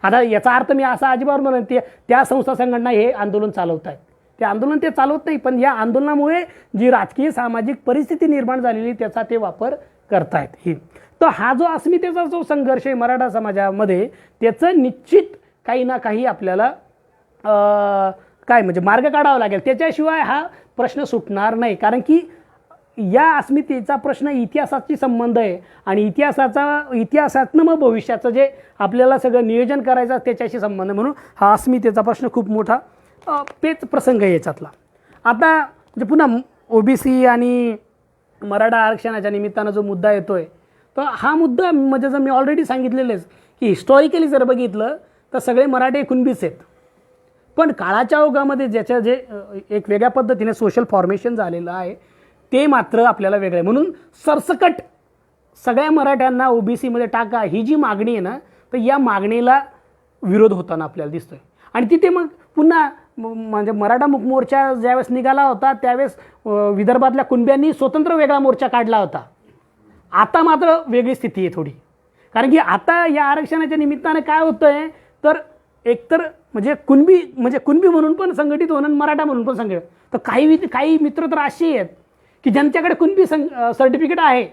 आता याचा अर्थ मी असा अजिबात म्हणत त्या संस्था संघटना हे आंदोलन चालवत आहेत, ते आंदोलन ते चालवत नाही, पण या आंदोलनामुळे जी राजकीय सामाजिक परिस्थिती निर्माण झालेली त्याचा ते वापर करतायत. ही तर हा जो अस्मितेचा जो संघर्ष आहे मराठा समाजामध्ये, त्याचं निश्चित काही ना काही आपल्याला काय म्हणजे मार्ग काढावा लागेल. त्याच्याशिवाय हा प्रश्न सुटणार नाही, कारण की या अस्मितेचा प्रश्न इतिहासाशी संबंध आहे, आणि इतिहासातनं मग भविष्याचं जे आपल्याला सगळं नियोजन करायचं त्याच्याशी संबंध, म्हणून हा अस्मितेचा प्रश्न खूप मोठा पेच प्रसंग आहे याच्यातला. आता म्हणजे पुन्हा ओबीसी आणि मराठा आरक्षणाच्या निमित्तानं जो मुद्दा येतोय, तर हा मुद्दा म्हणजे जर मी ऑलरेडी सांगितलेलेच की हिस्टॉरिकली जर बघितलं तर सगळे मराठे कुणबीच आहेत, पण काळाच्या ओघामध्ये ज्याच्या जे एक वेगळ्या पद्धतीने सोशल फॉर्मेशन झालेलं आहे ते मात्र आपल्याला वेगळं आहे. म्हणून सरसकट सगळ्या मराठ्यांना ओबीसीमध्ये टाका ही जी मागणी आहे ना, तर या मागणीला विरोध होताना आपल्याला दिसतोय. आणि तिथे मग पुन्हा म्हणजे मराठा मुक मोर्चा ज्यावेळेस निघाला होता त्यावेळेस विदर्भातल्या कुणब्यांनी स्वतंत्र वेगळा मोर्चा काढला होता. आता मात्र वेगळी स्थिती आहे थोडी, कारण की आता या आरक्षणाच्या निमित्ताने काय होतं आहे, तर एकतर म्हणजे कुणबी म्हणून पण संघटित होणं, मराठा म्हणून पण संघटित. तर काही मित्र तर असे आहेत की ज्यांच्याकडे कुणबी सर्टिफिकेट आहे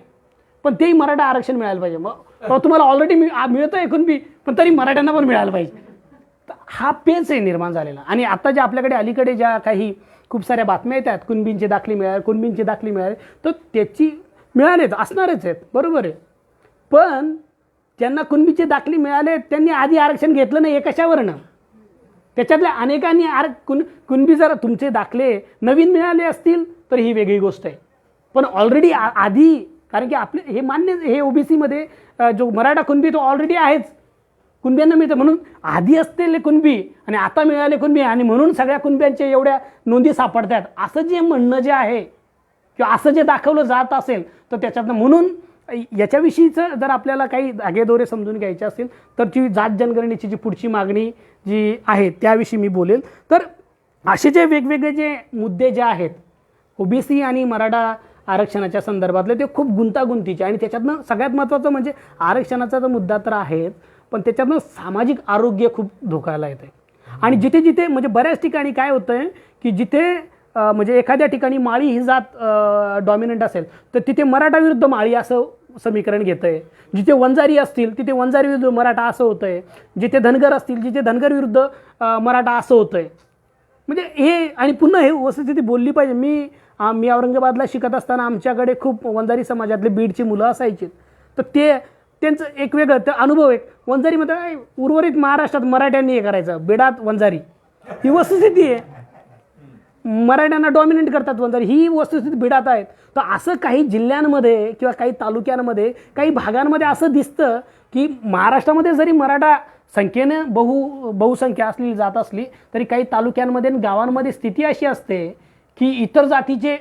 पण तेही मराठा आरक्षण मिळायला पाहिजे. मग तुम्हाला ऑलरेडी मिळतं आहे कुणबी, पण तरी मराठ्यांना पण मिळायला पाहिजे. तर हा पेच आहे निर्माण झालेला. आणि आता ज्या आपल्याकडे अलीकडे ज्या काही खूप साऱ्या बातम्या येतात कुणबींची दाखली मिळाली, तर त्याची मिळालेच असणारच आहेत, बरोबर आहे. पण ज्यांना कुणबीचे दाखले मिळाले त्यांनी आधी आरक्षण घेतलं नाही, हे कशावरनं? त्याच्यातल्या अनेकांनी कुणबी जर तुमचे दाखले नवीन मिळाले असतील तर ही वेगळी गोष्ट आहे, पण ऑलरेडी आधी, कारण की आपले हे मान्य, हे ओबीसीमध्ये जो मराठा कुणबी तो ऑलरेडी आहेच, कुणब्यांना मिळतं, म्हणून आधी असलेले कुणबी आणि आता मिळाले कुणबी, आणि म्हणून सगळ्या कुणब्यांच्या एवढ्या नोंदी सापडतात असं जे म्हणणं जे आहे किंवा असं जे दाखवलं जात असेल तर त्याच्यातनं म्हणून याच्याविषयीचं जर आपल्याला काही धागेदोरे समजून घ्यायचे असतील तर ती जात जनगणनेची जी पुढची मागणी जी आहे त्याविषयी मी बोलेल. तर असे जे वेगवेगळे जे मुद्दे जे आहेत ओबीसी आणि मराठा आरक्षणाच्या संदर्भातले ते खूप गुंतागुंतीचे आणि त्याच्यातनं सगळ्यात महत्त्वाचं म्हणजे आरक्षणाचा तर मुद्दा तर आहेच पण त्याच्यातनं सामाजिक आरोग्य खूप धोक्याला येतं आहे. आणि जिथे जिथे म्हणजे बऱ्याच ठिकाणी काय होतं आहे की जिथे म्हणजे एखाद्या ठिकाणी माळी ही जात डॉमिनंट असेल तर तिथे मराठा विरुद्ध माळी असं समीकरण घेतं आहे. जिथे वंजारी असतील तिथे वंजारी विरुद्ध मराठा असं होतं आहे. जिथे धनगर असतील जिथे धनगर विरुद्ध मराठा असं होतं आहे. म्हणजे हे आणि पुन्हा हे वस्तुस्थिती बोलली पाहिजे. मी औरंगाबादला शिकत असताना आमच्याकडे खूप वंजारी समाजातले बीडची मुलं असायची तर त्यांचं एक वेगळं ते अनुभव एक वंजारीमध्ये उर्वरित महाराष्ट्रात मराठ्यांनी हे करायचं बीडात वंजारी ही वस्तुस्थिती आहे. मराठ्यांना डॉमिनेट करतात वंजारी ही वस्तुस्थिती बीडात आहेत. तर असं काही जिल्ह्यांमध्ये किंवा काही तालुक्यांमध्ये काही भागांमध्ये असं दिसतं की महाराष्ट्रामध्ये जरी मराठा संख्येने बहुसंख्या असलेली जात असली तरी काही तालुक्यांमध्ये आणि गावांमध्ये स्थिती अशी असते की इतर जातीचे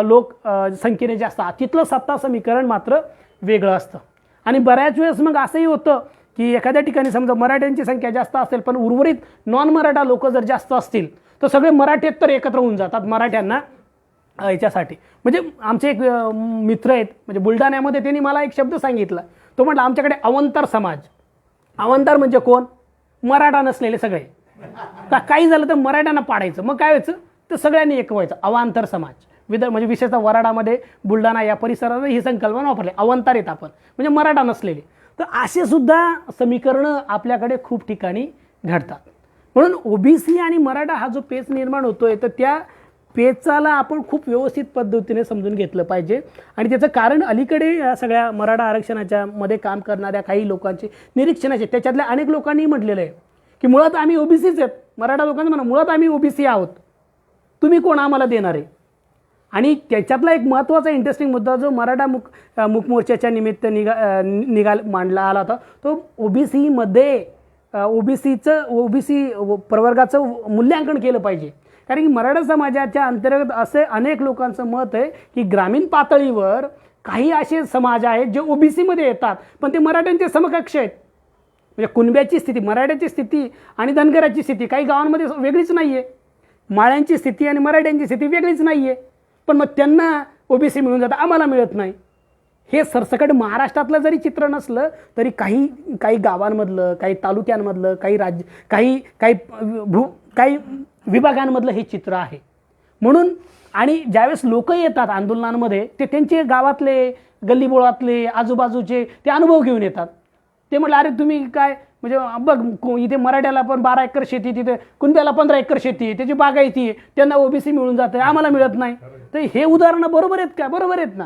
लोक संख्येने जास्त तिथलं सत्ता समीकरण मात्र वेगळं असतं. आणि बऱ्याच वेळेस मग असंही होतं की एखाद्या ठिकाणी समजा मराठ्यांची संख्या जास्त असेल पण उर्वरित नॉन मराठा लोक जर जास्त असतील तर सगळे मराठेतर एकत्र होऊन जातात मराठ्यांना याच्यासाठी. म्हणजे आमचे एक मित्र आहेत म्हणजे बुलढाण्यामध्ये त्यांनी मला एक शब्द सांगितला. तो म्हटलं आमच्याकडे अवंतर समाज. अवंतर म्हणजे कोण? मराठा नसलेले सगळे. काही झालं तर मराठ्यांना पाडायचं मग काय व्हायचं तर सगळ्यांनी एक व्हायचं. अवांतर समाज म्हणजे विशेषतः वराडामध्ये बुलढाणा या परिसरात ही संकल्पना वापरली अवंतर आहेत आपण म्हणजे मराठा नसलेले. तर असे सुद्धा समीकरणं आपल्याकडे खूप ठिकाणी घडतात. म्हणून ओबीसी आणि मराठा हा जो पेच निर्माण होतोय तर त्या पेचाला आपण खूप व्यवस्थित पद्धतीने समजून घेतलं पाहिजे. आणि त्याचं कारण अलीकडे या सगळ्या मराठा आरक्षणाच्या मध्ये काम करणाऱ्या काही लोकांचे निरीक्षणाचे त्याच्यातल्या अनेक लोकांनी म्हटलेलं आहे की मुळात आम्ही ओबीसीच आहेत. मराठा लोकांचं म्हणा मुळात आम्ही ओबीसी आहोत तुम्ही कोण आम्हाला देणार आहे. आणि त्याच्यातला एक महत्त्वाचा इंटरेस्टिंग मुद्दा जो मराठा मुक मोर्चाच्या निमित्त मांडला आला होता तो ओबीसीमध्ये ओबीसी प्रवर्गाचं मूल्यांकन केलं पाहिजे. कारण की मराठा समाजाच्या अंतर्गत असे अनेक लोकांचं मत आहे की ग्रामीण पातळीवर काही असे समाज आहेत जे ओबीसीमध्ये येतात पण ते मराठ्यांचे समकक्ष आहेत. म्हणजे कुणब्याची स्थिती मराठ्याची स्थिती आणि धनगराची स्थिती काही गावांमध्ये वेगळीच नाही आहे. माळ्यांची स्थिती आणि मराठ्यांची स्थिती वेगळीच नाही आहे पण मग त्यांना ओबीसी मिळून जातं आम्हाला मिळत नाही. हे सरसकट महाराष्ट्रातलं जरी चित्र नसलं तरी काही गावांमधलं काही तालुक्यांमधलं काही विभागांमधलं हे चित्र आहे. म्हणून आणि ज्यावेळेस लोक येतात आंदोलनांमध्ये ते त्यांचे गावातले गल्लीबोळातले आजूबाजूचे ते अनुभव घेऊन येतात. ते म्हटलं अरे तुम्ही काय म्हणजे बघ इथे मराठ्याला पण 12 एकर शेती तिथे कुणब्याला 15 एकर शेती त्याची बागायती त्यांना ओबीसी मिळून जाते आम्हाला मिळत नाही. तर हे उदाहरणं बरोबर आहेत का? बरोबर आहेत ना.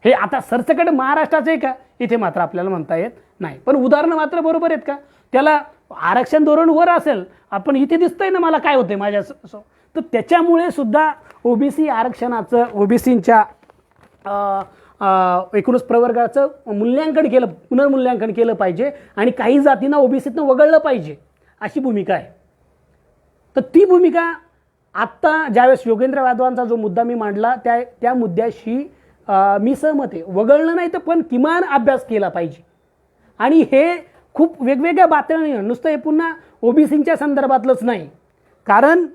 हे आता सरसकट महाराष्ट्राचं आहे का इथे मात्र आपल्याला म्हणता येत नाही पण उदाहरणं मात्र बरोबर आहेत का? त्याला आरक्षण धोरण वर असेल आपण इथे दिसतंय ना मला काय होते माझ्या तर त्याच्यामुळे सुद्धा ओबीसी आरक्षणाचं ओबीसींच्या एकूणच प्रवर्गाचं पुनर्मूल्यांकन केलं पाहिजे आणि काही जातींना ओबीसीतनं वगळलं पाहिजे अशी भूमिका आहे. तर ती भूमिका आत्ता ज्यावेळेस योगेंद्र यादवांचा जो मुद्दा मी मांडला त्या मुद्द्याशी मी सहमत आहे. वगळलं नाही तर पण किमान अभ्यास केला पाहिजे. आणि हे खूप वेगवेगळ्या बातम्या नुसतं हे पुन्हा ओबीसींच्या संदर्भातलंच नाही कारण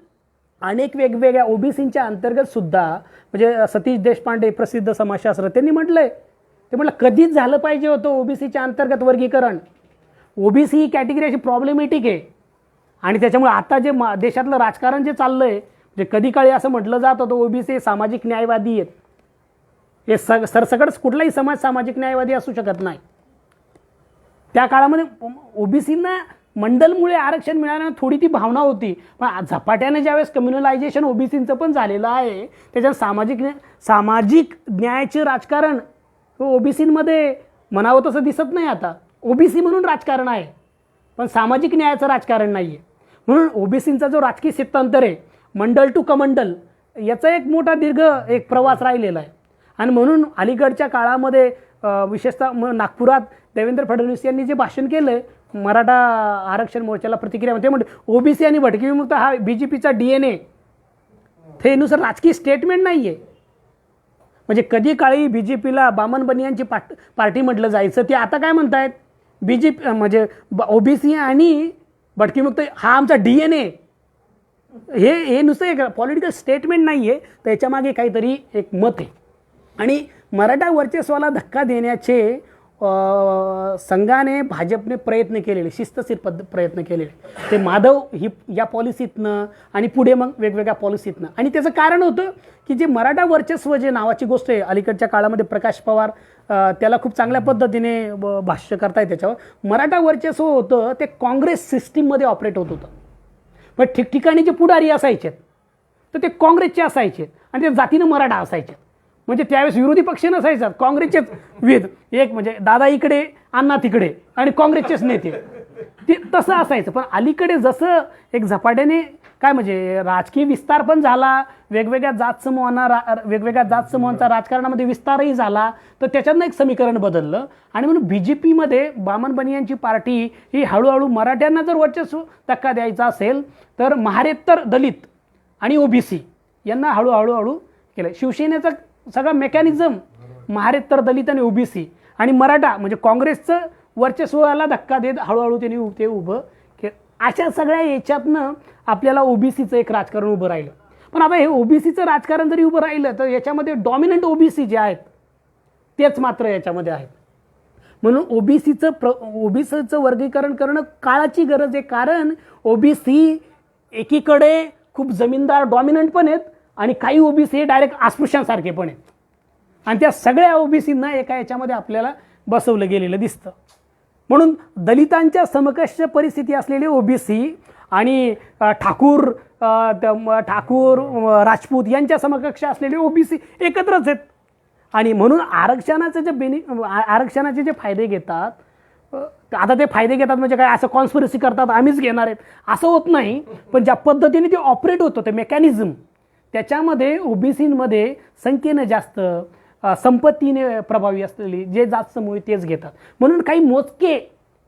अनेक वेगवेगळ्या ओबीसींच्या अंतर्गत सुद्धा म्हणजे सतीश देशपांडे प्रसिद्ध समाजशास्त्र त्यांनी म्हटलंय ते म्हटलं कधीच झालं पाहिजे होतं ओबीसीच्या अंतर्गत वर्गीकरण. ओबीसी ही कॅटेगरी अशी प्रॉब्लेमॅटिक आहे आणि त्याच्यामुळे आता जे देशातलं राजकारण जे चाललंय म्हणजे कधी काळी असं म्हटलं जात होतं ओबीसी सामाजिक न्यायवादी आहेत. हे सरसकट कुठलाही समाज सामाजिक न्यायवादी असू शकत नाही. त्या काळामध्ये ओबीसींना मंडलमुळे आरक्षण मिळाल्यानं थोडी ती भावना होती पण झपाट्याने ज्यावेळेस कम्युनलायझेशन ओबीसींचं पण झालेलं आहे त्याच्यात सामाजिक न्यायाचे राजकारण ओबीसींमध्ये म्हणावं तसं दिसत नाही. आता ओबीसी म्हणून राजकारण आहे पण सामाजिक न्यायाचं राजकारण नाही आहे. म्हणून ओबीसींचा जो राजकीय सिद्धांतर आहे मंडल टू कमंडल याचा एक मोठा दीर्घ एक प्रवास राहिलेला आहे. आणि म्हणून अलीकडच्या काळामध्ये विशेषतः नागपुरात देवेंद्र फडणवीस यांनी जे भाषण केलं मराठा आरक्षण मोर्चाला प्रतिक्रिया ते म्हणते ओबीसी आणि भटकी विमुक्त हा बीजेपीचा DNA ते नुसार राजकीय स्टेटमेंट नाही आहे म्हणजे कधी काळी BJPला बामन बनियांची पार्टी म्हटलं जायचं, ते आता काय म्हणतायत, BJP म्हणजे OBC आणि भटकीमुक्त हा आमचा DNA. हे नुसतं एक पॉलिटिकल स्टेटमेंट नाही आहे, त्याच्यामागे काहीतरी एक मत आहे. आणि मराठा वर्चस्वाला धक्का देण्याचे संघाने भाजपने प्रयत्न केलेले, शिस्तशीर प्रयत्न केलेले, ते माधव या पॉलिसीतनं आणि पुढे मग वेगवेगळ्या पॉलिसीतनं. आणि त्याचं कारण होतं की जे मराठा वर्चस्व जे नावाची गोष्ट आहे, अलीकडच्या काळामध्ये प्रकाश पवार त्याला खूप चांगल्या पद्धतीने भाष्य करतायत त्याच्यावर. मराठा वर्चस्व होतं ते काँग्रेस सिस्टीममध्ये ऑपरेट होत होतं. पण ठिकठिकाणी जे पुढारी असायचे तर ते काँग्रेसचे असायचे आणि ते जातीनं मराठा असायचे. म्हणजे त्यावेळेस विरोधी पक्ष नसायचा, काँग्रेसचेच वेद, एक म्हणजे दादा इकडे अण्णा तिकडे आणि काँग्रेसचेच नेते, ते तसं असायचं. पण अलीकडे जसं एक झपाट्याने काय म्हणजे राजकीय विस्तार पण झाला, वेगवेगळ्या जात समूहांचा राजकारणामध्ये विस्तारही झाला, तर त्याच्यातनं एक समीकरण बदललं. आणि म्हणून BJPमध्ये बामन बनियांची पार्टी ही हळूहळू मराठ्यांना जर वर्चस्व धक्का द्यायचा असेल तर महारेतर दलित आणि OBC यांना हळूहळू केलं. शिवसेनेचा सगळा मेकॅनिझम महारेतर दलित आणि OBC आणि मराठा म्हणजे काँग्रेसचं वर्चस्वाला धक्का देत हळूहळू त्यांनी ते उभं केलं. अशा सगळ्या याच्यातनं आपल्याला OBCचं एक राजकारण उभं राहिलं. पण आता हे OBCचं राजकारण जरी उभं राहिलं तर याच्यामध्ये डॉमिनंट OBC जे आहेत तेच मात्र याच्यामध्ये आहेत. म्हणून ओबीसीचं वर्गीकरण करणं काळाची गरज आहे. कारण OBC एकीकडे खूप जमीनदार डॉमिनंट पण आहेत आणि काही OBC डायरेक्ट अस्पृश्यांसारखे पण आहेत. आणि त्या सगळ्या OBCंना एका याच्यामध्ये आपल्याला बसवलं गेलेलं दिसतं. म्हणून दलितांच्या समकक्ष परिस्थिती असलेले OBC आणि ठाकूर राजपूत यांच्या समकक्ष असलेले OBC एकत्रच आहेत. आणि म्हणून आरक्षणाचे जे फायदे घेतात, आता ते फायदे घेतात म्हणजे काय असं कॉन्स्पिरसी करतात आम्हीच घेणार आहेत असं होत नाही. पण ज्या पद्धतीने ते ऑपरेट होतं ते मेकॅनिझम, त्याच्यामध्ये OBCमध्ये संख्येनं जास्त, संपत्तीने प्रभावी असलेली जे जात समूह तेच घेतात. म्हणून काही मोजके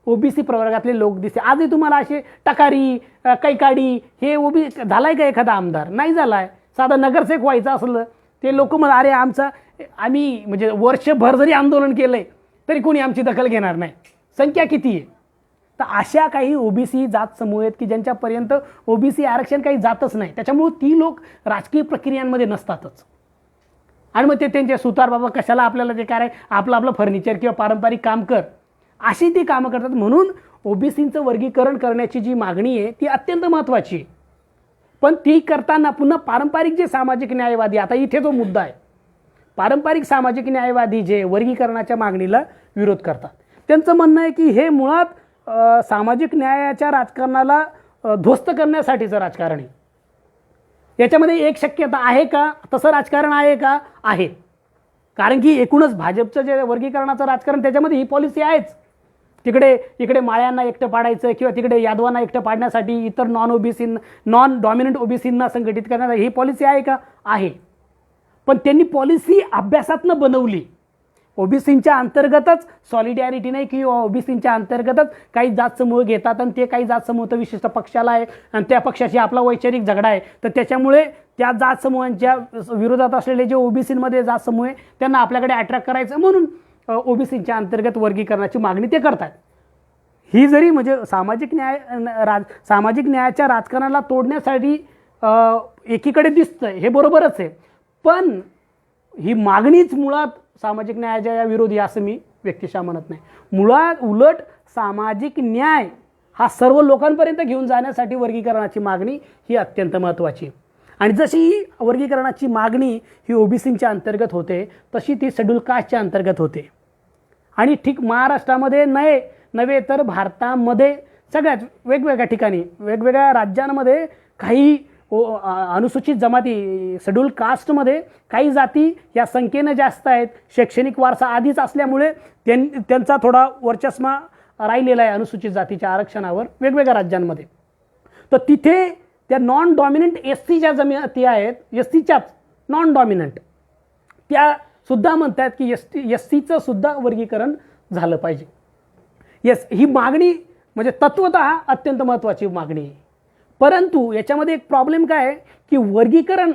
OBC प्रवर्गातले लोक दिसते. आजही तुम्हाला असे टकारी कैकाडी हे झालाय का एखादा आमदार? नाही झालाय. साधा नगरसेवक व्हायचं असलं ते लोक म्हणा अरे आम्ही म्हणजे वर्षभर जरी आंदोलन केलंय तरी कोणी आमची दखल घेणार नाही. संख्या किती आहे? तर अशा काही OBC जात समूह आहेत की ज्यांच्यापर्यंत OBC आरक्षण काही जातच नाही. त्याच्यामुळे ती लोक राजकीय प्रक्रियांमध्ये नसतातच. आणि मग ते त्यांचे सुतार बाबा कशाला आपल्याला ते काय आपलं फर्निचर किंवा पारंपरिक काम कर अशी ती कामं करतात. म्हणून OBCचं वर्गीकरण करण्याची जी मागणी आहे ती अत्यंत महत्त्वाची आहे. पण ती करताना पुन्हा पारंपरिक जे सामाजिक न्यायवादी, आता इथे जो मुद्दा आहे, पारंपरिक सामाजिक न्यायवादी जे वर्गीकरणाच्या मागणीला विरोध करतात, त्यांचं म्हणणं आहे की हे मुळात सामाजिक न्यायाच्या राजकारणाला ध्वस्त करण्यासाठीचं राजकारण आहे. याच्यामध्ये एक शक्यता आहे का तसं राजकारण आहे का? आहे. कारण की एकूणच भाजपचं जे वर्गीकरणाचं राजकारण त्याच्यामध्ये ही पॉलिसी आहेच. इकडे माळ्यांना एकटं पाडायचं किंवा तिकडे यादवांना एकटं पाडण्यासाठी इतर नॉन डॉमिनंट OBCंना संघटित करण्यासाठी ही पॉलिसी आहे का? आहे. पण त्यांनी पॉलिसी अभ्यासातनं बनवली. OBCंच्या अंतर्गतच सॉलिडॅरिटी नाही की OBCंच्या अंतर्गतच काही जात समूह घेतात आणि ते काही जात समूह तर विशिष्ट पक्षाला आहे आणि त्या पक्षाशी आपला वैचारिक झगडा आहे, तर त्याच्यामुळे त्या जात समूहांच्या विरोधात असलेले जे OBCमध्ये जात समूह आहे त्यांना आपल्याकडे अट्रॅक्ट करायचं म्हणून OBCंच्या अंतर्गत वर्गीकरणाची मागणी ते करतात. ही जरी म्हणजे सामाजिक न्यायाच्या राजकारणाला तोडण्यासाठी एकीकडे दिसतंय हे बरोबरच आहे. पण ही मागणीच मुळात सामाजिक न्यायाच्या विरोधी असं मी व्यक्तिशः म्हणत नाही. मुळात उलट सामाजिक न्याय हा सर्व लोकांपर्यंत घेऊन जाण्यासाठी वर्गीकरणाची मागणी ही अत्यंत महत्त्वाची आहे. आणि जशी ही वर्गीकरणाची मागणी ही OBCंच्या अंतर्गत होते तशी ती शेड्यूल कास्टच्या अंतर्गत होते. आणि ठीक महाराष्ट्रामध्ये नव्हे तर भारतामध्ये सगळ्यात वेगवेगळ्या ठिकाणी वेगवेगळ्या राज्यांमध्ये काही अनुसूचित जमाती शेड्यूल कास्टमध्ये काही जाती या संख्येनं जास्त आहेत. शैक्षणिक वारसा आधीच असल्यामुळे त्यांचा थोडा वर्चस्व राहिलेला आहे अनुसूचित जातीच्या आरक्षणावर वेगवेगळ्या राज्यांमध्ये. तर तिथे त्या नॉन डॉमिनंट SC ज्या जमाती आहेत, SCच्याच नॉन डॉमिनंट, त्या सुद्धा म्हणतात की SCचं सुद्धा वर्गीकरण झालं पाहिजे. ही मागणी म्हणजे तत्वतः अत्यंत महत्त्वाची मागणी आहे. परंतु याच्यामध्ये एक प्रॉब्लेम काय आहे की वर्गीकरण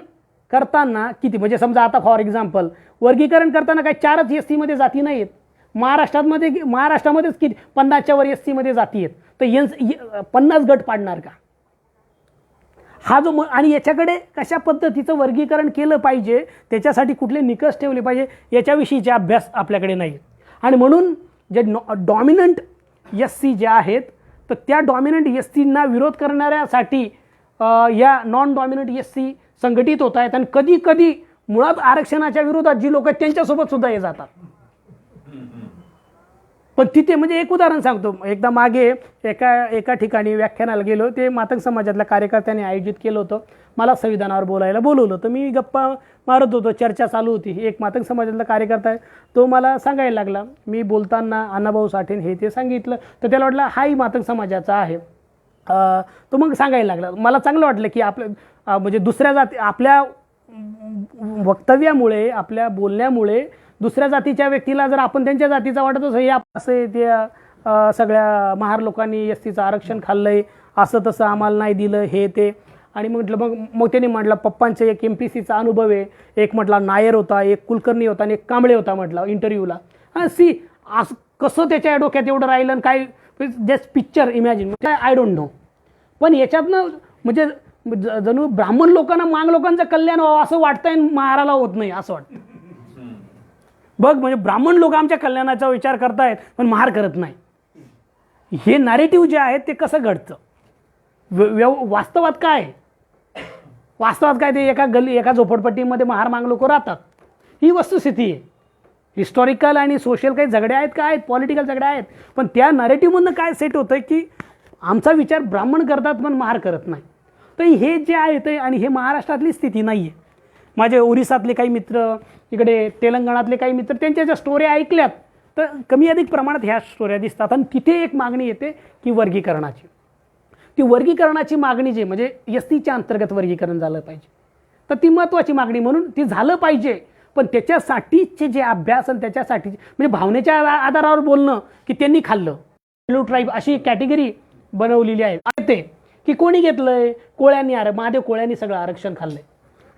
करताना किती, म्हणजे समजा आता फॉर एक्झाम्पल वर्गीकरण करताना काही 4च SC मध्ये जाती नाही आहेत. महाराष्ट्रामध्येच किती 50च्या वर SC मध्ये जाती आहेत. तर 50 गट पाडणार का? हा जो आणि याच्याकडे कशा पद्धतीचं वर्गीकरण केलं पाहिजे, त्याच्यासाठी कुठले निकष ठेवले पाहिजे, याच्याविषयीचे अभ्यास आपल्याकडे नाही. आणि म्हणून जे डॉमिनंट SC जे आहेत, तर त्या डॉमिनंट SCना विरोध करणाऱ्यासाठी या नॉन डॉमिनंट SC संघटित होत आहेत. आणि कधी कधी मुळात आरक्षणाच्या विरोधात जी लोक आहेत त्यांच्यासोबत सुद्धा हे जातात. पण तिथे म्हणजे एक उदाहरण सांगतो. एकदा मागे एका ठिकाणी व्याख्यानाला गेलो. ते मातंग समाजातल्या कार्यकर्त्यांनी आयोजित केलं होतं. मला संविधानावर बोलायला बोलवलं. तर मी गप्पा मारत होतो, चर्चा चालू होती. एक मातंग समाजातला कार्यकर्ता आहे, तो मला सांगायला लागला. मी बोलताना अण्णाभाऊ साठे हे ते सांगितलं, तर त्याला वाटलं हाही मातंग समाजाचा आहे. तो मग सांगायला लागला. मला चांगलं वाटलं की आपल्या म्हणजे दुसऱ्या जाती आपल्या वक्तव्यामुळे, आपल्या बोलण्यामुळे दुसऱ्या जातीच्या व्यक्तीला जर आपण त्यांच्या जातीचा वाटत असं हे असे ते सगळ्या महार लोकांनी SCचं आरक्षण खाल्लंय, असं तसं आम्हाला नाही दिलं हे ते. आणि म्हटलं मग त्यांनी म्हटलं पप्पांचा एक MPCचा अनुभव आहे, एक म्हटला नायर होता, एक कुलकर्णी होता आणि एक कांबळे होता म्हटलं इंटरव्ह्यूला. सी असं कसं त्याच्या डोक्यात एवढं राहिलं आणि काय just picture imagine, I don't know. पण याच्यातनं म्हणजे जणू ब्राह्मण लोकांना मांग लोकांचं कल्याण व्हावं असं वाटतंय, महाराला होत नाही असं वाटतं. बघ म्हणजे ब्राह्मण लोक आमच्या कल्याणाचा विचार करतायत पण महार करत नाही. हे नॅरेटिव्ह जे आहे ते कसं घडतं, वास्तवात काय, वास्तवात काय ते एका झोपडपट्टीमध्ये महार मांग लोक राहतात. ही वस्तुस्थिती आहे. हिस्टॉरिकल आणि सोशल काही झगडे आहेत का, आहेत पॉलिटिकल झगडे आहेत, पण त्या नॅरेटिव्हमधनं काय सेट होतं की आमचा विचार ब्राह्मण करतात पण महार करत नाही. तर हे जे आहे ते, आणि हे महाराष्ट्रातली स्थिती नाही आहे. माझे ओरिसातले काही मित्र, इकडे तेलंगणातले काही मित्र, त्यांच्या ज्या स्टोऱ्या ऐकल्यात तर कमी अधिक प्रमाणात ह्या स्टोऱ्या दिसतात. आणि तिथे एक मागणी येते की वर्गीकरणाची. ती वर्गीकरणाची मागणी जे म्हणजे SCच्या अंतर्गत वर्गीकरण झालं पाहिजे, तर ती महत्त्वाची मागणी म्हणून ती झालं पाहिजे. पण त्याच्यासाठीचे जे अभ्यास आणि त्याच्यासाठी म्हणजे भावनेच्या आधारावर बोलणं की त्यांनी खाल्लं, ट्राईब अशी कॅटेगरी बनवलेली आहे ते की कोणी घेतलंय, कोळ्यांनी, महादेव कोळ्यांनी सगळं आरक्षण खाल्लंय.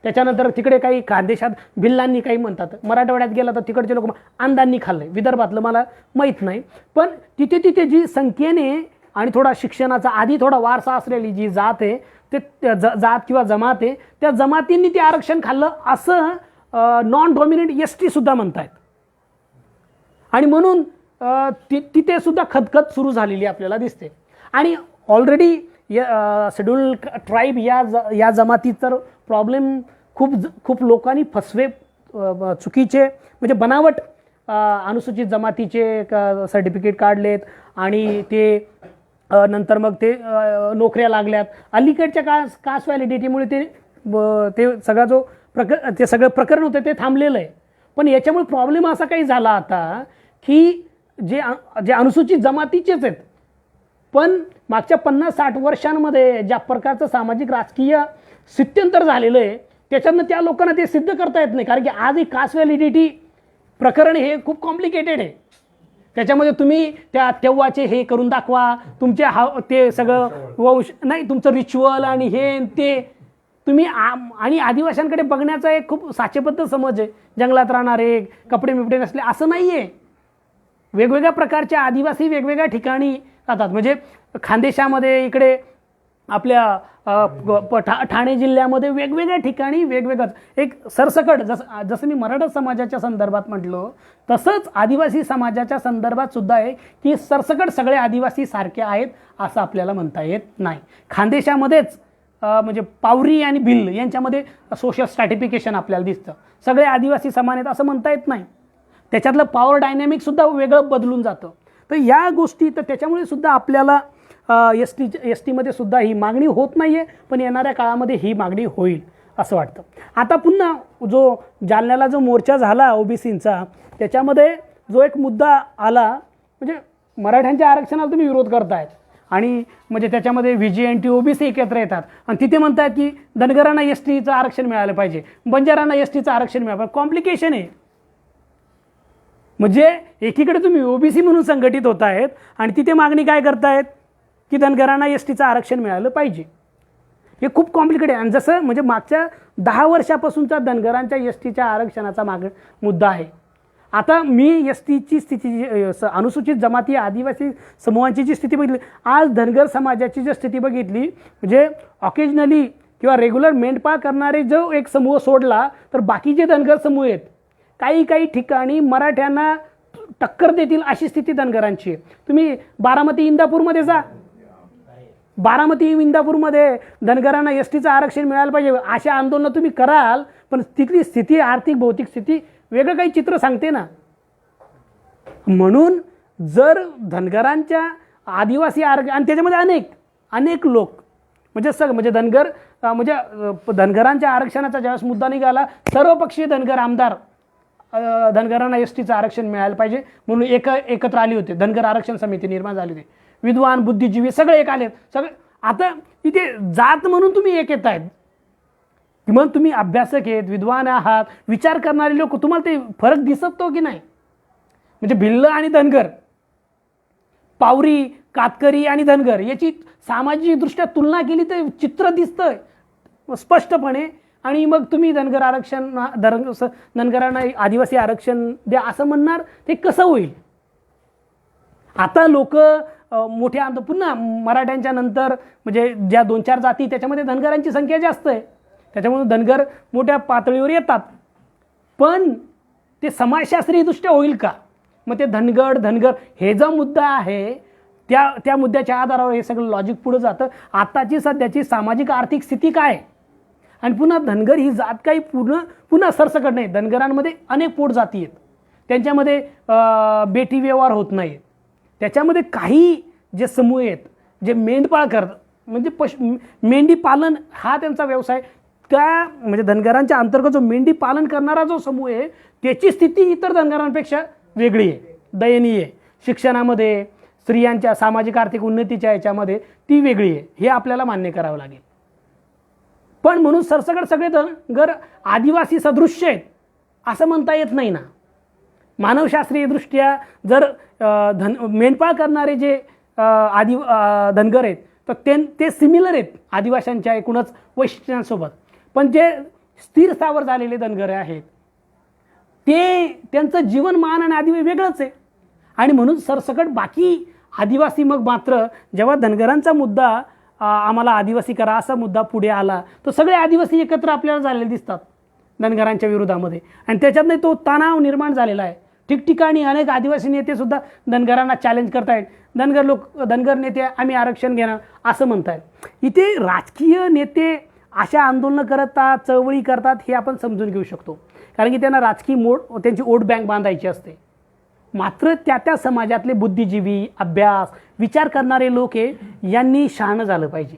त्याच्यानंतर तिकडे काही खानदेशात भिल्लांनी काही म्हणतात, मराठवाड्यात गेला तर तिकडचे लोक अंधांनी खाल्लंय, विदर्भातलं मला माहीत नाही. पण तिथे जी संख्येने आणि थोडा शिक्षणाचा आधी थोडा वारसा असलेली जी जात आहे, ते जात किंवा जमात आहे, त्या जमातींनी ते आरक्षण खाल्लं असं नॉन डॉमिनंट ST सुद्धा म्हणतायत. आणि म्हणून तिथे सुद्धा खदखद सुरू झालेली आपल्याला दिसते. आणि ऑलरेडी शेड्यूल ट्राईब या जमातीचा प्रॉब्लेम खूप लोकांनी फसवे चुकीचे म्हणजे बनावट अनुसूचित जमातीचे सर्टिफिकेट काढलेत आणि ते नंतर मग ते नोकऱ्या लागल्यात. अलीकडच्या कास्ट व्हॅलिडिटीमुळे ते सगळा जो ते सगळं प्रकरण होतं ते थांबलेलं आहे. पण याच्यामुळे प्रॉब्लेम असा काही झाला आता की जे अनुसूचित जमातीचेच आहेत, पण मागच्या 50-60 वर्षांमध्ये ज्या प्रकारचं सामाजिक राजकीय स्थित्यंतर झालेलं आहे त्याच्यातनं त्या लोकांना ते सिद्ध करता येत नाही. कारण की आज ही कास्ट व्हॅलिडिटी प्रकरण हे खूप कॉम्प्लिकेटेड आहे. त्याच्यामध्ये तुम्ही तेव्हाचे हे करून दाखवा, तुमचे ते सगळं वंश नाही, तुमचं रिच्युअल आणि हे ते तुम्ही आणि आदिवाशांकडे बघण्याचा एक खूप साचेबद्ध समज आहे. जंगलात राहणारे, कपडे बिपडे नसले असं नाही आहे. वेगवेगळ्या प्रकारच्या आदिवासी वेगवेगळ्या ठिकाणी राहतात. म्हणजे खानदेशामध्ये, इकडे आपल्या ठाणे जिल्ह्यामध्ये वेगवेगळ्या ठिकाणी वेगवेगळंच एक सरसकट जसं मी मराठा समाजाच्या संदर्भात म्हटलं तसंच आदिवासी समाजाच्या संदर्भात सुद्धा आहे की सरसकट सगळे आदिवासी सारखे आहेत असं आपल्याला म्हणता येत नाही. खानदेशामध्येच म्हणजे पावरी आणि भिल्ल यांच्यामध्ये सोशल स्ट्रॅटिफिकेशन आपल्याला दिसतं. सगळे आदिवासी समान आहेत असं म्हणता येत नाही. त्याच्यातलं पॉवर डायनॅमिक सुद्धा वेगळं बदलून जातं. तर या गोष्टी, तर त्याच्यामुळे सुद्धा आपल्याला STमध्ये सुद्धा ही मागणी होत नाही आहे, पण येणाऱ्या काळामध्ये ही मागणी होईल असं वाटतं. आता पुन्हा जो जालन्याला जो मोर्चा झाला OBCचा, त्याच्यामध्ये जो एक मुद्दा आला म्हणजे मराठ्यांच्या आरक्षणाला तुम्ही विरोध करतायत आणि म्हणजे त्याच्यामध्ये VG&T OBC एकत्र येतात आणि तिथे म्हणतात की धनगरांना STचं आरक्षण मिळालं पाहिजे, बंजारांना STचं आरक्षण मिळालं पाहिजे. कॉम्प्लिकेशन आहे. म्हणजे एकीकडे तुम्ही OBC म्हणून संघटित होत आहेत आणि तिथे मागणी काय करतायत की धनगरांना STचं आरक्षण मिळालं पाहिजे. हे खूप कॉम्प्लिकेटेड आहे. आणि जसं म्हणजे मागच्या 10 वर्षापासूनचा धनगरांच्या एस टीच्या आरक्षणाचा मुद्दा आहे. आता मी एस टीची स्थिती अनुसूचित जमाती आदिवासी समूहांची जी स्थिती बघितली, आज धनगर समाजाची जर स्थिती बघितली, म्हणजे ऑकेजनली किंवा रेग्युलर मेंढपाळ करणारे जो एक समूह सोडला तर बाकीचे धनगर समूह आहेत, काही ठिकाणी मराठ्यांना टक्कर देतील अशी स्थिती धनगरांची आहे. तुम्ही बारामती इंदापूरमध्ये जा, बारामती इंदापूरमध्ये धनगरांना एस टीचं आरक्षण मिळालं पाहिजे अशा आंदोलनं तुम्ही कराल, पण तिथली स्थिती, आर्थिक भौतिक स्थिती वेगळं काही चित्र सांगते ना. म्हणून जर धनगरांच्या आदिवासी आरक्षण, आणि त्याच्यामध्ये अनेक लोक म्हणजे धनगर धनगरांच्या आरक्षणाचा ज्यावेळेस मुद्दा निघाला, सर्वपक्षीय धनगर आमदार धनगरांना एस टीचं आरक्षण मिळालं पाहिजे म्हणून एकत्र आली होते. धनगर आरक्षण समिती निर्माण झाली होती. विद्वान, बुद्धिजीवी सगळे एक आले. सगळे आता इथे जात म्हणून तुम्ही एक येत आहेत, मग तुम्ही अभ्यासक आहेत, विद्वान आहात, विचार करणारे लोक, तुम्हाला ते फरक दिसतो की नाही? म्हणजे भिल्ल आणि धनगर, पावरी, कातकरी आणि धनगर याची सामाजिकदृष्ट्या तुलना केली तर चित्र दिसतंय स्पष्टपणे. आणि मग तुम्ही धनगर आरक्षण, धनगरांना आदिवासी आरक्षण द्या असं म्हणणार, ते कसं होईल? आता लोक मोठ्या पुन्हा मराठ्यांच्या नंतर म्हणजे ज्या 2-4 जाती त्याच्यामध्ये धनगरांची संख्या जास्त आहे, त्याच्यामुळे धनगर मोठ्या पातळीवर येतात. पण ते समाजशास्त्रीयदृष्ट्या होईल का? मग ते धनगर हे जो मुद्दा आहे त्या मुद्द्याच्या आधारावर हे सगळं लॉजिक पुढे जातं. आताची सध्याची सामाजिक आर्थिक स्थिती काय, आणि पुन्हा धनगर ही जात काही पुन्हा सरसकट नाही. धनगरांमध्ये अनेक पोट जाती आहेत, त्यांच्यामध्ये बेटी व्यवहार होत नाही. त्याच्यामध्ये काही जे समूह आहेत जे मेंढपाळ करतात, म्हणजे मेंढी पालन हा त्यांचा व्यवसाय, त्या म्हणजे धनगरांच्या अंतर्गत जो मेंढी पालन करणारा जो समूह आहे त्याची स्थिती इतर धनगरांपेक्षा वेगळी आहे, दयनीय आहे. शिक्षणामध्ये, स्त्रियांच्या सामाजिक आर्थिक उन्नतीच्या याच्यामध्ये ती वेगळी आहे, हे आपल्याला मान्य करावं लागेल. पण म्हणून सरसकट सगळे धनगर आदिवासी सदृश्य आहेत असं म्हणता येत नाही ना. मानवशास्त्रीयदृष्ट्या जर मेंढपाळ करणारे जे धनगर आहेत तर ते सिमिलर आहेत आदिवाशांच्या एकूणच वैशिष्ट्यांसोबत. पण जे स्थिर स्थावर झालेले धनगर आहेत त्यांचं जीवनमान आणि आदिवासी वेगळंच आहे. आणि म्हणून सरसकट बाकी आदिवासी मग मात्र जेव्हा धनगरांचा मुद्दा आम्हाला आदिवासी करा असा मुद्दा पुढे आला तर सगळे आदिवासी एकत्र आपल्याला झालेले दिसतात धनगरांच्या विरोधामध्ये, आणि त्याच्यातनं तो तणाव निर्माण झालेला आहे. ठिकठिकाणी अनेक आदिवासी नेते सुद्धा धनगरांना चॅलेंज करतायत. धनगर नेते आम्ही आरक्षण घेणार असं म्हणतायत. इथे राजकीय नेते अशा आंदोलनं करतात, चळवळी करतात, हे आपण समजून घेऊ शकतो, कारण की त्यांना राजकीय त्यांची वोट बँक बांधायची असते. मात्र त्या समाजातले बुद्धिजीवी, अभ्यास, विचार करणारे लोक यांनी शहाणं झालं पाहिजे.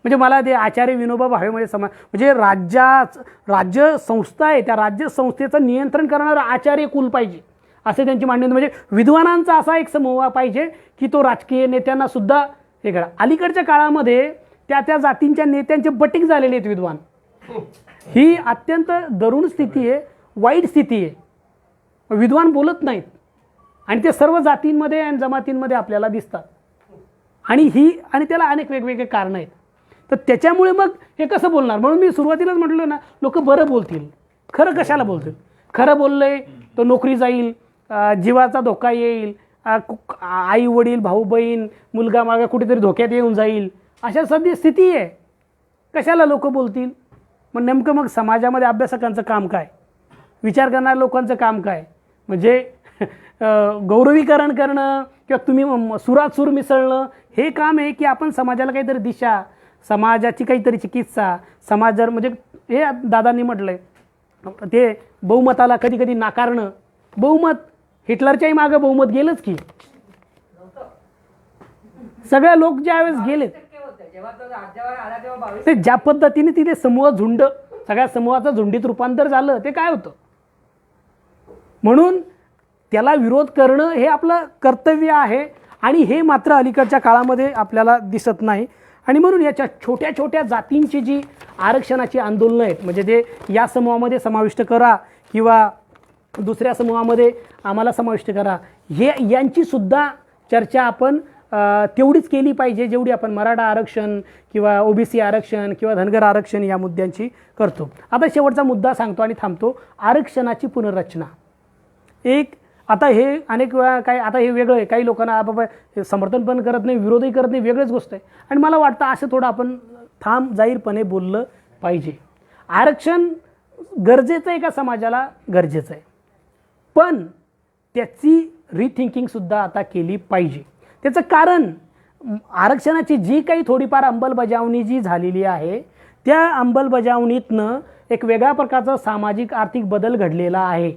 म्हणजे मला ते आचार्य विनोबा भावे म्हणजे राज्य संस्था आहे, त्या राज्य संस्थेचं नियंत्रण करणारं आचार्य कुल पाहिजे असे त्यांची मांडणी. म्हणजे विद्वानांचा असा एक समूह पाहिजे की तो राजकीय नेत्यांना सुद्धा हे करा. अलीकडच्या काळामध्ये त्या जातींच्या नेत्यांचे बटीक झालेले आहेत विद्वान. ही अत्यंत दरुण स्थिती आहे, वाईट स्थिती आहे. विद्वान बोलत नाहीत आणि ते सर्व जातींमध्ये आणि जमातींमध्ये आपल्याला दिसतात. आणि त्याला अनेक वेगवेगळे कारणं आहेत. तर त्याच्यामुळे मग हे कसं बोलणार? म्हणून मी सुरुवातीलाच म्हटलं ना, लोक बरं बोलतील, खरं कशाला बोलतील? खरं बोललंय तर नोकरी जाईल, जीवाचा धोका येईल, आई वडील, भाऊ बहीण, मुलगा मागा कुठेतरी धोक्यात येऊन जाईल, अशा सध्या स्थिती आहे. कशाला लोक बोलतील? मग नेमकं मग समाजामध्ये अभ्यासकांचं काम काय, विचार करणाऱ्या लोकांचं काम काय? म्हणजे गौरवीकरण करणं किंवा तुम्ही सुरात सूर मिसळणं हे काम आहे की आपण समाजाला काहीतरी दिशा, समाजाची काहीतरी चिकित्सा, समाज जर म्हणजे हे दादांनी म्हटलंय ते बहुमताला कधी कधी नाकारणं. बहुमत हिटलरच्याही मागं बहुमत गेलंच की. सगळे लोक ज्यावेळेस गेलेत ते ज्या पद्धतीने तिथे समूह झुंड, सगळ्या समूहाचं झुंडीत रूपांतर झालं ते काय होतं? म्हणून त्याला विरोध करणं हे आपलं कर्तव्य आहे आणि हे मात्र अलीकडच्या काळामध्ये आपल्याला दिसत नाही. आणि म्हणून याच्या छोट्या छोट्या जातींची जी आरक्षणाची आंदोलनं आहेत, म्हणजे ते या समूहामध्ये समाविष्ट करा किंवा दुसऱ्या समूहामध्ये आम्हाला समाविष्ट करा, यांची सुद्धा चर्चा आपण तेवढीच केली पाहिजे जेवढी आपण मराठा आरक्षण किंवा ओबीसी आरक्षण किंवा धनगर आरक्षण या मुद्द्यांची करतो. आता शेवटचा मुद्दा सांगतो आणि थांबतो. आरक्षणाची पुनर्रचना. आता हे अनेक वेळा काय, आता हे वेगळं आहे, काही लोकांना बाबा हे समर्थन पण करत नाही, विरोधही करत नाही, वेगळीच गोष्ट आहे. आणि मला वाटतं असं थोडं आपण जाहीरपणे बोललं पाहिजे. आरक्षण गरजेचं आहे का समाजाला? गरजेचं आहे, पण त्याची रिथिंकिंगसुद्धा आता केली पाहिजे. त्याचं कारण आरक्षणाची जी काही थोडीफार अंमलबजावणी जी झालेली आहे त्या अंमलबजावणीतनं एक वेगळ्या प्रकारचा सामाजिक आर्थिक बदल घडलेला आहे.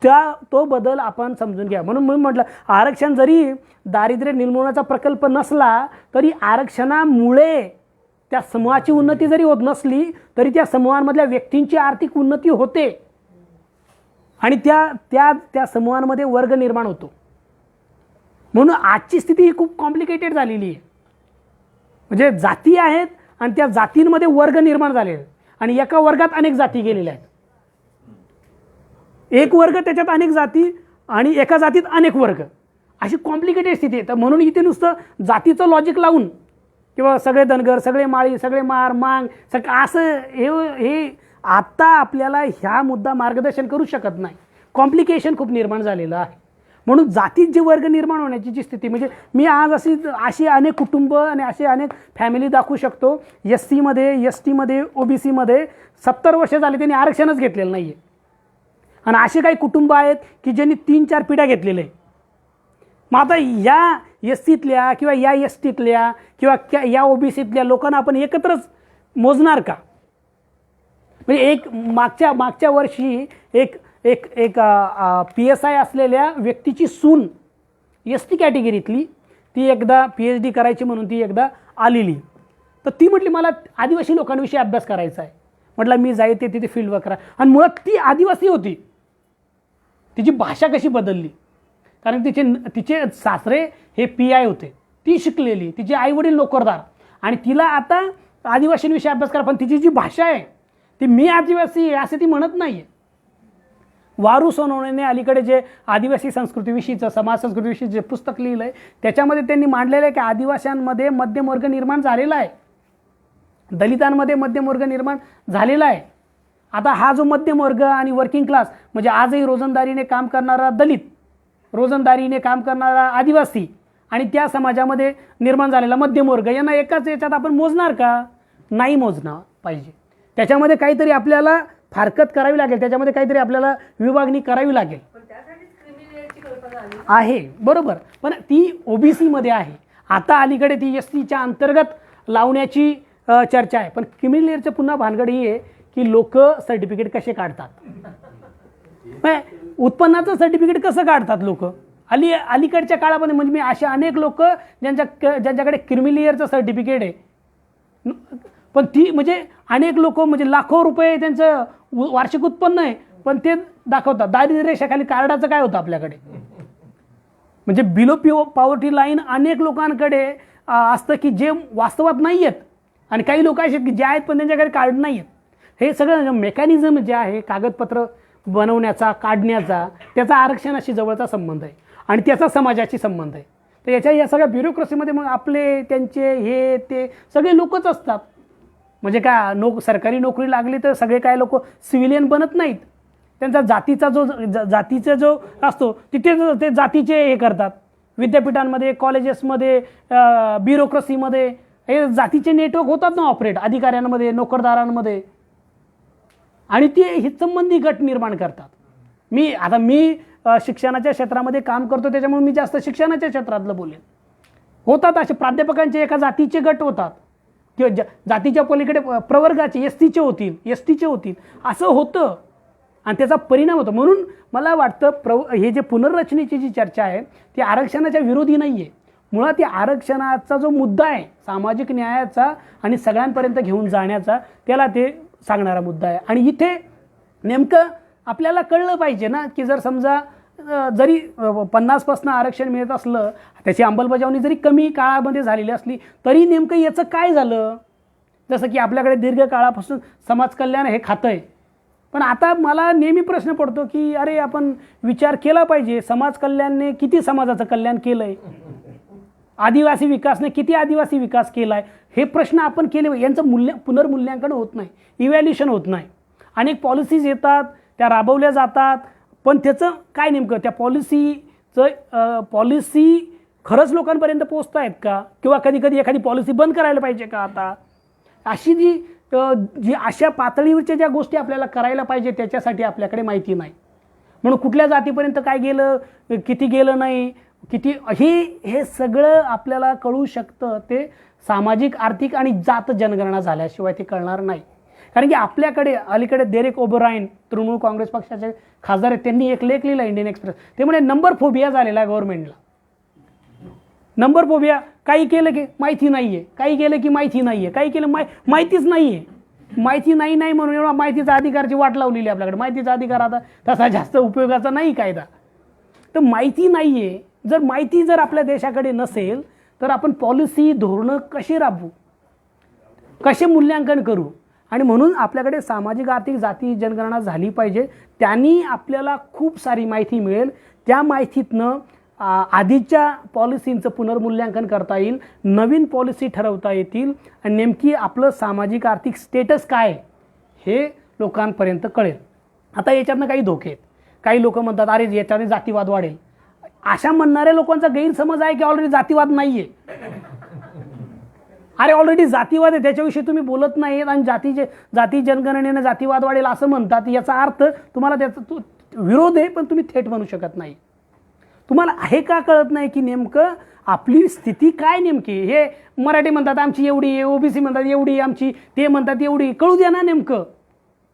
तो बदल आपण समजून घ्या. म्हणून म्हटलं आरक्षण जरी दारिद्र्य निर्मूलनाचा प्रकल्प नसला तरी आरक्षणामुळे त्या समूहाची उन्नती जरी होत नसली तरी त्या समूहांमधल्या व्यक्तींची आर्थिक उन्नती होते आणि त्या समूहांमध्ये वर्ग निर्माण होतो. म्हणून आजची स्थिती ही खूप कॉम्प्लिकेटेड झालेली आहे. म्हणजे जाती आहेत आणि त्या जातींमध्ये वर्ग निर्माण झालेले आहेत आणि एका वर्गात अनेक जाती गेलेल्या आहेत. एक वर्ग त्याच्यात अनेक जाती आणि एका जातीत अनेक वर्ग, अशी कॉम्प्लिकेटेड स्थिती आहे. तर म्हणून इथे नुसतं जातीचं लॉजिक लावून किंवा सगळे धनगर, सगळे माळी, सगळे मांग असं हे आत्ता आपल्याला ह्या मुद्दा मार्गदर्शन करू शकत नाही. कॉम्प्लिकेशन खूप निर्माण झालेलं आहे. म्हणून जातीत जे वर्ग निर्माण होण्याची जी स्थिती, म्हणजे मी आज अशी अनेक कुटुंब आणि असे अनेक फॅमिली दाखवू शकतो. SC-मध्ये, ST-मध्ये, OBC-मध्ये 70 वर्ष झाले त्यांनी आरक्षणच घेतलेलं नाही आहे. आणि असे काही कुटुंब आहेत की ज्यांनी 3-4 पिढ्या घेतलेल्या आहे. मग आता या SC-तल्या किंवा या ST-तल्या किंवा या OBC-तल्या लोकांना आपण एकत्रच मोजणार का? म्हणजे मागच्या वर्षी एक PSI असलेल्या व्यक्तीची सून ST कॅटेगरीतली, ती एकदा PhD करायची म्हणून ती एकदा आलेली. तर ती म्हटली मला आदिवासी लोकांविषयी अभ्यास करायचा आहे. म्हटलं मी जायते तिथे फील्ड वर्क करा. आणि मुळात ती आदिवासी होती. तिची भाषा कशी बदलली, कारण तिचे सासरे हे PI होते, ती शिकलेली, तिचे आईवडील नोकरदार, आणि तिला आता आदिवासींविषयी अभ्यास करा. पण तिची जी भाषा आहे ती मी आदिवासी आहे असं ती म्हणत नाही आहे. वारू सोनवणेने अलीकडे जे आदिवासी संस्कृतीविषयीचं, समाज संस्कृतीविषयी जे पुस्तक लिहिलं आहे त्याच्यामध्ये त्यांनी मांडलेलं आहे की आदिवासींमध्ये मध्यमवर्ग निर्माण झालेला आहे, दलितांमध्ये मध्यमवर्ग निर्माण झालेला आहे. आता हा जो मध्यमवर्ग आणि वर्किंग क्लास, म्हणजे आजही रोजंदारीने काम करणारा दलित, रोजंदारीने काम करणारा आदिवासी आणि त्या समाजामध्ये निर्माण झालेला मध्यमवर्ग, यांना एकाच याच्यात आपण मोजणार का? नाही मोजणं पाहिजे. त्याच्यामध्ये काहीतरी आपल्याला फारकत करावी लागेल, त्याच्यामध्ये काहीतरी आपल्याला विभागणी करावी लागेल. आहे बरोबर, पण ती OBC-मध्ये आहे. आता अलीकडे ती SC-च्या अंतर्गत लावण्याची चर्चा आहे. पण क्रिमिनल लेअरचं पुन्हा भानगड ही आहे की लोक सर्टिफिकेट कसे काढतात, उत्पन्नाचं सर्टिफिकेट कसं काढतात लोक अलीकडच्या काळामध्ये. म्हणजे मी असे अनेक लोक ज्यांच्याकडे क्रिमिनल लेअरचं सर्टिफिकेट आहे, पण ती म्हणजे अनेक लोक म्हणजे लाखो रुपये त्यांचं वार्षिक उत्पन्न आहे, पण ते दाखवतात. दारिद्र्य रेषेखाली कार्डाचं काय होतं आपल्याकडे, म्हणजे बिलो पॉवर्टी लाईन अनेक लोकांकडे असतं की जे वास्तवात नाही आहेत, आणि काही लोक असे की जे आहेत पण त्यांच्याकडे कार्ड नाही आहेत. हे सगळं मेकॅनिझम जे आहे कागदपत्र बनवण्याचा, काढण्याचा, त्याचा आरक्षणाशी जवळचा संबंध आहे आणि त्याचा समाजाशी संबंध आहे. तर या सगळ्या ब्युरोक्रेसीमध्ये मग आपले त्यांचे हे ते सगळे लोकच असतात. म्हणजे काय सरकारी नोकरी लागली तर सगळे काय लोक सिव्हिलियन बनत नाहीत. त्यांचा जातीचा जो असतो तिथे ते जातीचे हे करतात. विद्यापीठांमध्ये, कॉलेजेसमध्ये, ब्युरोक्रेसीमध्ये हे जातीचे नेटवर्क होतात ना ऑपरेट, अधिकाऱ्यांमध्ये, नोकरदारांमध्ये, आणि ते हितसंबंधी गट निर्माण करतात. मी शिक्षणाच्या क्षेत्रामध्ये काम करतो त्याच्यामुळे मी जास्त शिक्षणाच्या क्षेत्रातलं बोलेन. होतात असे प्राध्यापकांचे एका जातीचे गट होतात किंवा जातीच्या पलीकडे प्रवर्गाचे STचे होतील असं होतं आणि त्याचा परिणाम होतो. म्हणून मला वाटतं हे जे पुनर्रचनेची जी चर्चा आहे ती आरक्षणाच्या विरोधी नाही आहे. मुळात या आरक्षणाचा जो मुद्दा आहे सामाजिक न्यायाचा आणि सगळ्यांपर्यंत घेऊन जाण्याचा, त्याला ते सांगणारा मुद्दा आहे. आणि इथे नेमकं आपल्याला कळलं पाहिजे ना की जर समजा जरी 50% आरक्षण मिळत असलं, त्याची अंमलबजावणी जरी कमी काळामध्ये झालेली असली तरी नेमकं याचं काय झालं. जसं की आपल्याकडे दीर्घकाळापासून समाज कल्याण हे खातं आहे, पण आता मला नेहमी प्रश्न पडतो की अरे आपण विचार केला पाहिजे समाज कल्याणने किती समाजाचं कल्याण केलं आहे. आदिवासी विकासने किती आदिवासी विकास केला आहे, हे प्रश्न आपण केले. यांचं पुनर्मूल्यांकन होत नाही, इव्हॅल्युएशन होत नाही. अनेक पॉलिसीज येतात, त्या राबवल्या जातात, पण त्याचं काय नेमकं त्या पॉलिसी खरंच लोकांपर्यंत पोहोचत आहेत का, किंवा कधी कधी एखादी पॉलिसी बंद करायला पाहिजे का आता, अशी जी अशा पातळीवरच्या ज्या गोष्टी आपल्याला करायला पाहिजे त्याच्यासाठी आपल्याकडे माहिती नाही. म्हणून कुठल्या जातीपर्यंत काय गेलं, किती गेलं नाही, किती हे सगळं आपल्याला कळू शकतं ते सामाजिक, आर्थिक आणि जात जनगणना झाल्याशिवाय ते कळणार नाही. कारण की आपल्याकडे अलीकडे डेरेक ओबरायन तृणमूल काँग्रेस पक्षाचे खासदार आहेत, त्यांनी एक लेख लिहिला इंडियन एक्सप्रेस. ते म्हणे नंबर फोबिया झालेला आहे गव्हर्नमेंटला. नंबर फोबिया, काही केलं की माहिती नाही आहे, काही केलं की माहिती नाही आहे, काही केलं माहितीच नाही आहे. माहिती नाही म्हणून एवढा माहितीचा अधिकारची वाट लावलेली आपल्याकडे. माहितीचा अधिकार आता तसा जास्त उपयोगाचा नाही कायदा. तर माहिती नाही आहे. जर माहिती आपल्या देशाकडे नसेल तर आपण पॉलिसी, धोरणं कशी राबवू, कसे मूल्यांकन करू. आणि म्हणून आपल्याकडे सामाजिक, आर्थिक, जाती जनगणना झाली पाहिजे. त्यांनी आपल्याला खूप सारी माहिती मिळेल. त्या माहितीतनं आधीच्या पॉलिसींचं पुनर्मूल्यांकन करता येईल, नवीन पॉलिसी ठरवता येतील, आणि नेमकी आपलं सामाजिक आर्थिक स्टेटस काय हे लोकांपर्यंत कळेल. आता याच्यातनं काही धोके आहेत. काही लोक म्हणतात अरे याच्याने जातीवाद वाढेल. अशा म्हणणाऱ्या लोकांचा गैरसमज आहे की ऑलरेडी जातीवाद नाही आहे. अरे ऑलरेडी जातीवाद आहे, त्याच्याविषयी तुम्ही बोलत नाहीत आणि जाती जनगणनेने जातीवाद वाढेल असं म्हणतात. याचा अर्थ तुम्हाला त्याचा विरोध आहे, पण तुम्ही थेट म्हणू शकत नाही. तुम्हाला हे का कळत नाही की नेमकं आपली स्थिती काय नेमकी. हे मराठी म्हणतात आमची एवढी आहे, ओबीसी म्हणतात एवढी आमची, ते म्हणतात एवढी. कळू द्या ना नेमकं.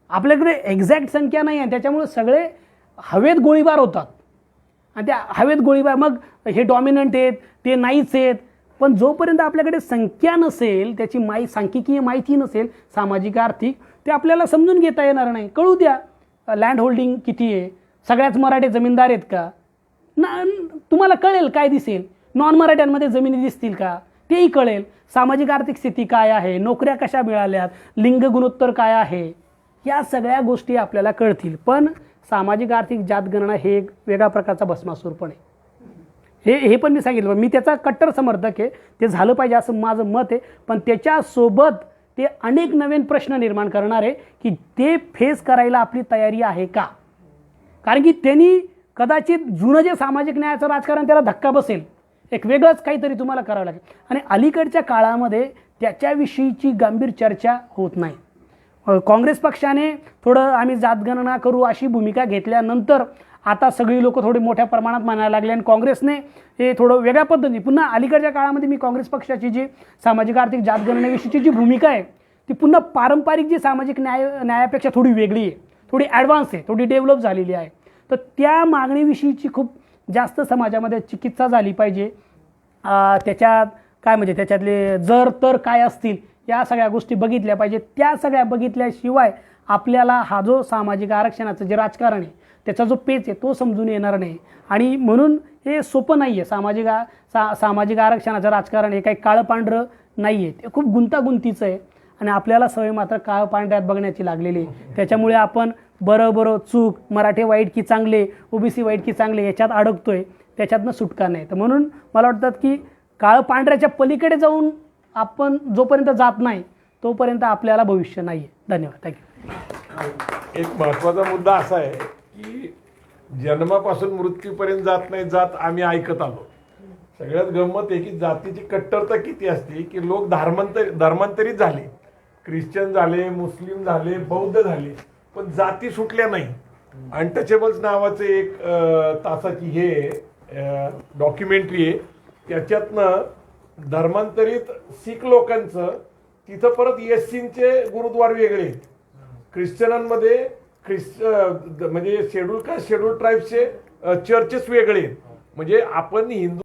आपल्याकडे एक्झॅक्ट संख्या नाही आहे, त्याच्यामुळे सगळे हवेत गोळीबार होतात. आणि त्या हवेत गोळीबार, मग हे डॉमिनंट आहेत, ते नाहीच आहेत. पण जोपर्यंत आपल्याकडे संख्या नसेल, त्याची सांख्यिकीय माहिती नसेल, सामाजिक, आर्थिक, ते आपल्याला समजून घेता येणार नाही. कळू द्या लँड होल्डिंग किती आहे, सगळ्याच मराठी जमीनदार आहेत का, तुम्हाला कळेल. काय दिसेल, नॉन मराठ्यांमध्ये जमिनी दिसतील का, तेही कळेल. सामाजिक आर्थिक स्थिती काय आहे, नोकऱ्या कशा मिळाल्यात, लिंग गुणोत्तर काय आहे, या सगळ्या गोष्टी आपल्याला कळतील. पण सामाजिक आर्थिक जातगणना हे एक वेगळ्या प्रकारचा भस्मासूर पण आहे. हे पण मी सांगितलं, मी त्याचा कट्टर समर्थक आहे. ते झालं पाहिजे असं माझं मत आहे. पण त्याच्यासोबत ते अनेक नवीन प्रश्न निर्माण करणार आहे की ते फेस करायला आपली तयारी आहे का. कारण की त्यांनी कदाचित जुनं जे सामाजिक न्यायाचं राजकारण त्याला धक्का बसेल, एक वेगळंच काहीतरी तुम्हाला करावं लागेल. आणि अलीकडच्या काळामध्ये त्याच्याविषयीची गंभीर चर्चा होत नाही. काँग्रेस पक्षाने थोडं आम्ही जातगणना करू अशी भूमिका घेतल्यानंतर आता सगळी लोक थोडी मोठ्या प्रमाणात मानायला लागले, आणि काँग्रेसने हे थोडं वेगळ्या पद्धतीने पुन्हा अलीकडच्या काळामध्ये मी काँग्रेस पक्षाची जी सामाजिक आर्थिक जातगणनेविषयीची जी भूमिका आहे ती पुन्हा पारंपरिक जी सामाजिक न्यायापेक्षा थोडी वेगळी आहे, थोडी ॲडव्हान्स आहे, थोडी डेव्हलप झालेली आहे. तर त्या मागणीविषयीची खूप जास्त समाजामध्ये चिकित्सा झाली पाहिजे. त्याच्यात काय म्हणजे त्याच्यातले जर तर काय असतील या सगळ्या गोष्टी बघितल्या पाहिजेत. त्या सगळ्या बघितल्याशिवाय आपल्याला हा जो सामाजिक आरक्षणाचं जे राजकारण आहे त्याचा जो पेच आहे तो समजून येणार नाही. आणि म्हणून हे सोपं नाही आहे. सामाजिक आरक्षणाचं राजकारण हे काही काळं पांढरं नाही आहे, ते खूप गुंतागुंतीचं आहे. आणि आपल्याला सवय मात्र काळं पांढऱ्यात बघण्याची लागलेली आहे. त्याच्यामुळे आपण बरं चूक, मराठे वाईट की चांगले, ओबीसी वाईट की चांगले याच्यात अडकतोय, त्याच्यातनं सुटका नाही. तर म्हणून मला वाटतं की काळं पांढऱ्याच्या पलीकडे जाऊन आपण जोपर्यंत जात नाही तोपर्यंत आपल्याला भविष्य नाही आहे. धन्यवाद. थँक्यू. एक महत्त्वाचा मुद्दा असा आहे की जन्मापासून मृत्यूपर्यंत जात नाही जात आम्ही ऐकत आलो. सगळ्यात गंमत आहे की जातीची कट्टरता किती असते की लोक धर्मांतरित झाले, ख्रिश्चन झाले, मुस्लिम झाले, बौद्ध झाले, पण जाती सुटल्या नाही. अनटचेबल्स नावाचं एक तासाची हे डॉक्युमेंटरी आहे. त्याच्यातनं धर्मांतरित शीख लोकांचं तिथं परत एससींचे गुरुद्वार वेगळे आहेत, ख्रिश्चनांमध्ये म्हणजे शेड्यूल ट्राईब्सचे चर्चेस वेगळे आहेत. म्हणजे आपण हिंदू